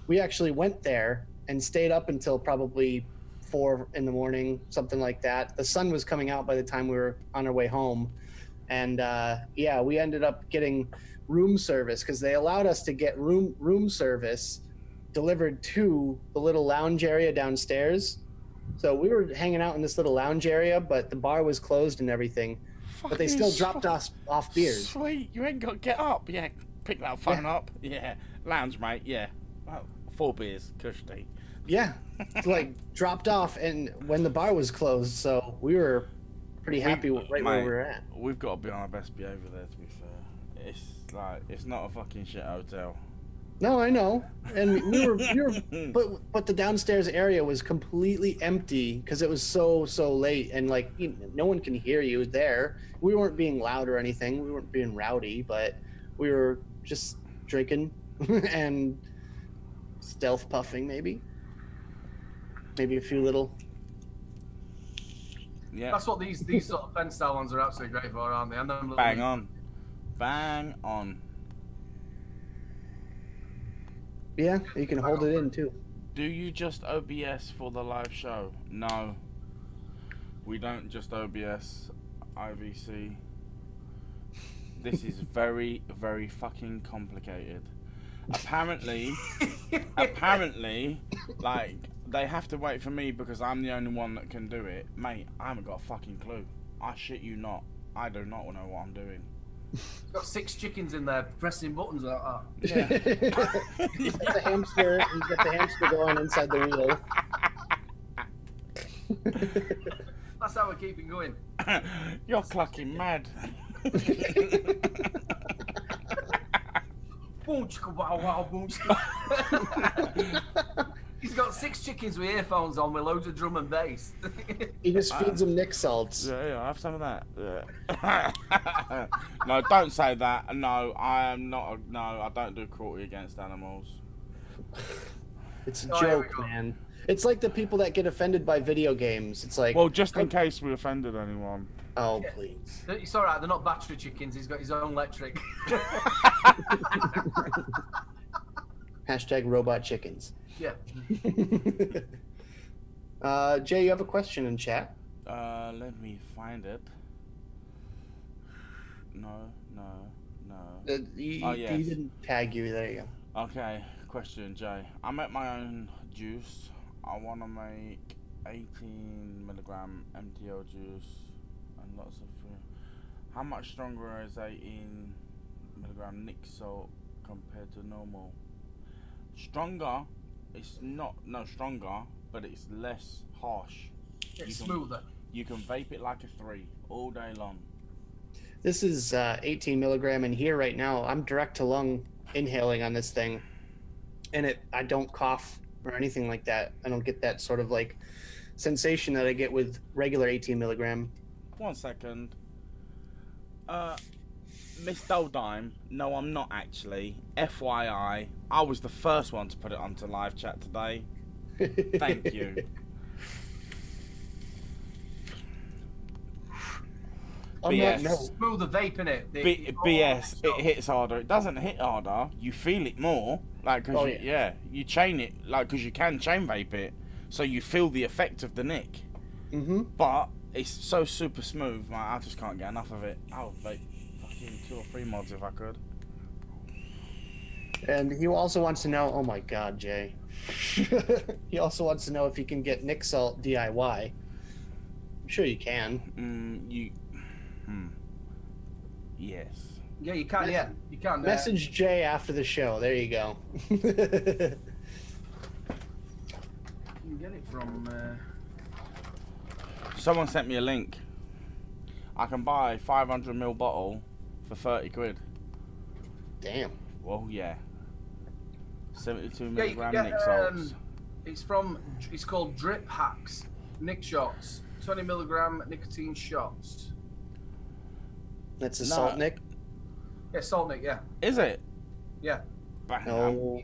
We actually went there and stayed up until probably 4 in the morning, something like that. The sun was coming out by the time we were on our way home, and yeah, we ended up getting room service because they allowed us to get room service delivered to the little lounge area downstairs. So we were hanging out in this little lounge area, but the bar was closed and everything. But they still dropped us off beers. Sweet, you ain't got to get up. Yeah, pick that phone up. Yeah, lounge, mate. Yeah, well, 4 beers, cushy. Yeah, like dropped off, and when the bar was closed, so we were pretty happy where we were at. We've got to be on our best behaviour there, to be fair. It's like, it's not a fucking shit hotel. No, I know, and we were but the downstairs area was completely empty because it was so late, and like no one can hear you there. We weren't being loud or anything. We weren't being rowdy, but we were just drinking and stealth puffing, maybe a few little. Yeah, that's what these sort of pen style ones are absolutely great for, aren't they? And them bang on. Yeah, you can hold it in too. Do you just OBS for the live show? No, we don't just OBS IVC. This is very, very fucking complicated. Apparently, like, they have to wait for me because I'm the only one that can do it. Mate, I haven't got a fucking clue. I shit you not. I do not know what I'm doing. Got 6 chickens in there pressing buttons like that. Yeah. You get the hamster going inside the wheel. That's how we're keeping going. You're clucking mad. Boom chicka wow wow boom chicka. He's got 6 chickens with earphones on with loads of drum and bass. He just feeds them Nick salts. Yeah, have some of that. Yeah. No, don't say that. No, I am not. No, I don't do cruelty against animals. It's a joke, man. It's like the people that get offended by video games. It's like, well, just in case we offended anyone. Oh, please. It's alright, they're not battery chickens, he's got his own electric. Hashtag robot chickens. Yeah. Jay, you have a question in chat? Let me find it. No. He, Oh, yes. he didn't tag you. There you go. Okay, question, Jay. I make my own juice. I want to make 18 milligram MTL juice and lots of food. How much stronger is 18 milligram nic salt compared to normal? Stronger. It's not stronger, but it's less harsh. It's smoother. You can vape it like a 3 all day long. This is 18 milligram in here right now. I'm direct to lung inhaling on this thing, and I don't cough or anything like that. I don't get that sort of like sensation that I get with regular 18 milligram. 1 second. Miss Doldime, no, I'm not actually. FYI, I was the first one to put it onto live chat today. Thank you. Smoother vape in it. BS, it hits harder. It doesn't hit harder. You feel it more, like because you chain it, like because you can chain vape it, so you feel the effect of the nick. But it's so super smooth, man. I just can't get enough of it. I would vape fucking 2 or 3 mods if I could. And he also wants to know. Oh my God, Jay. He also wants to know if you can get nic salt DIY. I'm sure you can. Yes. Yeah, you can. Yeah, you can. Message Jay after the show. There you go. You can get it from. Someone sent me a link. I can buy a 500ml bottle for 30 quid. Damn. Well, yeah. 72 milligram nic salts. It's called Drip Hacks Nic Shots. 20 milligram nicotine shots. That's a salt nick? Yeah, salt nick, yeah. Is it? Yeah. No.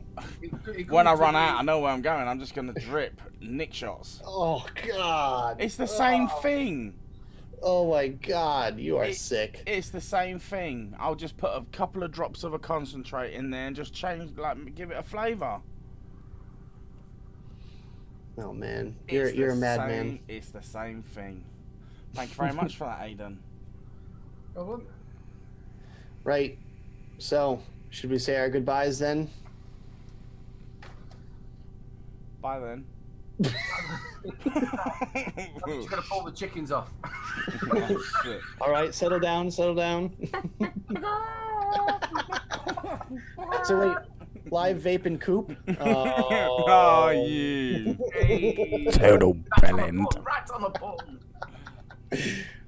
When I run out, I know where I'm going. I'm just going to drip nick shots. Oh, God. It's the same thing. Oh, my God. You are sick. It's the same thing. I'll just put a couple of drops of a concentrate in there and just change, like, give it a flavour. Oh, man. You're a madman. It's the same thing. Thank you very much for that, Aiden. Right. So, should we say our goodbyes then? Bye then. I'm just gonna pull the chickens off. Oh, shit. All right, settle down. So wait, live vaping coop. Oh, you total bellend. Right on the button.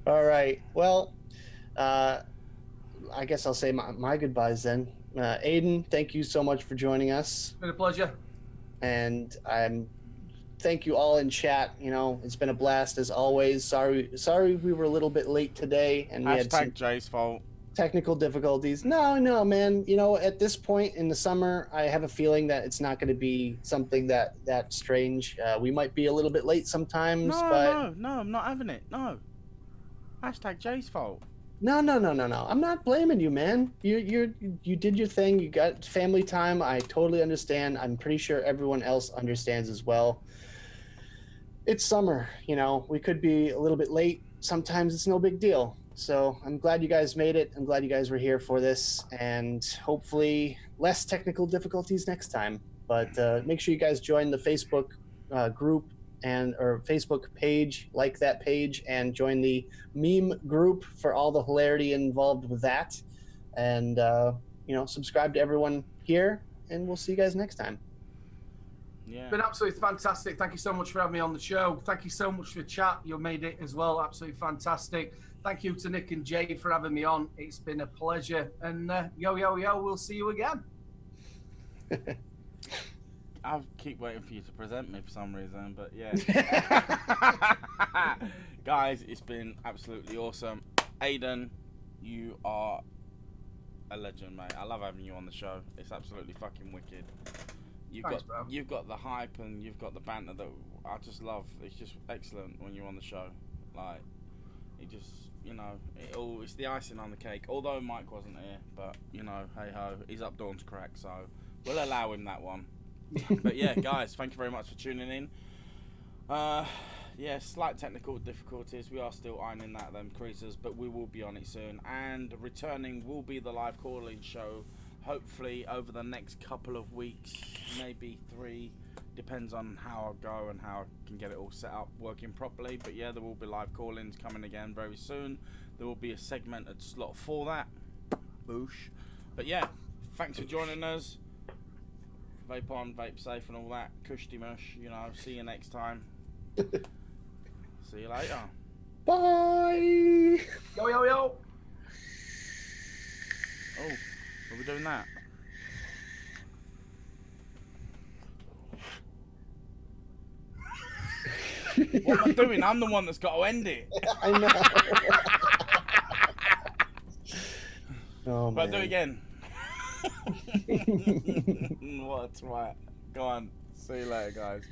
All right. Well, I guess I'll say my goodbyes then. Aiden, thank you so much for joining us. It's been a pleasure. And thank you all in chat. You know, it's been a blast as always. Sorry we were a little bit late today and we had some Jay's fault. Technical difficulties. No, man. You know, at this point in the summer, I have a feeling that it's not going to be something that strange. We might be a little bit late sometimes, but no, I'm not having it. No. Jay's fault. No. I'm not blaming you, man. You did your thing. You got family time. I totally understand. I'm pretty sure everyone else understands as well. It's summer, you know. We could be a little bit late. Sometimes it's no big deal. So I'm glad you guys made it. I'm glad you guys were here for this, and hopefully less technical difficulties next time. But make sure you guys join the Facebook group or Facebook page, like that page, and join the meme group for all the hilarity involved with that. And subscribe to everyone here, and we'll see you guys next time. Yeah. It's been absolutely fantastic. Thank you so much for having me on the show. Thank you so much for the chat. You made it as well. Absolutely fantastic. Thank you to Nick and Jay for having me on. It's been a pleasure. And yo, we'll see you again. I keep waiting for you to present me for some reason, but yeah. Guys, it's been absolutely awesome. Aiden, you are a legend, mate. I love having you on the show. It's absolutely fucking wicked. You've got the hype and you've got the banter that I just love. It's just excellent when you're on the show. Like, it just, it's the icing on the cake. Although Mike wasn't here, but hey ho, he's up dawn to crack, so we'll allow him that one. But yeah, guys, thank you very much for tuning in. yeah, slight technical difficulties. We are still ironing them creases, but we will be on it soon. And returning will be the live calling show, hopefully over the next couple of weeks, maybe 3. Depends on how I go and how I can get it all set up working properly. But yeah, there will be live call-ins coming again very soon. There will be a segmented slot for that. Boosh. But yeah, thanks for joining us. Vape on, vape safe and all that. Kushty mush, you know, see you next time. See you later. Bye! Yo, yo, yo! Oh, are we doing that? What am I doing? I'm the one that's got to end it. I know. Oh, But man. do it again. What a twat. Go on. See you later, guys.